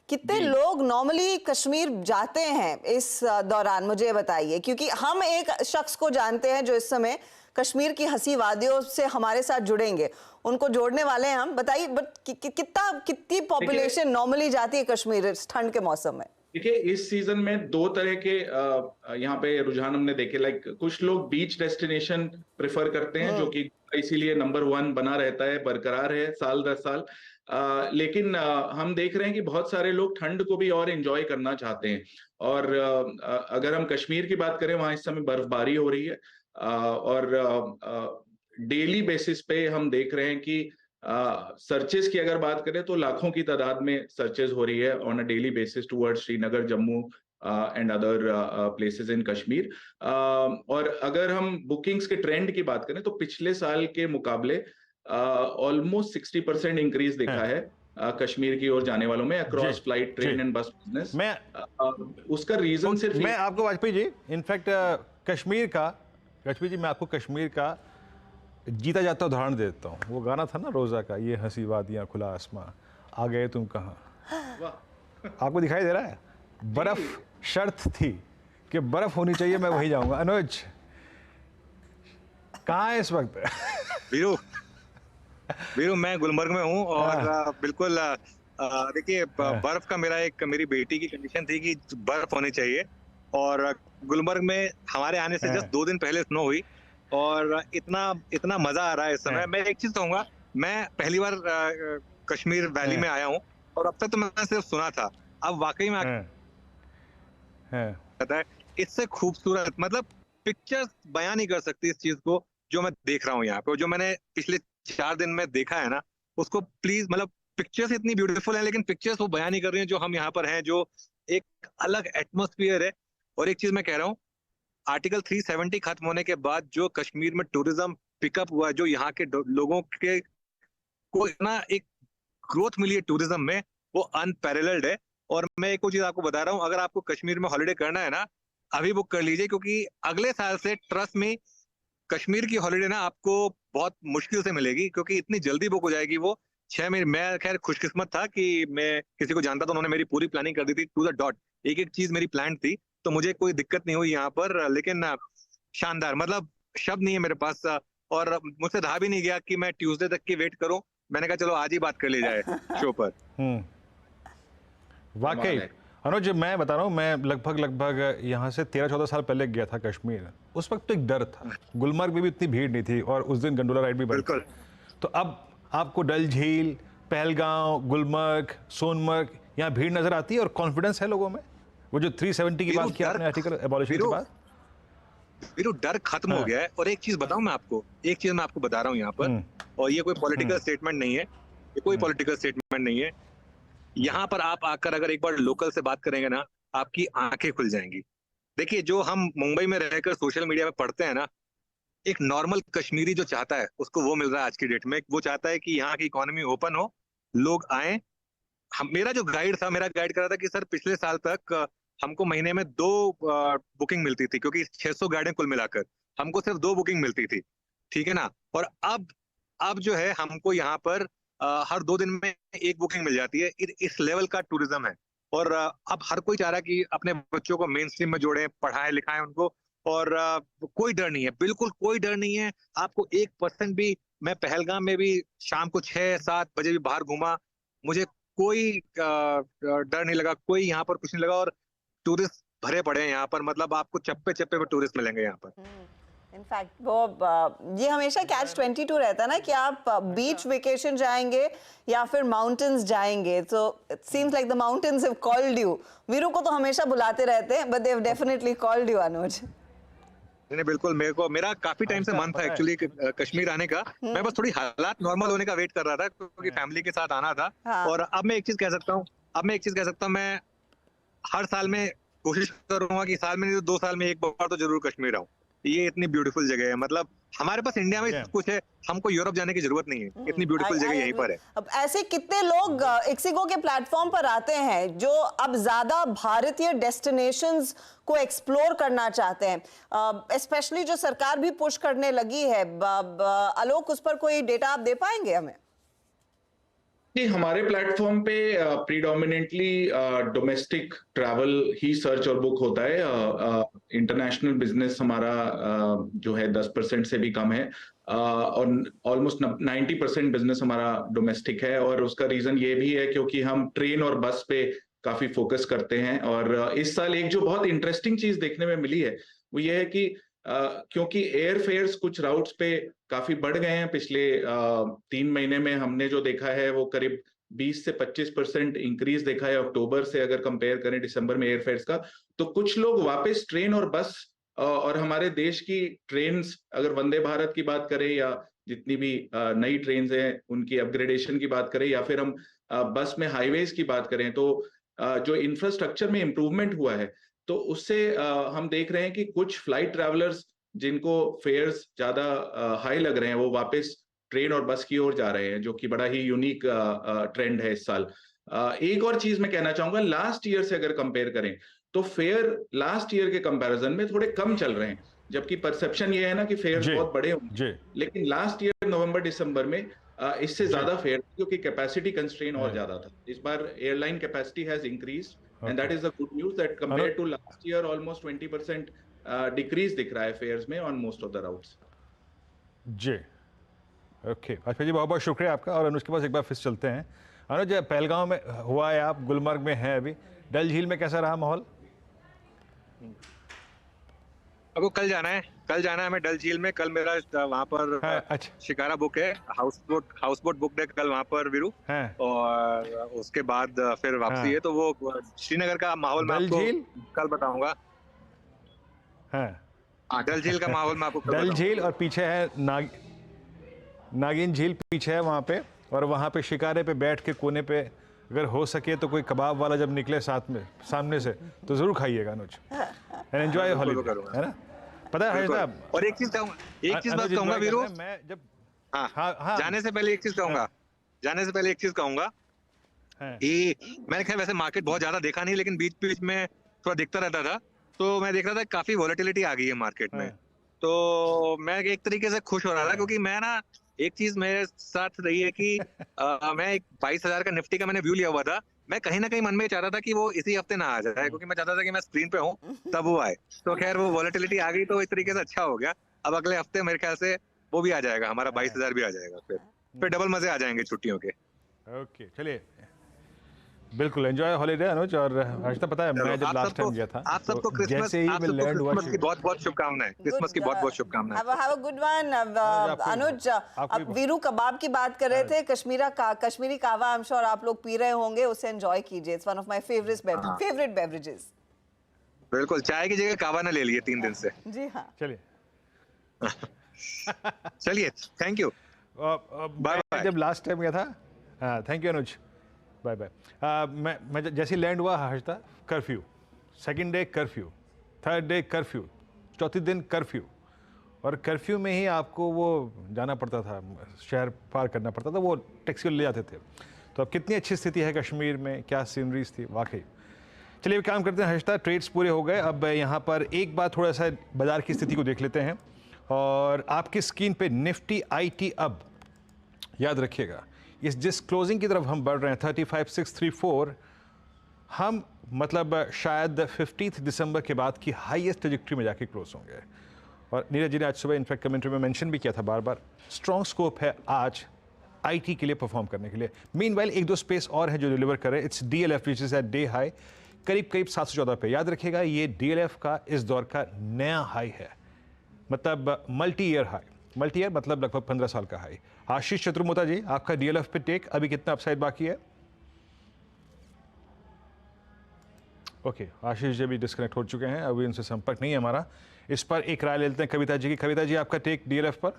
कितने लोग नॉर्मली कश्मीर जाते हैं इस दौरान, मुझे बताइए, क्योंकि हम एक शख्स को जानते हैं जो इस समय कश्मीर की हंसी वादियों से हमारे साथ जुड़ेंगे, उनको जोड़ने वाले हैं हम। बताइए कितनी पॉपुलेशन नॉर्मली जाती है कश्मीर इस ठंड के मौसम में? देखिए, इस सीजन में दो तरह के यहाँ पे रुझान हमने देखे। लाइक कुछ लोग बीच डेस्टिनेशन प्रेफर करते हैं जो कि इसीलिए नंबर 1 बना रहता है, बरकरार है साल दर साल। लेकिन हम देख रहे हैं कि बहुत सारे लोग ठंड को भी और एंजॉय करना चाहते हैं। और अगर हम कश्मीर की बात करें, वहां इस समय बर्फबारी हो रही है और डेली बेसिस पे हम देख रहे हैं कि सर्चेस की अगर बात करें तो लाखों की तादाद में सर्चेस हो रही है on a daily basis towards Srinagar, Jammu and other places in Kashmir. और अगर हम बुकिंग्स के ट्रेंड की बात करें तो पिछले साल के मुकाबले ऑलमोस्ट 60% इंक्रीज देखा है कश्मीर की ओर जाने वालों में अक्रॉस फ्लाइट, ट्रेन एंड बस बिजनेस। मैं उसका रीजन सिर्फ मैं आपको वाजपेयी जी, इनफैक्ट कश्मीर जी, मैं आपको कश्मीर का जीता जाता उदाहरण देता हूँ। वो गाना था ना रोजा का, ये हंसी वादियाँ खुला आसमां, आ गए तुम कहाँ। आपको दिखाई दे रहा है? बर्फ शर्त थी कि बर्फ होनी चाहिए, मैं वही जाऊंगा। अनुज कहाँ है इस वक्त? वीरू मैं गुलमर्ग में हूँ और बिल्कुल देखिए, बर्फ का मेरी बेटी की कंडीशन थी कि बर्फ होनी चाहिए, और गुलमर्ग में हमारे आने से जस्ट 2 दिन पहले स्नो हुई और इतना मजा आ रहा है इस समय। मैं एक चीज कहूंगा, मैं पहली बार कश्मीर वैली में आया हूँ और अब तक तो मैंने सिर्फ सुना था, अब वाकई में पता है इससे खूबसूरत, मतलब पिक्चर्स बयान नहीं कर सकती इस चीज को जो मैं देख रहा हूँ यहाँ पे, जो मैंने पिछले 4 दिन में देखा है ना, उसको प्लीज, मतलब पिक्चर्स इतनी ब्यूटीफुल है लेकिन पिक्चर्स वो बयान नहीं कर रही हैं जो हम यहाँ पर हैं, जो एक अलग एटमॉस्फेयर है। और एक चीज मैं कह रहा हूँ, आर्टिकल 370 खत्म होने के बाद जो कश्मीर में टूरिज्म पिकअप हुआ, जो यहाँ के लोगों के को इतना एक ग्रोथ मिली है टूरिज्म में, वो अनपैरेलल्ड है। और मैं एक और चीज आपको बता रहा हूँ, अगर आपको कश्मीर में हॉलिडे करना है ना, अभी बुक कर लीजिए, क्योंकि अगले साल से ट्रस्ट में कश्मीर की हॉलिडे ना आपको बहुत मुश्किल से मिलेगी, क्योंकि इतनी जल्दी बुक हो जाएगी वो 6 महीने। मैं खैर खुशकिस्मत था कि मैं किसी को जानता था, उन्होंने मेरी पूरी प्लानिंग कर दी थी टू द डॉट, एक चीज मेरी प्लान थी, तो मुझे कोई दिक्कत नहीं हुई यहाँ पर। लेकिन शानदार, मतलब शब्द नहीं है मेरे पास, और मुझसे रहा भी नहीं गया कि मैं ट्यूसडे तक की वेट करूं। मैंने कहा चलो आज ही बात कर ली जाए शो पर। वाकई अनुज, मैं बता रहा हूँ, मैं लगभग यहाँ से 13-14 साल पहले गया था कश्मीर। उस वक्त तो एक डर था, गुलमर्ग में भी इतनी भीड़ नहीं थी और उस दिन गंडोला राइड भी बंद थी। तो अब आपको डल झील, पहलगांव, गुलमर्ग, सोनमर्ग, यहाँ भीड़ नजर आती है और कॉन्फिडेंस है लोगों में। वो जो 370 की बात किया आपने आर्टिकल एबॉलिशन के बाद, वीरू डर खत्म हो गया है। और एक चीज बताऊं मैं आपको, एक चीज मैं आपको बता रहा हूँ यहाँ पर, और ये कोई पॉलिटिकल स्टेटमेंट नहीं है, ये कोई पॉलिटिकल स्टेटमेंट नहीं है। यहाँ पर आप आकर अगर एक बार लोकल से बात करेंगे ना, आपकी आंखें खुल जाएंगी। देखिए, जो हम मुंबई में रहकर सोशल मीडिया में पढ़ते हैं ना, एक नॉर्मल कश्मीरी जो चाहता है उसको वो मिल रहा है आज की डेट में। वो चाहता है कि यहाँ की इकोनॉमी ओपन हो, लोग आए। मेरा जो गाइड था, मेरा गाइड कर रहा था कि सर पिछले साल तक हमको महीने में 2 बुकिंग मिलती थी, क्योंकि 600 गाड़ियां कुल मिलाकर हमको सिर्फ 2 बुकिंग मिलती थी, ठीक है ना। और अब जो है हमको यहाँ पर हर 2 दिन में 1 बुकिंग मिल जाती है। इस लेवल का टूरिज्म है। और अब हर कोई चाह रहा है कि अपने बच्चों को मेन स्ट्रीम में जोड़ें, पढ़ाएं लिखाएं उनको। और कोई डर नहीं है, बिल्कुल कोई डर नहीं है आपको 1% भी। मैं पहलगाम में भी शाम को 6-7 बजे भी बाहर घूमा, मुझे कोई डर नहीं लगा, कोई यहाँ पर कुछ नहीं लगा। और टूरिस्ट भरे पड़े हैं यहाँ पर, मतलब आपको चप्पे चप्पे पे टूरिस्ट मिलेंगे यहाँ पर। इनफैक्ट वो ये हमेशा कैच 22 रहता है ना कि आप बीच वेकेशन जाएंगे या फिर माउंटेन्स जाएंगे। तो it seems like the mountains have called you. Veeru को तो हमेशा बुलाते रहते हैं, but they have definitely called you Anuj. नहीं बिल्कुल, मेरा काफी टाइम से मन था एक्चुअली कश्मीर आने का। मैं बस थोड़ी हालात नॉर्मल होने का वेट कर रहा था, क्योंकि फैमिली के साथ आना था। और अब मैं एक चीज कह सकता हूँ, मैं हर साल में कोशिश करूंगा कि साल में नहीं तो 2 साल में एक बार तो जरूर कश्मीर आऊं। ये इतनी ब्यूटीफुल जगह है, मतलब हमारे पास इंडिया में सब कुछ है, हमको यूरोप जाने की जरूरत नहीं है। इतनी ब्यूटीफुल जगह यहीं पर है। अब ऐसे कितने लोग इक्सिगो के प्लेटफॉर्म पर आते हैं जो अब ज्यादा भारतीय डेस्टिनेशंस को एक्सप्लोर करना चाहते हैं, स्पेशली जो सरकार भी पुश करने लगी है। आलोक, उस पर कोई डेटा आप दे पाएंगे हमें? जी, हमारे प्लेटफॉर्म पे प्रीडोमिनेंटली डोमेस्टिक ट्रैवल ही सर्च और बुक होता है। इंटरनेशनल बिजनेस हमारा जो है 10% से भी कम है, और ऑलमोस्ट 90% बिजनेस हमारा डोमेस्टिक है। और उसका रीजन ये भी है क्योंकि हम ट्रेन और बस पे काफी फोकस करते हैं। और इस साल एक जो बहुत इंटरेस्टिंग चीज देखने में मिली है वो ये है कि क्योंकि एयर फेयर्स कुछ राउट्स पे काफी बढ़ गए हैं पिछले 3 महीने में, हमने जो देखा है वो करीब 20 से 25% इंक्रीज देखा है अक्टूबर से, अगर कंपेयर करें दिसंबर में एयर फेयर्स का। तो कुछ लोग वापस ट्रेन और बस और हमारे देश की ट्रेन्स, अगर वंदे भारत की बात करें या जितनी भी नई ट्रेन हैं उनकी अपग्रेडेशन की बात करें, या फिर हम बस में हाईवेज की बात करें, तो जो इंफ्रास्ट्रक्चर में इम्प्रूवमेंट हुआ है तो उससे हम देख रहे हैं कि कुछ फ्लाइट ट्रैवलर्स जिनको फेयर्स ज्यादा हाई लग रहे हैं वो वापस ट्रेन और बस की ओर जा रहे हैं, जो कि बड़ा ही यूनिक ट्रेंड है इस साल। एक और चीज मैं कहना चाहूंगा, लास्ट ईयर से अगर कंपेयर करें तो फेयर लास्ट ईयर के कंपैरिजन में थोड़े कम चल रहे हैं, जबकि परसेप्शन ये है ना कि फेयर बहुत बड़े होंगे, लेकिन लास्ट ईयर नवंबर दिसंबर में इससे ज्यादा फेयर, क्योंकि कैपेसिटी कंस्ट्रेन और ज्यादा था। इस बार airline capacity has increased, and that is the good news that compared to last year almost 20% decrease दिख रहा है फेयर्स में on most of the routes। जी, ओके वाजपेयी जी, बहुत बहुत शुक्रिया आपका। और अनुज के पास एक बार फिर चलते हैं। अनुज, पहलगांव में हुआ है, आप गुलमर्ग में हैं अभी, डल झील में कैसा रहा माहौल? अब कल जाना है हमें डल झील में। कल मेरा वहाँ पर शिकारा बुक है, हाउस बोट बुक है कल वहाँ पर वीरू। और उसके बाद फिर वापसी है, तो वो श्रीनगर का माहौल मैं आपको कल बताऊंगा। डल झील का माहौल मैं आपको डल झील और पीछे है नागिन झील पीछे है वहाँ पे, और वहाँ पे शिकारे पे बैठ के कोने पे अगर हो सके तो कोई कबाब वाला जब निकले साथ में सामने से तो जरूर खाइएगा अनुज, एंड एंजॉय हॉलीडे, है ना? पता है साहब, और एक चीज बात कहूंगा वीरू, मैं जब जाने से पहले एक चीज कहूंगा कि मैंने खैर वैसे मार्केट बहुत ज्यादा देखा नहीं, लेकिन बीच बीच में थोड़ा देखता रहता था, तो मैं देख रहा था काफी वॉलेटिलिटी आ गई है मार्केट में। तो मैं एक तरीके से खुश हो रहा था, क्योंकि मैं ना एक चीज मेरे साथ रही है कि मैं एक 22,000 का निफ्टी का मैंने व्यू लिया हुआ था। मैं कहीं ना कहीं मन में चाहता था कि वो इसी हफ्ते ना आ जाए, क्योंकि मैं चाहता था कि मैं स्क्रीन पे हूँ तब वो आए। तो खैर वो वॉलेटिलिटी आ गई, तो इस तरीके से अच्छा हो गया। अब अगले हफ्ते मेरे ख्याल से वो भी आ जाएगा, हमारा 22,000 भी आ जाएगा, फिर डबल मजे आ जाएंगे छुट्टियों के। ओके, चलिए बिल्कुल एंजॉय हॉलीडे अनुज। और हर्षदा, पता है मैं जब लास्ट टाइम गया था, आप सबको क्रिसमस की बहुत शुभकामनाएं, क्रिसमस की बहुत शुभकामनाएं। हैव अ गुड वन अनुज। अब वीरू कबाब की बात कर रहे थे, कश्मीरी कावा आई एम श्योर आप लोग पी रहे होंगे, उसे एंजॉय कीजिए। It's one of my favourite beverages. बिल्कुल, चाय की जगह कावा ना ले लिए 3 दिन से। जी हाँ, चलिए थैंक यू, बाय। जब लास्ट टाइम गया था, हाँ thank you Anuj. Bye bye. मैं जैसे लैंड हुआ Harshada, curfew, second day curfew, third day curfew, चौथे दिन कर्फ्यू, और कर्फ्यू में ही आपको वो जाना पड़ता था, शहर पार करना पड़ता था, वो टैक्सी ले जाते थे। तो अब कितनी अच्छी स्थिति है कश्मीर में, क्या सीनरीज थी वाकई। चलिए एक काम करते हैं हर्षदा, ट्रेड्स पूरे हो गए। अब यहाँ पर एक बार थोड़ा सा बाजार की स्थिति को देख लेते हैं, और आपकी स्क्रीन पे निफ्टी आईटी अब याद रखिएगा इस जिस क्लोजिंग की तरफ हम बढ़ रहे हैं 35,634, हम मतलब शायद 15 दिसंबर के बाद की हाईएस्ट ट्रेजेक्टरी में जाके क्लोज होंगे। और नीरज जी ने आज सुबह इनफैक्ट कमेंट्री में मेंशन भी किया था बार बार, स्ट्रॉन्ग स्कोप है आज आईटी के लिए परफॉर्म करने के लिए। मीनवाइल एक दो स्पेस और है जो डिलीवर कर रहे हैं। It's DLF which is at day high करीब 714 पे। याद रखिएगा ये डीएलएफ का इस दौर का नया हाई है, मतलब multi year high, multi year मतलब लगभग 15 साल का हाई। आशीष चतुर्मोता जी, आपका डीएलएफ पे टेक, अभी कितना अपसाइड बाकी है? ओके, आशीष जी भी डिस्कनेक्ट हो चुके हैं, अभी उनसे संपर्क नहीं है हमारा। इस पर एक राय लेते हैं कविता जी की। कविता जी, आपका टेक डीएलएफ पर?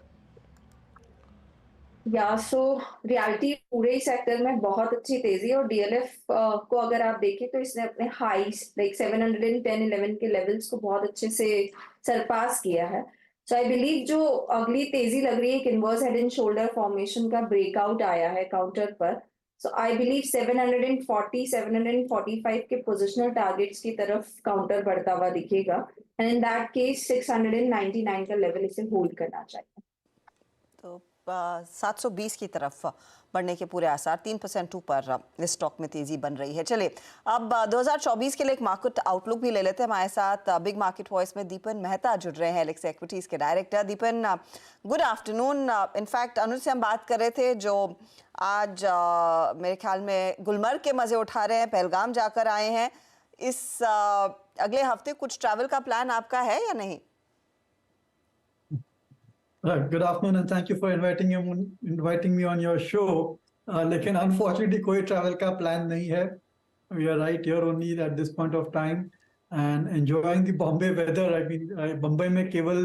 या सो रियलिटी पूरे ही सेक्टर में बहुत अच्छी तेजी है, और डीएलएफ को अगर आप देखें तो इसने अपने हाईस लाइक 710-11 के लेवल्स को बहुत अच्छे से सरपास किया है। सो आई बिलीव जो अगली तेजी लग रही है एक inverse head and shoulder formation का ब्रेकआउट आया है काउंटर पर। सो आई बिलीव 740-745 के पोजिशनल टारगेट्स की तरफ काउंटर बढ़ता हुआ दिखेगा, एंड इन दैट केस 699 का लेवल इसे होल्ड करना चाहिए। तो 720 की तरफ बढ़ने के पूरे आसार, 3% ऊपर इस स्टॉक में तेजी बन रही है। चलिए अब 2024 के लिए एक मार्केट आउटलुक भी ले लेते हैं। हमारे साथ बिग मार्केट वॉइस में दीपन मेहता जुड़ रहे हैं, एलेक्स इक्विटीज के director. Deepan, good afternoon. In fact Anuj से हम बात कर रहे थे जो आज मेरे ख्याल में गुलमर्ग के मजे उठा रहे हैं, पहलगाम जाकर आए हैं। इस अगले हफ्ते कुछ ट्रैवल का प्लान आपका है या नहीं? Good afternoon and thank you for inviting me on your show. लेकिन unfortunately कोई travel का plan नहीं है. We are right here only at this point of time and enjoying the Bombay weather. I mean, Bombay में केवल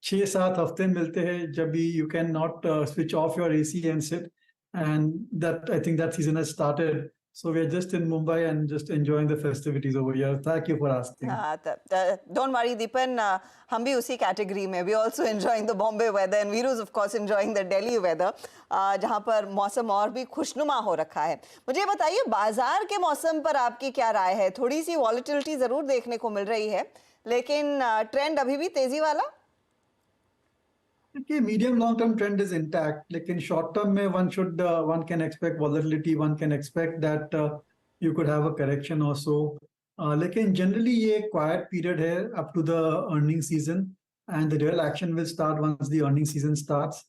6-7 हफ्ते मिलते हैं जब भी you can not switch off your AC and sit, and that I think that season has started. So we are just in Mumbai and just enjoying the festivities over here. Thank you for asking. Don't worry, Deepan. हम भी उसी category में. We also enjoying the Bombay weather and Veeru's of course enjoying the Delhi weather. जहाँ पर मौसम और भी खुशनुमा हो रखा है. मुझे बताइए बाजार के मौसम पर आपकी क्या राय है? थोड़ी सी वॉलेटिलिटी जरूर देखने को मिल रही है, लेकिन ट्रेंड अभी भी तेजी वाला? Okay, medium long term trend is intact. लेकिन short term में one can expect volatility, one can expect that you could have a correction or so. लेकिन generally ये quiet period है up to the earning season, and the real action will start once the earning season starts.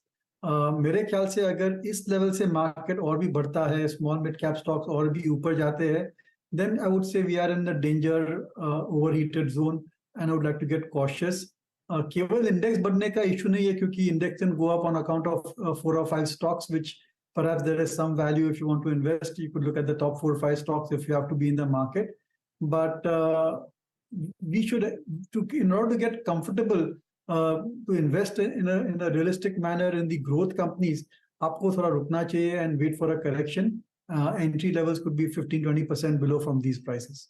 मेरे ख्याल से अगर इस level से market और भी बढ़ता है, small mid cap stocks और भी ऊपर जाते हैं, then I would say we are in the danger overheated zone, and I would like to get cautious. केवल इंडेक्स बढ़ने का इशू नहीं है, क्योंकि index can go up on account of 4 or 5 stocks, which perhaps there is some value if you want to invest. You could look at the top 4 or 5 stocks if you have to be in the market. But we should, in order to get comfortable to invest in a realistic manner in the growth companies, आपको थोड़ा रुकना चाहिए and wait for a correction. Entry levels could be 15-20% below from these prices.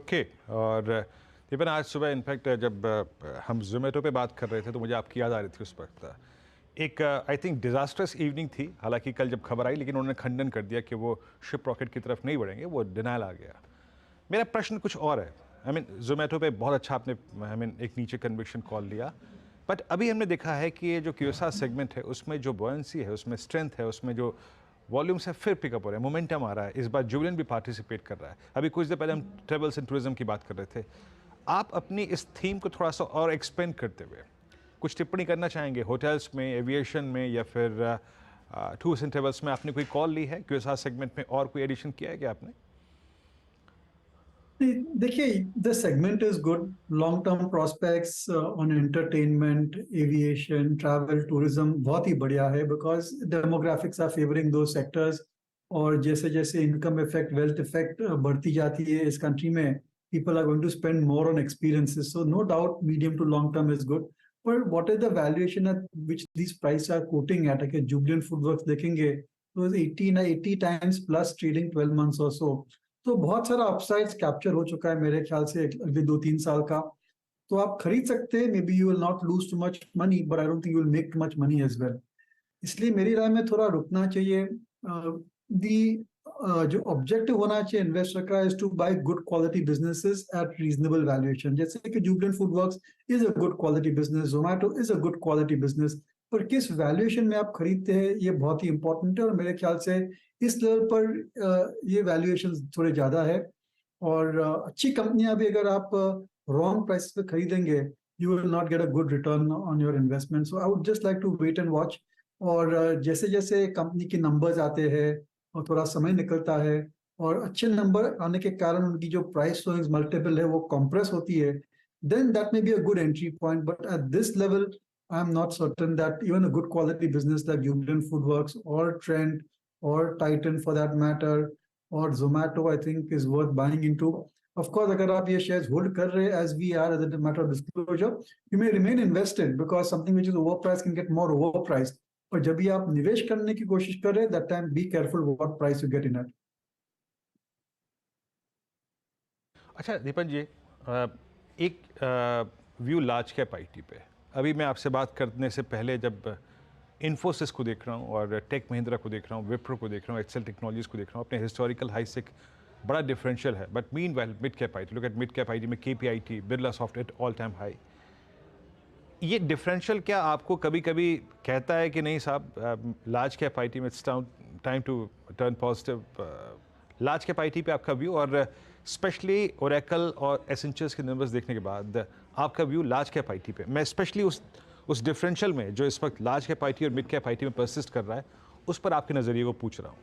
Okay, और दीपन आज सुबह in fact जब हम जोमेटो पे बात कर रहे थे तो मुझे आपकी याद आ रही थी उस वक्त। एक आई थिंक डिजास्टर्स इवनिंग थी, हालांकि कल जब खबर आई लेकिन उन्होंने खंडन कर दिया कि वो शिप रॉकेट की तरफ नहीं बढ़ेंगे, वो डिनाइल आ गया। मेरा प्रश्न कुछ और है। आई मीन जोमेटो पे बहुत अच्छा आपने एक नीचे कन्विक्शन कॉल लिया, बट अभी हमने देखा है कि ये जो क्यूएसआर सेगमेंट है उसमें जो बॉयंसी है, उसमें स्ट्रेंथ है, उसमें जो वॉल्यूम्स है फिर पिकअप हो रहा है, मोमेंटम आ रहा है। इस बार जुबिलेंट भी पार्टिसिपेट कर रहा है। अभी कुछ देर पहले हम ट्रेवल्स एंड टूरिज्म की बात कर रहे थे। आप अपनी इस थीम को थोड़ा सा और एक्सपेंड करते हुए कुछ टिप्पणी करना चाहेंगे? होटल्स में, एविएशन में, या फिर टूर्स एंड ट्रेवल्स में आपने कोई कॉल ली है? क्यूएसआर सेगमेंट में और कोई एडिशन किया है क्या आपने? देखिए, the segment is good. Long term prospects on entertainment, aviation, travel, tourism बहुत ही बढ़िया है, बिकॉज डेमोग्राफिक्स आर फेवरिंग दो सेक्टर्स. और जैसे जैसे इनकम इफेक्ट, वेल्थ इफेक्ट बढ़ती जाती है इस कंट्री में, people are going to spend more on experiences. So no doubt medium to long term is good. But what is the valuation at which these prices are quoting at? Like Jubilant FoodWorks देखेंगे was 80 times plus trading 12 months or so. तो बहुत सारा upsides capture हो चुका है मेरे ख्याल से अगले 2-3 साल का. तो आप खरीद सकते हैं, maybe you will not lose too much money, but I don't think you will make too much money as well. इसलिए मेरी राय में थोड़ा रुकना चाहिए. जो ऑब्जेक्टिव होना चाहिए इन्वेस्टर का is to buy good quality businesses at reasonable valuation. जैसे कि Jubilant FoodWorks is a good quality business, Zomato is a good quality business, पर किस वैल्यूएशन में आप खरीदते हैं ये बहुत ही इंपॉर्टेंट है. और मेरे ख्याल से इस लेवल पर ये वैल्यूएशन थोड़े ज्यादा है. और अच्छी कंपनियां भी अगर आप रॉन्ग प्राइस पे खरीदेंगे, you will not get a good return on your investment. So I would just like to wait and watch. और जैसे जैसे कंपनी के नंबर्स आते हैं और थोड़ा समय निकलता है और अच्छे नंबर आने के कारण उनकी जो प्राइस टू मल्टीपल है वो कंप्रेस होती है, then that may be a good entry point. But at this level, I'm not certain that even a good quality business like Jubilant Foodworks or Trent or Titan for that matter or Zomato, I think is worth buying into. Of course, अगर आप ये shares hold कर रहे as we are as a matter of disclosure, you may remain invested because something which is overpriced can get more overpriced. पर जब भी आप निवेश करने की कोशिश कर रहे हैं, that time be careful what price you get in it. अच्छा दीपन जी, एक व्यू लार्ज कैप आईटी पे. अभी मैं आपसे बात करने से पहले जब इन्फोसिस को देख रहा हूँ और टेक महिंद्रा को देख रहा हूँ, विप्रो को देख रहा हूँ, एक्सेल टेक्नोलॉजीज को देख रहा हूँ, अपने हिस्टोरिकल हाई से बड़ा डिफरेंशियल है. But mean well mid cap IT, look at mid cap IT में KPIT, Birlasoft at all time high. ये डिफरेंशियल क्या आपको कभी कभी कहता है कि नहीं साहब लार्ज कैप आईटी में it's time to turn positive? Large cap IT पे आपका व्यू, और स्पेशली ओरेकल और एसेंचर्स के नंबर्स देखने के बाद आपका व्यू लार्ज कैप आईटी पे. मैं स्पेशली उस डिफरेंशियल में जो इस वक्त लार्ज कैप आईटी और मिड कैप आईटी में परसिस्ट कर रहा है, उस पर आपके नज़रिए को पूछ रहा हूँ.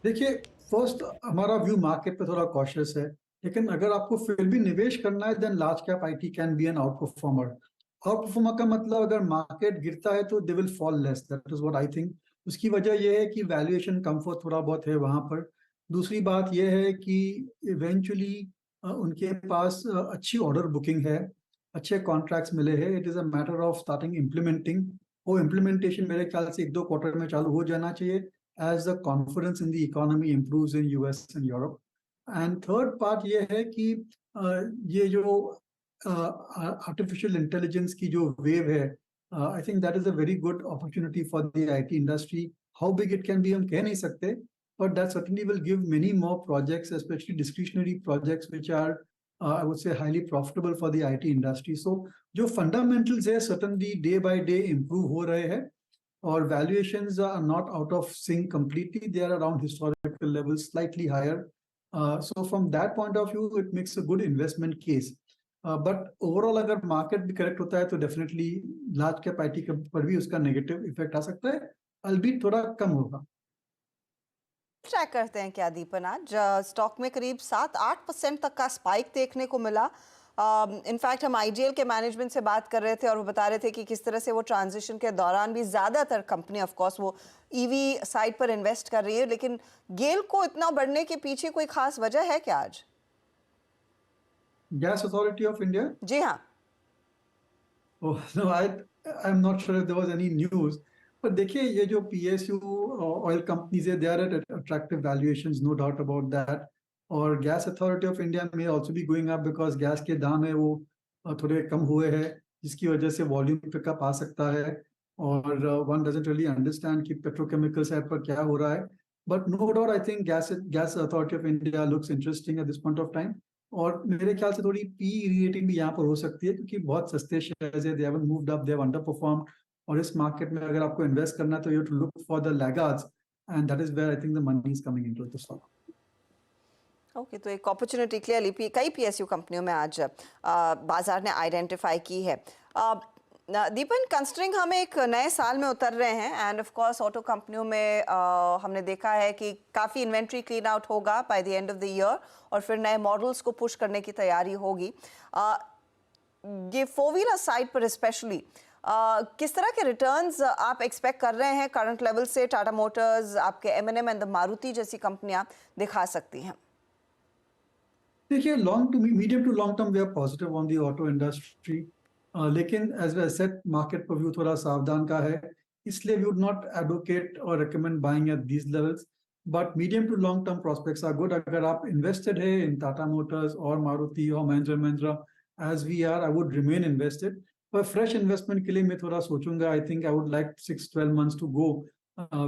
देखिए, फर्स्ट हमारा व्यू मार्केट पे थोड़ा कॉशियस है, लेकिन अगर आपको फिर भी निवेश करना है then large cap IT can be an outperformer. Outperformer का मतलब अगर मार्केट गिरता है तो they will fall less, that is what I think. उसकी वजह यह है कि वैल्यूएशन कंफर्ट थोड़ा बहुत है वहां पर. दूसरी बात यह है कि इवेंचुअली उनके पास अच्छी ऑर्डर बुकिंग है, अच्छे कॉन्ट्रैक्ट्स मिले हैं. It is a matter of starting implementing. वो इम्प्लीमेंटेशन मेरे ख्याल से 1-2 क्वार्टर में चालू हो जाना चाहिए as the confidence in the economy improves in US and Europe. And third part ये है कि ये जो artificial intelligence की जो wave है, I think that is a very good opportunity for the IT industry. How big it can be हम कह नहीं सकते, but that certainly will give many more projects, especially discretionary projects, which are I would say highly profitable for the IT industry. So जो fundamentals है certainly day by day improve हो रहे हैं. Or valuations are not out of sync completely. They are around historical levels, slightly higher. So from that point of view, it makes a good investment case. But overall, अगर market भी correct होता है तो definitely large cap IT पर भी उसका negative effect आ सकता है, albeit थोड़ा कम होगा. ट्रैक करते हैं क्या दीपन? आज स्टॉक में करीब 7-8% तक का स्पाइक देखने को मिला. इनफैक्ट हम आईजीएल के मैनेजमेंट से बात कर रहे थे और वो बता रहे थे कि किस तरह से वो ट्रांजिशन के दौरान भी ज़्यादातर कंपनी ऑफ कोर्स वो ईवी साइड पर इन्वेस्ट कर रही है, लेकिन गेल को इतना बढ़ने के पीछे कोई खास वजह है क्या आज? Gas authority of India? जी हाँ. No, I'm not sure if there was any news. पर देखिए, ये जो PSU ऑयल कंपनीज है, they are at attractive valuations, no doubt about that. और गैस अथॉरिटी ऑफ इंडिया में ऑल्सो भी गोइंग अप बिकॉज गैस के दाम है वो थोड़े कम हुए हैं, जिसकी वजह से वॉल्यूम पिकअप आ सकता है. और वन डजंट रियली अंडरस्टैंड कि पेट्रोकेमिकल साइड पर क्या हो रहा है. But no doubt I think gas authority of India looks interesting at this point of time. और मेरे ख्याल से थोड़ी पी रेटिंग भी यहाँ पर हो सकती है, क्योंकि बहुत सस्ते शेयर्स है, they haven't moved up, they have underperformed. और इस मार्केट में अगर आपको इन्वेस्ट करना है तो you have to look for the laggards, and that is where I think the money is coming into the stock. Okay, तो एक अपॉर्चुनिटी क्लियरली कई पीएसयू कंपनियों में आज बाजार ने आइडेंटिफाई की है. दीपन, कंसिडरिंग हम एक नए साल में उतर रहे हैं एंड ऑफ कोर्स ऑटो कंपनियों में हमने देखा है कि काफ़ी इन्वेंट्री क्लीन आउट होगा by the end of the year और फिर नए मॉडल्स को पुश करने की तैयारी होगी. ये 4-व्हीलर साइड पर स्पेशली किस तरह के रिटर्न्स आप एक्सपेक्ट कर रहे हैं करंट लेवल से? टाटा मोटर्स, आपके M&M एंड द मारुति जैसी कंपनियां दिखा सकती हैं. देखिए, long to medium to long term we are positive on the auto industry, लेकिन एज वे सेट मार्केट पर व्यू थोड़ा सावधान का है. इसलिए we would not advocate or recommend buying at these levels. But medium to long term prospects are good. अगर आप invested है in Tata Motors or Maruti or Mahindra as we are, I would remain invested. पर fresh investment के लिए मैं थोड़ा सोचूंगा. I think I would like 6-12 months to go,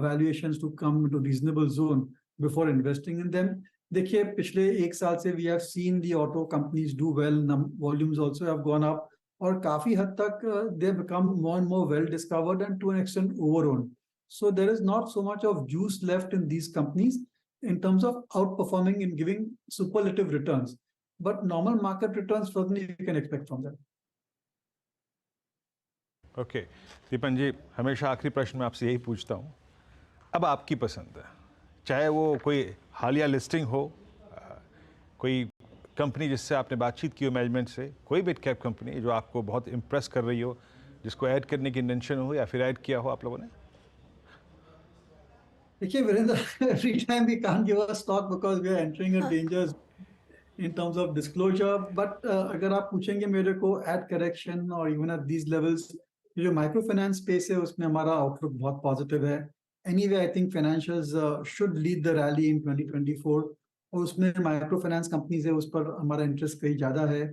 valuations to come into reasonable zone before investing in them. देखिए पिछले एक साल से we have seen the auto companies do well. Volumes also have gone up. और काफी हद तक they have become more and more well discovered and to an extent overowned. So there is not so much of juice left in these companies in terms of outperforming and giving superlative returns. But normal market returns certainly you can expect from them. Okay Deepan ji, हमेशा आखिरी प्रश्न मैं आपसे यही पूछता हूँ, अब आपकी पसंद है, चाहे वो कोई हालिया लिस्टिंग हो, कोई कंपनी जिससे आपने बातचीत की हो मैनेजमेंट से, कोई मिड कैप कंपनी जो आपको बहुत इम्प्रेस कर रही हो, जिसको ऐड करने की इंटेंशन हो या फिर ऐड किया हो आप लोगों ने? देखिए Virendra, every time we can't give a stock because we are entering a danger in terms of disclosure. But अगर आप पूछेंगे मेरे को at correction or even at these levels, जो माइक्रो फाइनेंस स्पेस है उसमें हमारा आउटलुक बहुत पॉजिटिव है. Anyway, I think financials should lead the rally in 2024. और उसमें माइक्रो फाइनेंस कंपनीज है, उस पर हमारा इंटरेस्ट कहीं ज्यादा है.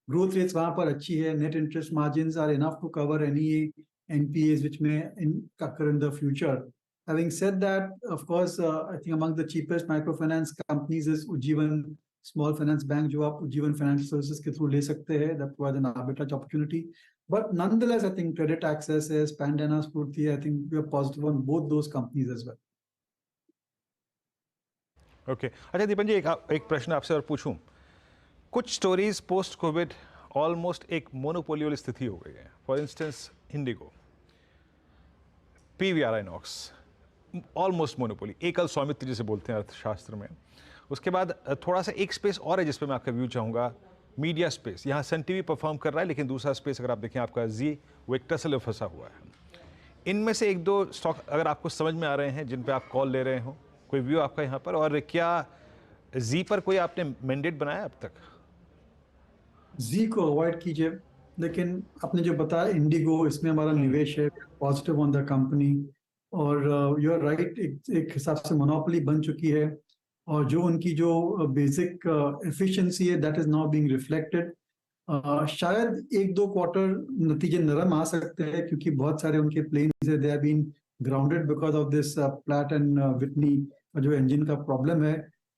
ग्रोथ रेट्स वहां पर अच्छी है. Net interest margins are enough to cover any NPAs which may occur in the future. Having said that, of course, I think among the cheapest microfinance companies is Ujjivan Small Finance Bank, जो आप Ujjivan Financial Services के through ले सकते हैं. That provides an arbitrage opportunity. But nonetheless, I think Credit Access is Pandana Spurti. I think we are positive on both those companies as well. Okay अच्छा दीपन जी, एक प्रश्न आपसे और पूछूं. कुछ स्टोरीज पोस्ट कोविड ऑलमोस्ट एक मोनोपोली वाली स्थिति हो गई है. For instance Indigo, PVR INOX, almost monopoly, एकल स्वामित्व जिसे बोलते हैं अर्थशास्त्र में. उसके बाद थोड़ा सा एक स्पेस और है जिस पे मैं आपका व्यू चाहूँगा, मीडिया स्पेस. यहाँ सन टीवी परफॉर्म कर रहा है, लेकिन दूसरा स्पेस अगर आप देखें आपका जी, वो एक टसल में फंसा हुआ है. इनमें से एक दो स्टॉक अगर आपको समझ में आ रहे हैं जिन पे आप कॉल ले रहे हो, कोई व्यू आपका यहाँ पर, और क्या जी पर कोई आपने मैंडेट बनाया अब तक? जी को अवॉइड कीजिए, लेकिन आपने जो बताया इंडिगो, इसमें हमारा निवेश है, पॉजिटिव ऑन द कंपनी. और यू आर राइट, एक हिसाब से मोनोपोली बन चुकी है. और जो उनकी जो बेसिक एफिशिएंसी है that is now being reflected. शायद 1-2 क्वार्टर नतीजे नरम आ सकते हैं क्योंकि बहुत सारे उनके प्लेन्स है, they have been grounded because of this Pratt and Whitney जो इंजन का प्रॉब्लम है.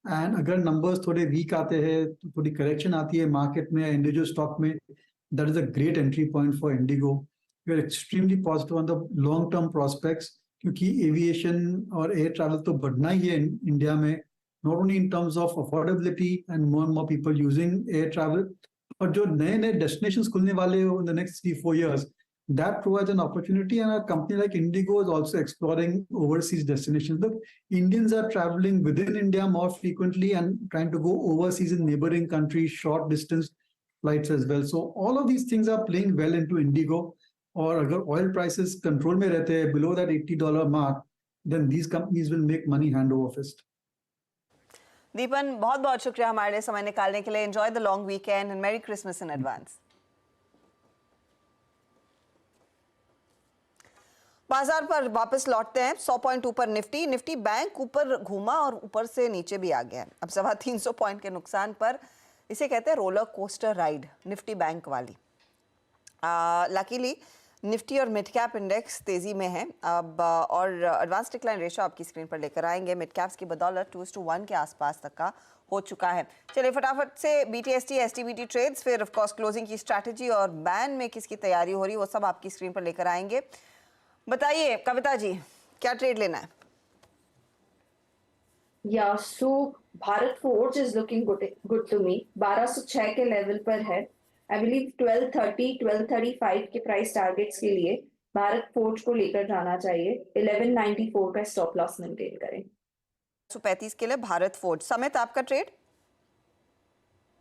एंड अगर नंबर्स थोड़े वीक आते हैं तो थोड़ी करेक्शन आती है मार्केट में, इंडिविजुअल स्टॉक में, that is a great entry point for IndiGo. We are extremely positive on the long term prospects, क्योंकि एविएशन और एयर ट्रैवल तो बढ़ना ही है इंडिया में, not only in terms of affordability and more people using air travel, और जो नए नए destinations खुलने वाले हो in the next 3-4 years, that provides an opportunity. And a company like Indigo is also exploring overseas destinations. Look, Indians are traveling within India more frequently and trying to go overseas in neighboring countries, short distance flights as well. So all of these things are playing well into Indigo. और अगर oil prices control में रहते हैं below that $80 mark, then these companies will make money hand over fist. दीपन, बहुत बहुत शुक्रिया हमारे लिए समय निकालने के लिए. Enjoy the long weekend and मेरी क्रिसमस इन एडवांस. बाजार पर वापस लौटते हैं. 100 पॉइंट ऊपर निफ्टी बैंक ऊपर घूमा और ऊपर से नीचे भी आ गया. अब 350 पॉइंट के नुकसान पर. इसे कहते हैं roller coaster ride Nifty bank वाली. लकीली निफ्टी और मिड कैप इंडेक्स तेजी में है अब, और एडवांस डिक्लाइन रेशो आपकी स्क्रीन पर लेकर आएंगे. मिड कैप्स की बदौलत 2:1 के आसपास तक का हो चुका है. चलिए फटाफट से BTST STBT ट्रेड्स, फिर ऑफ कोर्स क्लोजिंग की स्ट्रैटेजी और बैन में किसकी तैयारी हो रही है वो सब आपकी स्क्रीन पर लेकर आएंगे. बताइए कविता जी, क्या ट्रेड लेना है? या so Bharat Forge is looking good to me. 1206 के लेवल पर है. आई बिलीव 1230 1235 के प्राइस टारगेट्स के लिए भारत फोर्ज को लेकर जाना चाहिए. 1194 का स्टॉप लॉस मेंटेन करें. 135 के लिए भारत फोर्ज. समित, आपका ट्रेड?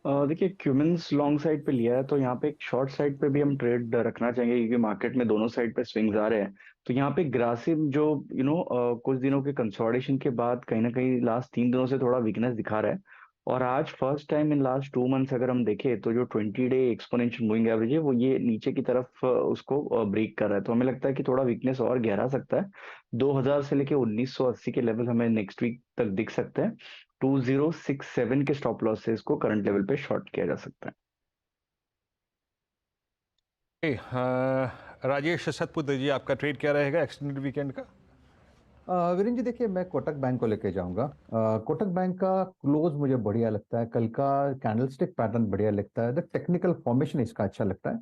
देखिए क्यूमिंस लॉन्ग साइड पे लिया है, तो यहाँ पे एक शॉर्ट साइड पे भी हम ट्रेड रखना चाहेंगे क्योंकि मार्केट में दोनों साइड पे स्विंग्स आ रहे हैं. तो यहाँ पे ग्रासिम जो कुछ दिनों के कंसोलिडेशन के बाद कहीं ना कहीं लास्ट 3 दिनों से थोड़ा वीकनेस दिखा रहा है. और आज first time in last 2 months अगर हम देखें तो जो 20 डे एक्सपोनेंशियल मूविंग एवरेज है वो ये नीचे की तरफ उसको ब्रेक कर रहा है। तो हमें लगता है कि थोड़ा वीकनेस और गहरा सकता है। 2000 से लेके 1980 के लेवल हमें नेक्स्ट वीक तक दिख सकते हैं। 2067 के स्टॉप लॉस से इसको करंट लेवल पे शॉर्ट किया जा सकता है। राजेश सतपुत्र जी, आपका ट्रेड क्या रहेगा एक्सटेंडेड वीकेंड का? वीरेंद्र जी देखिए, मैं कोटक बैंक को लेके जाऊंगा। कोटक बैंक का क्लोज मुझे बढ़िया लगता है, कल का कैंडलस्टिक पैटर्न बढ़िया लगता है, द टेक्निकल फॉर्मेशन इसका अच्छा लगता है।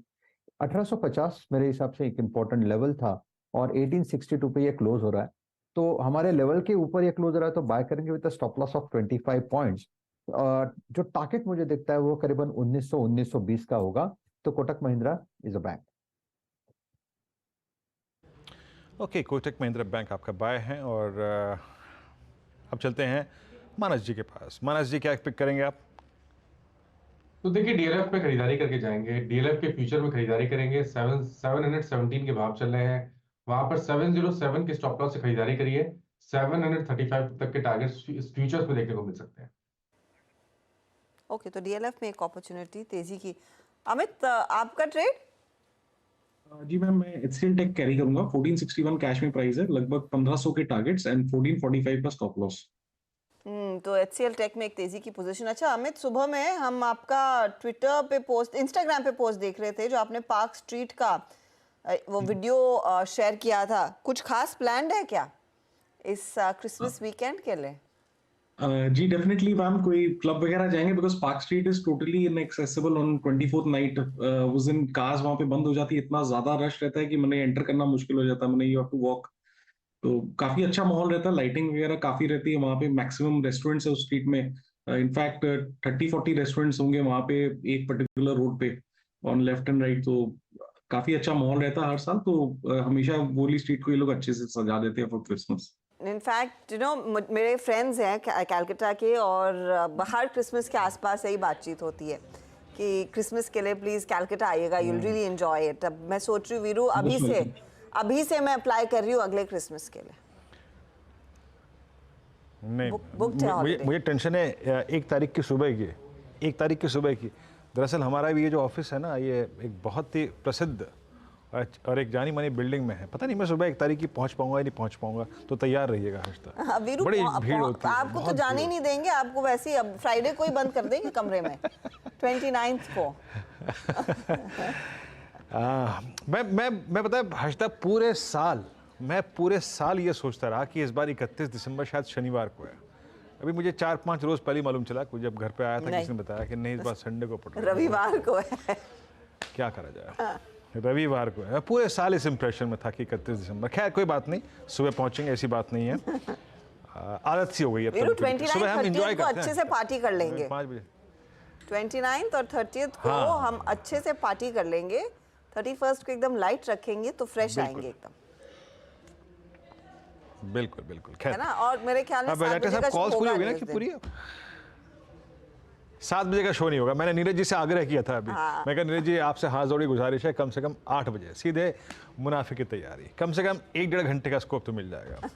1850 मेरे हिसाब से एक इंपॉर्टेंट लेवल था और 1862 पे ये क्लोज हो रहा है, तो हमारे लेवल के ऊपर ये क्लोज हो रहा है तो बाय करेंगे with stop loss of 25 points. जो टारगेट मुझे दिखता है वो करीबन 1900-1920 का होगा। तो Kotak Mahindra is a bank. Okay, Kotak Mahindra bank आपका बाय है। और अब चलते हैं मानस जी के पास। मानस जी, क्या पिक करेंगे आप? तो देखिए, डीएलएफ पे खरीदारी करके जाएंगे। डीएलएफ के फ्यूचर में खरीदारी करेंगे। 717 के भाव चल रहे हैं, वहां पर 707 के स्टॉप लॉस से खरीदारी करिए। 735 तक के टारगेट फ्यूचर्स में देखने को मिल सकते हैं। ओके, तो डीएलएफ में एक अपॉर्चुनिटी तेजी की। अमित, आपका ट्रेड? जी मैम, मैं एचसीएल टेक कैरी करूंगा। 1461 कैश में प्राइस है, लगभग 1500 के टारगेट्स एंड 1445 का स्टॉप लॉस। तो एचसीएल टेक में एक तेजी की पोजीशन। अच्छा अमित, सुबह में हम आपका ट्विटर पे पोस्ट, इंस्टाग्राम पे पोस्ट देख रहे थे, जो आपने पार्क स्ट्रीट का वो वीडियो शेयर किया था। कुछ खास प्लान है क्या इस क्रिसमस वीकेंड के लिए? जी डेफिनेटली मैम, कोई क्लब वगैरह जाएंगे because park street is totally inaccessible on 24th night. उस दिन कार्स वहां पे बंद हो जाती है, इतना ज्यादा रश रहता है कि मैंने एंटर करना मुश्किल हो जाता है, मैंने यू हैव टू वॉक। तो काफी अच्छा माहौल रहता है, लाइटिंग वगैरह काफी रहती है वहां पे। मैक्सिमम रेस्टोरेंट्स है उस स्ट्रीट में। इनफैक्ट 30-40 रेस्टोरेंट्स होंगे वहां पे एक पर्टिकुलर रोड पे ऑन लेफ्ट एंड राइट। तो काफी अच्छा माहौल रहता है हर साल। तो हमेशा वोली स्ट्रीट को ये लोग अच्छे से सजा देते हैं फॉर क्रिसमस। इनफैक्ट मेरे फ्रेंड्स हैं कैलकाटा के, और हर क्रिसमस के आसपास यही बातचीत होती है कि क्रिसमस के लिए प्लीज कैलकाटा आइएगा, you will really enjoy it. अब मैं सोच रही हूँ वीरू, अभी से मैं अप्लाई कर रही हूँ अगले क्रिसमस के लिए। नहीं, मुझे टेंशन है 1 तारीख की सुबह की। दरअसल हमारा भी ये जो ऑफिस है ना, ये एक बहुत ही प्रसिद्ध और एक जानी मानी बिल्डिंग में है। पता नहीं मैं सुबह 1 तारीख की पहुंच पाऊंगा या नहीं पहुंच पाऊंगा, तो तैयार रहिएगा। बड़ी भीड़ होती है, आपको तो जाने ही नहीं देंगे, आपको वैसे ही अब फ्राइडे को ही बंद कर देंगे कमरे में 29th को। मैं पता है हर्षदा, मैं पूरे साल ये सोचता रहा कि इस बार 31 दिसंबर शायद शनिवार को है। अभी मुझे 4-5 रोज पहले मालूम चला, जब घर पे आया था किसी ने बताया कि नहीं, इस बार संडे को पड़ रहा है, रविवार को है। क्या करा जाए, रविवार को है। पूरे साल इस इंप्रेशन में था कि 31 दिसंबर। खैर कोई बात नहीं, सुबह पहुंचेंगे, ऐसी बात नहीं है। आदत सी हो गई है। सुबह हम एंजॉय करते हैं, अच्छे से पार्टी कर लेंगे। 5 बजे 29 और 30 को हम अच्छे से पार्टी कर लेंगे। 31 को एकदम लाइट रखेंगे तो फ्रेश आएंगे एकदम। बिल्कुल है ना। और मेरे ख्याल में 7 बजे का शो होगा ना कि पूरी 7 बजे का शो नहीं होगा। मैंने नीरज जी से आग्रह किया था अभी। मैं कहा नीरज जी, आपसे हाथ जोड़ी गुजारिश है, कम से कम 8 बजे सीधे मुनाफे की तैयारी, कम से कम 1-1.5 घंटे का स्कोप तो मिल जाएगा।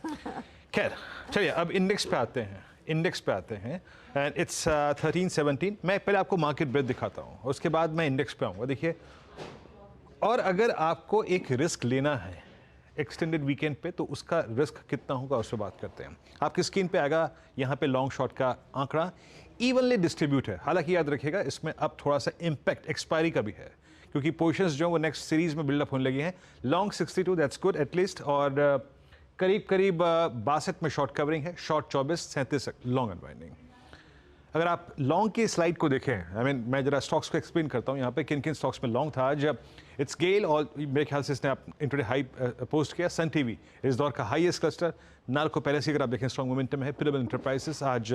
खैर चलिए, अब इंडेक्स पे आते हैं एंड इट्स 1317। मैं पहले आपको मार्केट ब्रेथ दिखाता हूँ, उसके बाद मैं इंडेक्स पे आऊँगा। देखिए, और अगर आपको एक रिस्क लेना है एक्सटेंडेड वीकेंड पे, तो उसका रिस्क कितना होगा उससे बात करते हैं। आपकी स्क्रीन पे आएगा यहाँ पे लॉन्ग शॉट का आंकड़ा, इवनली डिस्ट्रीब्यूट है। हालांकि याद रखिएगा, इसमें अब थोड़ा सा इम्पैक्ट एक्सपायरी का भी है, क्योंकि पोजीशंस जो वो नेक्स्ट सीरीज में बिल्डअप होने लगी हैं। लॉन्ग 62, दैट्स गुड एटलीस्ट, और करीब 62 में शॉर्ट कवरिंग है, शॉर्ट 24-37 लॉन्ग अनवाइंडिंग। अगर आप लॉन्ग की स्लाइड को देखें, मैं जरा स्टॉक्स को एक्सप्लेन करता हूँ यहाँ पे किन किन स्टॉक्स में लॉन्ग था आज। इट्स गेल, और मेरे ख्याल से इसने आप इंट्राडे हाई पोस्ट किया। सन टीवी इस दौर का हाईएस्ट क्लस्टर। नाल्को पहले से अगर आप देखें स्ट्रॉन्ग मोमेंटम है। पिरामिड एंटरप्राइजेस आज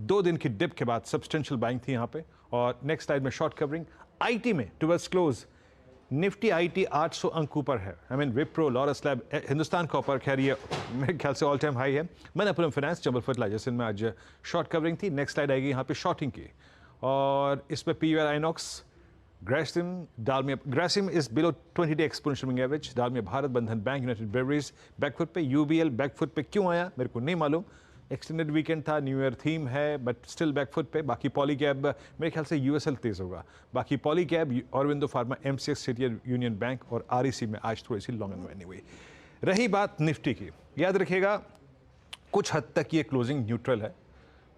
2 दिन की डिप के बाद सब्सटेंशियल बाइंग थी यहाँ पे। और नेक्स्ट स्लाइड में शॉर्ट कवरिंग। आईटी में टुवर्ड्स क्लोज निफ्टी आईटी 800 अंक ऊपर है। Wipro, Laurus lab, Hindustan copper, खैर ये मेरे ख्याल से ऑल टाइम हाई है। मनप्पुरम फाइनेंस, चंबल फर्टिलाइजर्स, इनमें आज शॉर्ट कवरिंग थी। नेक्स्ट स्लाइड आएगी यहाँ पे शॉर्टिंग की, और इसमें PVR Inox, Grasim is below 20 day exponential moving average. Dalmia Bharat, Bandhan bank, United Breweries backfoot पे। यूबीएल बैकफुट पे क्यों आया मेरे को नहीं मालूम, एक्सटेंडेड वीकेंड था, न्यू ईयर थीम है, बट स्टिल बैकफुट पे। बाकी पॉलीकैब मेरे ख्याल से यूएसएल तेज होगा। बाकी Polycab, Aurobindo pharma, MCX, city union bank और आरईसी में आज थोड़ी सी लॉन्ग एंड हुई। रही बात निफ्टी की, याद रखिएगा कुछ हद तक ये क्लोजिंग न्यूट्रल है,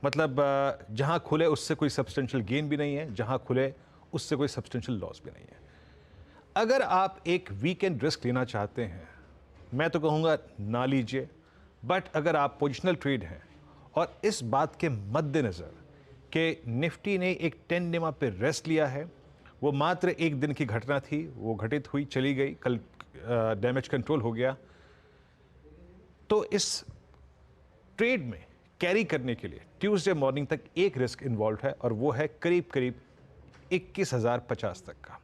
मतलब जहां खुले उससे कोई सब्सटेंशियल गेन भी नहीं है, जहां खुले उससे कोई सब्सटेंशियल लॉस भी नहीं है। अगर आप एक वीकेंड रिस्क लेना चाहते हैं, मैं तो कहूँगा ना लीजिए, बट अगर आप पोजिशनल ट्रेड हैं और इस बात के मद्देनज़र कि निफ्टी ने एक 10 डेमा पे रेस्ट लिया है, वो मात्र एक दिन की घटना थी, वो घटित हुई चली गई, कल डैमेज कंट्रोल हो गया, तो इस ट्रेड में कैरी करने के लिए ट्यूसडे मॉर्निंग तक एक रिस्क इन्वॉल्व है और वो है करीब करीब 21,050 तक का।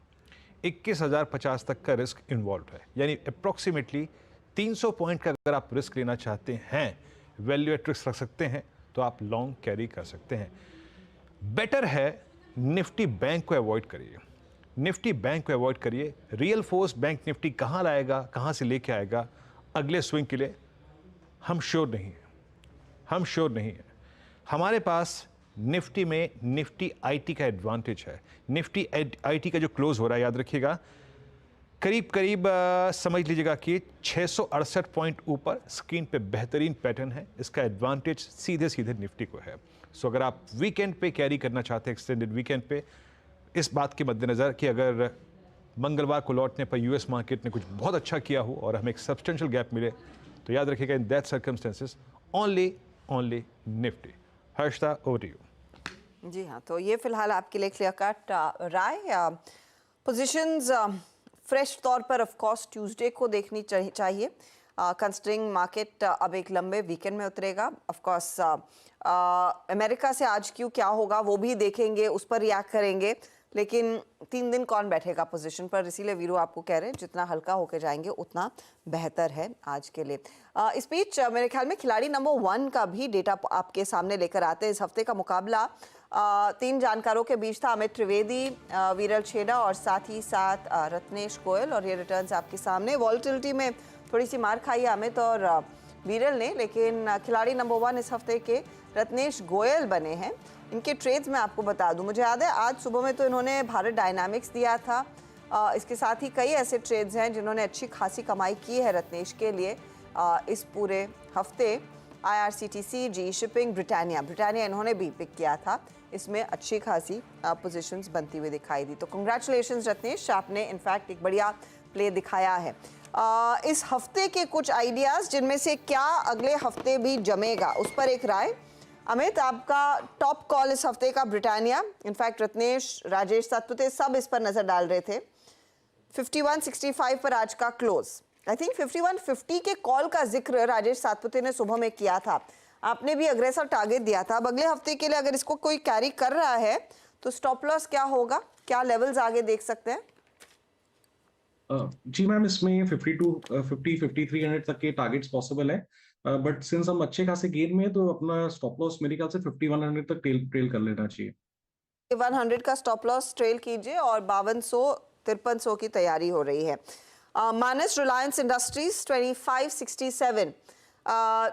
21,050 तक का रिस्क इन्वॉल्व है, यानी अप्रॉक्सीमेटली 300 पॉइंट का अगर आप रिस्क लेना चाहते हैं, वैल्यू एट रिस्क रख सकते हैं, तो आप लॉन्ग कैरी कर सकते हैं। बेटर है निफ्टी बैंक को अवॉइड करिए, निफ्टी बैंक को अवॉइड करिए। रियल फोर्स बैंक निफ्टी कहाँ लाएगा, कहाँ से लेके आएगा अगले स्विंग के लिए, हम श्योर नहीं हैं, हम श्योर नहीं हैं। हमारे पास निफ्टी में निफ्टी आईटी का एडवांटेज है। निफ्टी आईटी का जो क्लोज हो रहा है, याद रखिएगा करीब करीब समझ लीजिएगा कि 668 पॉइंट ऊपर, स्क्रीन पे बेहतरीन पैटर्न है, इसका एडवांटेज सीधे सीधे निफ्टी को है। सो अगर आप वीकेंड पे कैरी करना चाहते हैं, एक्सटेंडेड वीकेंड पे, इस बात के मद्देनज़र कि अगर मंगलवार को लौटने पर यूएस मार्केट ने कुछ बहुत अच्छा किया हो और हमें एक सब्सटेंशियल गैप मिले, तो याद रखिएगा in that circumstances only Nifty. Harshada, over to you. जी हाँ, तो ये फिलहाल आपके लिए क्लियर कट राय। पोजीशंस फ्रेश तौर पर ऑफ कोर्स ट्यूसडे को देखनी चाहिए, कंसिडरिंग मार्केट अब एक लंबे वीकेंड में उतरेगा। ऑफ कोर्स अमेरिका से आज क्यों क्या होगा वो भी देखेंगे, उस पर रिएक्ट करेंगे, लेकिन 3 दिन कौन बैठेगा पोजीशन पर, इसीलिए वीरू आपको कह रहे हैं जितना हल्का होकर जाएंगे उतना बेहतर है आज के लिए। इस बीच मेरे ख्याल में खिलाड़ी नंबर 1 का भी डेटा आपके सामने लेकर आते हैं। इस हफ्ते का मुकाबला 3 जानकारों के बीच था, अमित त्रिवेदी, विरल छेड़ा और साथ ही साथ रत्नेश गोयल, और ये रिटर्न्स आपके सामने। वॉलेटिलिटी में थोड़ी सी मार खाई है अमित और विरल ने, लेकिन खिलाड़ी नंबर 1 इस हफ्ते के रत्नेश गोयल बने हैं। इनके ट्रेड्स मैं आपको बता दूं, मुझे याद है आज सुबह में तो इन्होंने भारत डायनामिक्स दिया था, इसके साथ ही कई ऐसे ट्रेड्स हैं जिन्होंने अच्छी खासी कमाई की है रत्नेश के लिए इस पूरे हफ्ते। IRCTC, जी शिपिंग, ब्रिटानिया इन्होंने भी पिक किया था, इसमें अच्छी खासी पोजीशंस बनती हुई दिखाई दी। तो कंग्रेचुलेशंस रत्नेश, आपने इनफैक्ट एक बढ़िया प्ले दिखाया है। इस हफ्ते के कुछ आइडियाज़ जिनमें से क्या अगले हफ्ते भी जमेगा, उस पर एक राय। अमित, आपका टॉप कॉल इस हफ्ते का ब्रिटानिया, इनफैक्ट रत्नेश, राजेश सातपुते सब इस पर नजर डाल रहे थे। 51.65 पर आज का क्लोज। आई थिंक 51.50 के कॉल का जिक्र राजेश सातपुते ने सुबह में किया था, आपने भी अग्रेसर टारगेट दिया था। अब अगले हफ्ते के लिए अगर इसको कोई कैरी कर रहा है तो स्टॉप लॉस क्या होगा, क्या लेवल्स आगे देख सकते हैं? जी मैम, इसमें 5300 तक के टारगेट्स पॉसिबल है, बट सिंस हम अच्छे खासे गेन में है तो अपना स्टॉप लॉस मेरे ख्याल से 5100 तक ट्रेल कर लेना चाहिए। 100 का स्टॉप लॉस ट्रेल कीजिए और 5200-5300 की तैयारी हो रही है। माइनस रिलायंस इंडस्ट्रीज 2567,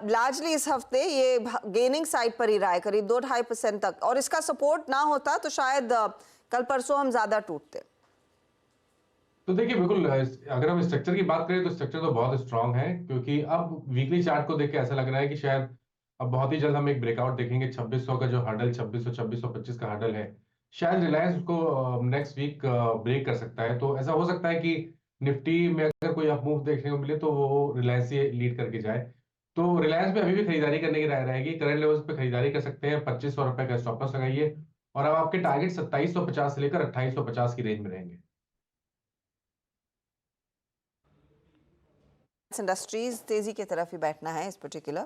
लार्जली इस हफ्ते ये गेनिंग साइड पर ही रहा है, करीब 2-2.5% तक, और इसका सपोर्ट ना होता तो शायद कल परसों हम ज्यादा टूटते। तो देखिए, बिल्कुल अगर हम स्ट्रक्चर की बात करें तो स्ट्रक्चर तो बहुत स्ट्रांग है, क्योंकि अब वीकली चार्ट को देख के ऐसा लग रहा है कि शायद अब बहुत ही जल्द हम एक ब्रेकआउट देखेंगे। 2600 का जो हर्डल, 2600-2625 का हर्डल है, शायद रिलायंस उसको नेक्स्ट वीक ब्रेक कर सकता है। तो ऐसा हो सकता है कि निफ्टी में अगर कोई अप मूव देखने को मिले तो वो रिलायंस ही लीड करके जाए। तो रिलायंस में अभी भी खरीदारी करने की राय रहेगी, करंट लेवल्स पे खरीदारी कर सकते हैं। 2500 रुपए का स्टॉप लॉस लगाइए और अब आपके टारगेट 2750 से लेकर 2850 की रेंज में रहेंगे। इंडस्ट्रीज तेजी की तरफ ही बैठना है इस पर्टिकुलर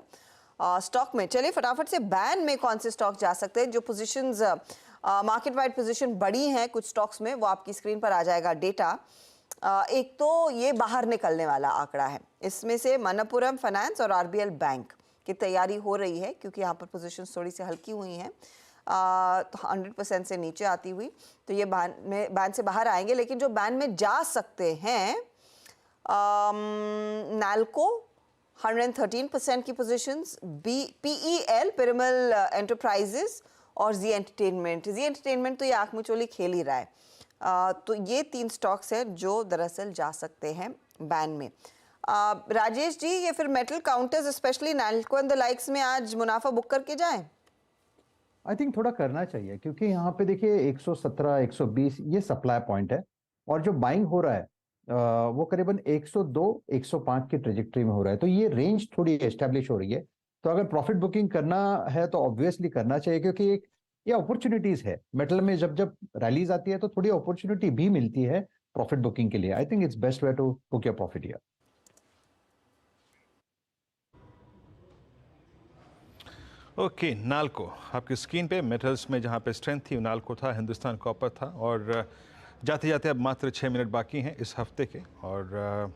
स्टॉक में। चलिए फटाफट से बैन में कौन से स्टॉक जा सकते हैं, जो पोजीशंस मार्केट वाइड पोजीशन बड़ी हैं कुछ स्टॉक्स में, वो आपकी स्क्रीन पर आ जाएगा डेटा। एक तो ये बाहर निकलने वाला आंकड़ा है, इसमें से मनप्पुरम फाइनेंस और RBL बैंक की तैयारी हो रही है, क्योंकि यहाँ पर पोजीशंस थोड़ी सी हल्की हुई हैं, तो 100% से नीचे आती हुई, तो ये बैन से बाहर आएंगे। लेकिन जो बैन में जा सकते हैं, नाल्को, 113% की पोजीशंस, PEL पिरामल एंटरप्राइजेस और जी एंटरटेनमेंट तो ये आंख मिचोली खेल ही रहा है। तो ये 3 स्टॉक्स हैं जो दरअसल जा सकते हैं बैन में। राजेश जी, ये फिर metal counters specially NALCO and the likes में आज मुनाफा बुक करके जाएं? आई थिंक थोड़ा करना चाहिए, क्योंकि यहाँ पे देखिए 117, 120 ये सप्लाई पॉइंट है, और जो बाइंग हो रहा है वो करीबन 102, 105 की ट्रेजेक्टरी में हो रहा है। तो ये रेंज थोड़ी एस्टेब्लिश हो रही है। तो अगर प्रॉफिट बुकिंग करना है तो ऑब्वियसली करना चाहिए, क्योंकि एक ये अपॉर्चुनिटीज है मेटल में। जब जब रैलीज आती है तो थोड़ी अपॉर्चुनिटी भी मिलती है प्रॉफिट बुकिंग के लिए। I think it's best way to book your profit here. Okay, Nalco आपकी स्क्रीन पे मेटल्स में जहाँ पे स्ट्रेंथ थी नाल्को था, हिंदुस्तान कॉपर था, और जाते जाते अब मात्र 6 मिनट बाकी हैं इस हफ्ते के, और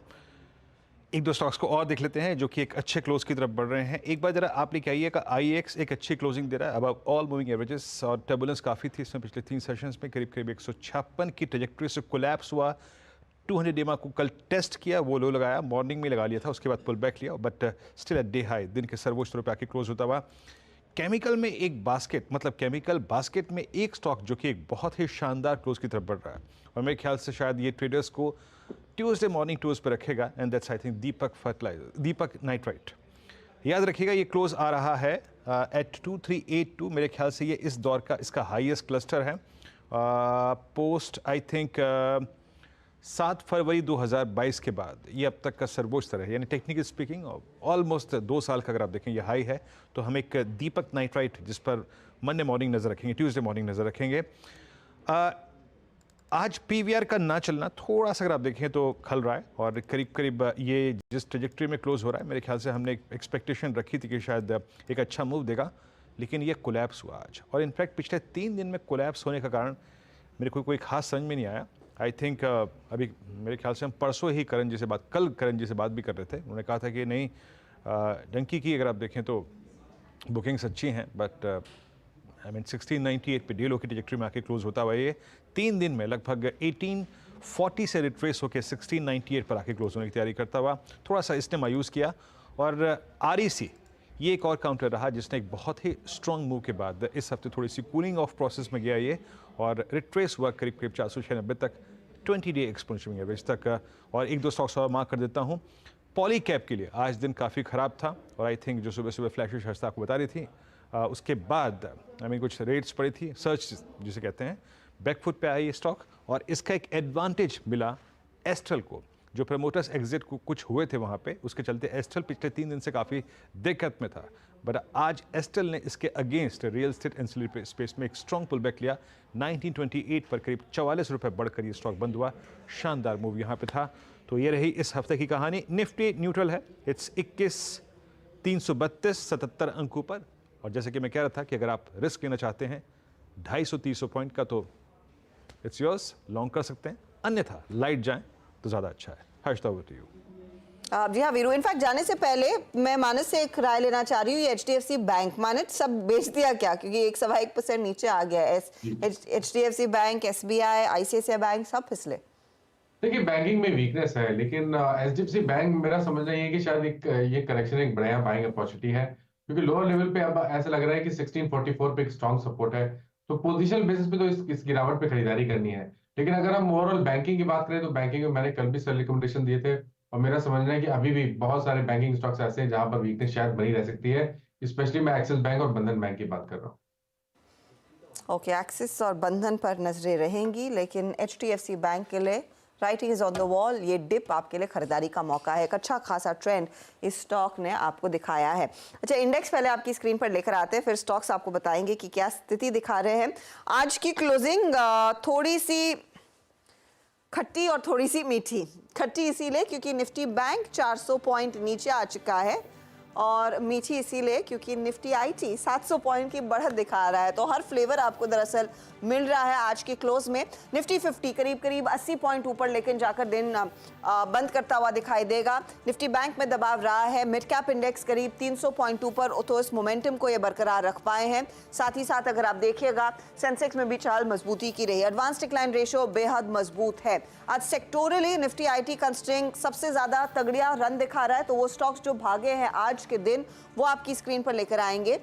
एक दो स्टॉक्स को और देख लेते हैं जो कि एक अच्छे क्लोज की तरफ बढ़ रहे हैं। एक बार जरा आप लेके आइएगा, IEX एक अच्छी क्लोजिंग दे रहा है अब ऑल मूविंग एवरेजेस, और टर्बुलेंस काफ़ी थी इसमें पिछले 3 सेशंस में। करीब करीब 156 की ट्रेजेक्टरी से कोलैप्स हुआ। 200 EMA को कल टेस्ट किया, वो लो लगाया, मॉर्निंग में लगा लिया था, उसके बाद पुल बैक लिया, but still at day high, दिन के सर्वोच्च स्तर पे आके क्लोज होता हुआ। केमिकल में एक बास्केट, मतलब केमिकल बास्केट में एक स्टॉक जो कि एक बहुत ही शानदार क्लोज की तरफ बढ़ रहा है, और मेरे ख्याल से शायद ये ट्रेडर्स को ट्यूसडे मॉर्निंग टूर्स पर रखेगा, and that's I think Deepak nitrite. याद रखिएगा ये क्लोज आ रहा है एट 2382। मेरे ख्याल से ये इस दौर का इसका हाईएस्ट क्लस्टर है पोस्ट आई थिंक 7 फरवरी 2022 के बाद ये अब तक का सर्वोच्च स्तर है, यानी टेक्निकल स्पीकिंग ऑलमोस्ट 2 साल का अगर आप देखें ये हाई है। तो हम एक दीपक नाइट्राइट जिस पर मंडे मॉर्निंग नज़र रखेंगे, ट्यूसडे मॉर्निंग नज़र रखेंगे। आज PVR का ना चलना थोड़ा सा अगर आप देखें तो खल रहा है, और करीब करीब ये जिस ट्रेजेक्टरी में क्लोज हो रहा है, मेरे ख्याल से हमने एक एक्सपेक्टेशन रखी थी कि शायद एक अच्छा मूव देगा, लेकिन ये कोलैप्स हुआ आज। और इनफैक्ट पिछले 3 दिन में कोलैप्स होने का कारण मेरे को कोई खास समझ में नहीं आया। आई थिंक अभी मेरे ख्याल से हम परसों ही कल करण जी से बात भी कर रहे थे, उन्होंने कहा था कि नहीं डंकी की अगर आप देखें तो बुकिंग्स अच्छी हैं, बट आई मीन 1698 पे डीएलओ की ट्रेजेक्टरी में आके क्लोज होता हुआ ये 3 दिन में लगभग 1840 से रिट्रेस होकर 1698 पर आके क्लोज होने की तैयारी करता हुआ थोड़ा सा इसने मायूस किया। और REC ये एक और काउंटर रहा जिसने एक बहुत ही स्ट्रॉन्ग मूव के बाद इस हफ्ते थोड़ी सी कूलिंग ऑफ प्रोसेस में गया ये, और रिट्रेस हुआ करीब करीब 496 तक, 20 डे एक्सपोनेंशियल एवरेज तक। और एक दो स्टॉक्स और मार्क कर देता हूँ। पॉली कैप के लिए आज दिन काफ़ी ख़राब था, और आई थिंक जो सुबह सुबह फ्लैशिश हस्ता आपको बता रही थी, उसके बाद आई मीन कुछ रेट्स पड़ी थी, सर्च जिसे कहते हैं, बैकफुट पे आई ये स्टॉक, और इसका एक एडवांटेज मिला एस्ट्रल को। जो प्रमोटर्स एग्जिट कुछ हुए थे वहाँ पे, उसके चलते एस्ट्रल पिछले 3 दिन से काफ़ी दिक्कत में था, बट आज एस्ट्रल ने इसके against real estate ancillary space में एक स्ट्रॉन्ग पुल बैक लिया। 1928 पर करीब 44 रुपये बढ़कर ये स्टॉक बंद हुआ। शानदार मूव यहाँ पे था। तो ये रही इस हफ्ते की कहानी। निफ्टी न्यूट्रल है, इट्स 21,332 77 अंकों पर, और जैसे कि मैं कह रहा था कि अगर आप रिस्क लेना चाहते हैं 250-300 पॉइंट का, तो इट्स योर्स, लॉन्ग कर सकते हैं, अन्यथा लाइट जाएं तो ज़्यादा अच्छा है। Harshada, over to you. जी हाँ वीरू, इनफैक्ट जाने से पहले मैं मानस से एक राय लेना चाह रही हूँ। HDFC बैंक, मानस सब बेच दिया क्या? क्योंकि 1.25% नीचे आ गया है। HDFC bank, SBI, ICICI bank सब फिसले। देखिए बैंकिंग में वीकनेस है, लेकिन HDFC बैंक मेरा समझना ये है कि शायद ये करेक्शन एक बढ़िया बाइंग अपॉर्चुनिटी है, क्योंकि लोअर लेवल पे अब ऐसा लग रहा है कि 1644 पे एक स्ट्रॉन्ग सपोर्ट है। तो पोजिशनल बेसिस पे तो इस गिरावट पे खरीदारी करनी है। लेकिन अगर हम ओवरऑल बैंकिंग की बात करें तो बैंकिंग में मैंने कल भी सेल रिकमेंडेशन दिए थे, और मेरा समझना है कि अभी भी बहुत सारे बैंकिंग स्टॉक्स ऐसे हैं जहां पर वीकनेस शायद बनी रह सकती है। स्पेशली मैं एक्सिस बैंक और बंधन बैंक की बात कर रहा हूँ। ओके, एक्सिस और बंधन पर नजरें रहेंगी, लेकिन HDFC बैंक के लिए writing is on the wall. ये डिप आपके लिए खरीदारी का मौका है। एक अच्छा खासा ट्रेंड इस स्टॉक ने आपको दिखाया है। अच्छा, इंडेक्स पहले आपकी स्क्रीन पर लेकर आते हैं, फिर स्टॉक्स आपको बताएंगे कि क्या स्थिति दिखा रहे हैं। आज की क्लोजिंग थोड़ी सी खट्टी और थोड़ी सी मीठी। खट्टी इसीलिए क्योंकि निफ्टी बैंक 400 पॉइंट नीचे आ चुका है, और मीठी इसीलिए क्योंकि निफ्टी आईटी 700 पॉइंट की बढ़त दिखा रहा है। तो हर फ्लेवर आपको दरअसल मिल रहा है आज के क्लोज में। निफ्टी 50 करीब करीब 80 पॉइंट ऊपर लेकिन जाकर दिन बंद करता हुआ दिखाई देगा। निफ्टी बैंक में दबाव रहा है। मिड कैप इंडेक्स करीब 300 पॉइंट ऊपर, तो इस मोमेंटम को ये बरकरार रख पाए हैं। साथ ही साथ अगर आप देखिएगा सेंसेक्स में भी चाल मजबूती की रही। एडवांस डिक्लाइन रेशियो बेहद मजबूत है। आज सेक्टोरली निफ्टी आईटी कंस्ट्रेंग सबसे ज्यादा तगड़िया रन दिखा रहा है। तो वो स्टॉक्स जो भागे हैं आज के दिन वो आपकी स्क्रीन पर लेकर आएंगे।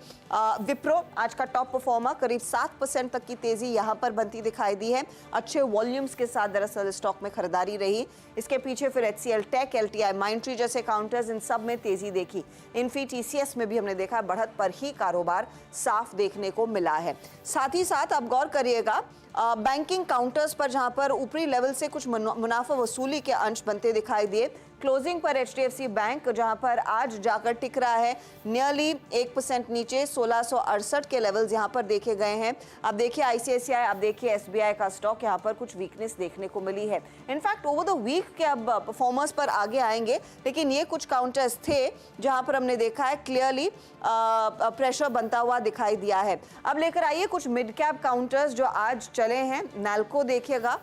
विप्रो आज का टॉप परफॉर्मर, करीब 7% तक की तेजी यहां पर बनती दिखाई दी है। अच्छे वॉल्यूम्स के साथ दरअसल स्टॉक में खरीदारी रही। इसके पीछे फिर एचसीएल टेक, एलटीआई, माइंडट्री जैसे काउंटर्स, इन सब में तेजी देखी। इन्फी टीसीएस में भी हमने देखा बढ़त पर ही कारोबार साफ देखने को मिला है। साथ ही साथ आप गौर करिएगा बैंकिंग काउंटर्स पर, जहां पर ऊपरी लेवल से कुछ मुनाफा वसूली के अंश बनते दिखाई दिए। क्लोजिंग पर एचडीएफसी बैंक जहां पर आज जाकर टिक रहा है नियरली 1% नीचे, 1668 के लेवल्स यहां पर देखे गए हैं। अब देखिए आईसीआईसीआई, अब देखिए एसबीआई का स्टॉक, यहां पर कुछ वीकनेस देखने को मिली है। इनफैक्ट ओवर द वीक के अब परफॉर्मर्स पर आगे आएंगे, लेकिन ये कुछ काउंटर्स थे जहां पर हमने देखा है क्लियरली प्रेशर बनता हुआ दिखाई दिया है। अब लेकर आइए कुछ मिड कैप काउंटर्स जो आज चले हैं। नैल्को देखिएगा,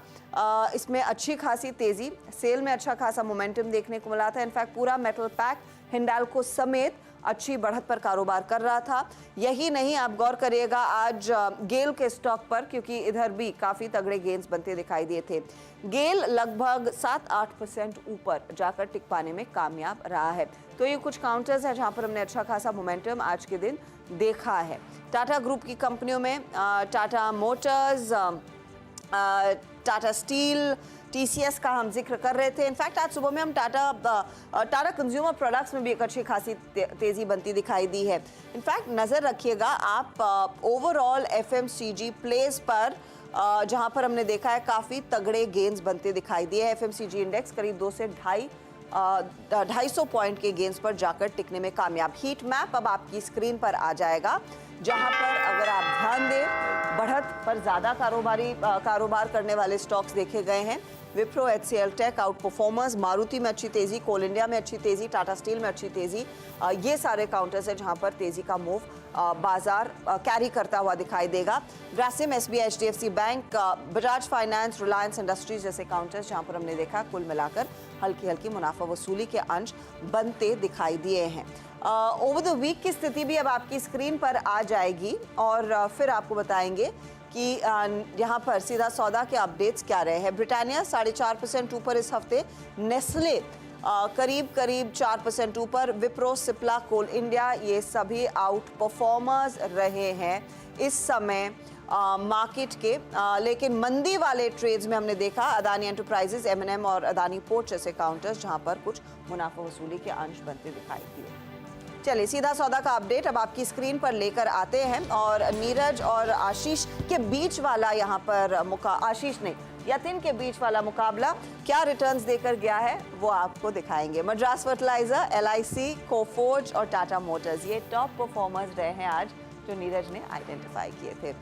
इसमें अच्छी खासी तेजी, सेल में अच्छा खासा मोमेंटम देखने को मिला था। इनफैक्ट पूरा मेटल पैक हिंडाल्को समेत अच्छी बढ़त पर कारोबार कर रहा था। यही नहीं, आप गौर करिएगा आज गेल के स्टॉक पर, क्योंकि इधर भी काफी तगड़े गेन्स बनते दिखाई दिए थे। गेल लगभग 7-8% ऊपर जाकर टिक पाने में कामयाब रहा है। तो ये कुछ काउंटर्स है जहां पर हमने अच्छा खासा मोमेंटम आज के दिन देखा है। टाटा ग्रुप की कंपनियों में Tata Motors, Tata steel, TCS का हम जिक्र कर रहे थे। इनफैक्ट आज सुबह में हम टाटा कंज्यूमर प्रोडक्ट्स में भी एक अच्छी खासी तेजी बनती दिखाई दी है। इनफैक्ट नज़र रखिएगा आप ओवरऑल एफएमसीजी प्लेस पर, जहां पर हमने देखा है काफ़ी तगड़े गेन्स बनते दिखाई दिए हैं। एफएमसीजी इंडेक्स करीब 2 से 250 पॉइंट के गेन्स पर जाकर टिकने में कामयाब। हीट मैप अब आपकी स्क्रीन पर आ जाएगा, जहां पर अगर आप ध्यान दें बढ़त पर ज़्यादा कारोबार करने वाले स्टॉक्स देखे गए हैं। Wipro, HCL tech outperformers, Maruti में अच्छी तेजी, कोल इंडिया में अच्छी तेजी, टाटा स्टील में अच्छी तेजी। ये सारे काउंटर्स है जहां पर तेजी का मूव बाजार कैरी करता हुआ दिखाई देगा। Grasim, SBI, HDFC bank, Bajaj finance, Reliance industries जैसे काउंटर्स जहां पर हमने देखा कुल मिलाकर हल्की हल्की मुनाफा वसूली के अंश बनते दिखाई दिए हैं। ओवर द वीक की स्थिति भी अब आपकी स्क्रीन पर आ जाएगी और फिर आपको बताएंगे कि यहाँ पर सीधा सौदा के अपडेट्स क्या रहे हैं। ब्रिटानिया 4.5% ऊपर इस हफ्ते, नेस्ले करीब 4% ऊपर, विप्रो, सिप्ला, कोल इंडिया ये सभी आउट परफॉर्मर्स रहे हैं इस समय मार्केट के। लेकिन मंदी वाले ट्रेड्स में हमने देखा अदानी एंटरप्राइजेस, एमएनएम और अदानी पोर्ट जैसे काउंटर्स जहां पर कुछ मुनाफा वसूली के अंश बनते दिखाई दिए। चलिए सीधा सौदा का अपडेट अब आपकी स्क्रीन पर लेकर आते हैं और नीरज और आशीष के बीच वाला यहाँ पर आशीष नहीं, यतिन के बीच वाला मुकाबला क्या रिटर्न्स देकर गया है वो आपको दिखाएंगे। मद्रास फर्टिलाइजर, एलआईसी, कोफोर्ज और टाटा मोटर्स ये टॉप परफॉर्मर्स रहे हैं आज जो नीरज ने आइडेंटिफाई किए थे।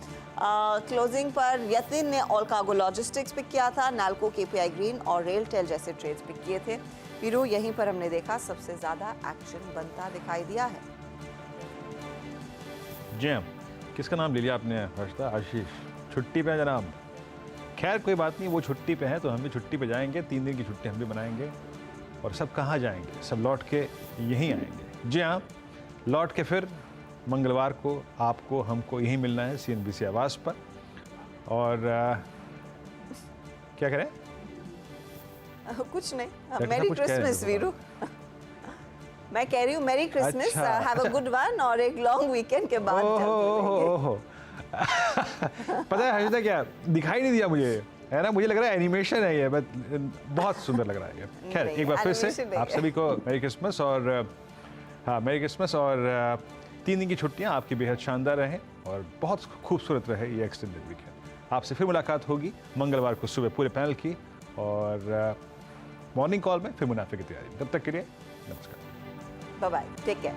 क्लोजिंग पर यतिन ने ऑल कार्गो लॉजिस्टिक्स पिक किया था, नाल्को, केपीआई ग्रीन और रेलटेल जैसे ट्रेड्स पिक किए थे। वीरू, यहीं पर हमने देखा सबसे ज्यादा एक्शन बनता दिखाई दिया है। जी हाँ, किसका नाम ले लिया आपने हर्षदा? आशीष छुट्टी पे है जनाब। खैर कोई बात नहीं, वो छुट्टी पे हैं तो हम भी छुट्टी पे जाएंगे, 3 दिन की छुट्टी हम भी बनाएंगे। और सब कहाँ जाएंगे? सब लौट के यहीं आएंगे। जी हाँ, लौट के फिर मंगलवार को आपको हमको यहीं मिलना है सीएनबीसी आवास पर। और क्या करें? कुछ नहीं, मेरी क्रिसमस वीरू। मैं कह रही हूँ मेरी Christmas, have a good one और एक लॉन्ग वीकेंड के बाद ओहो पता है हर्षदा क्या दिखाई नहीं दिया मुझे, है ना? मुझे लग रहा है एनिमेशन है ये, बहुत सुंदर लग रहा है ये। खैर एक बार फिर से आप सभी को मेरी क्रिसमस और मेरी क्रिसमस और 3 दिन की छुट्टियां आपकी बेहद शानदार रहें और बहुत खूबसूरत रहे ये एक्सटेंडेड वीकेंड। आपसे फिर मुलाकात होगी मंगलवार को सुबह पूरे पैनल की और मॉर्निंग कॉल में फिर मुनाफे की तैयारी। तब तक के लिए नमस्कार, बाय बाय, टेक केयर।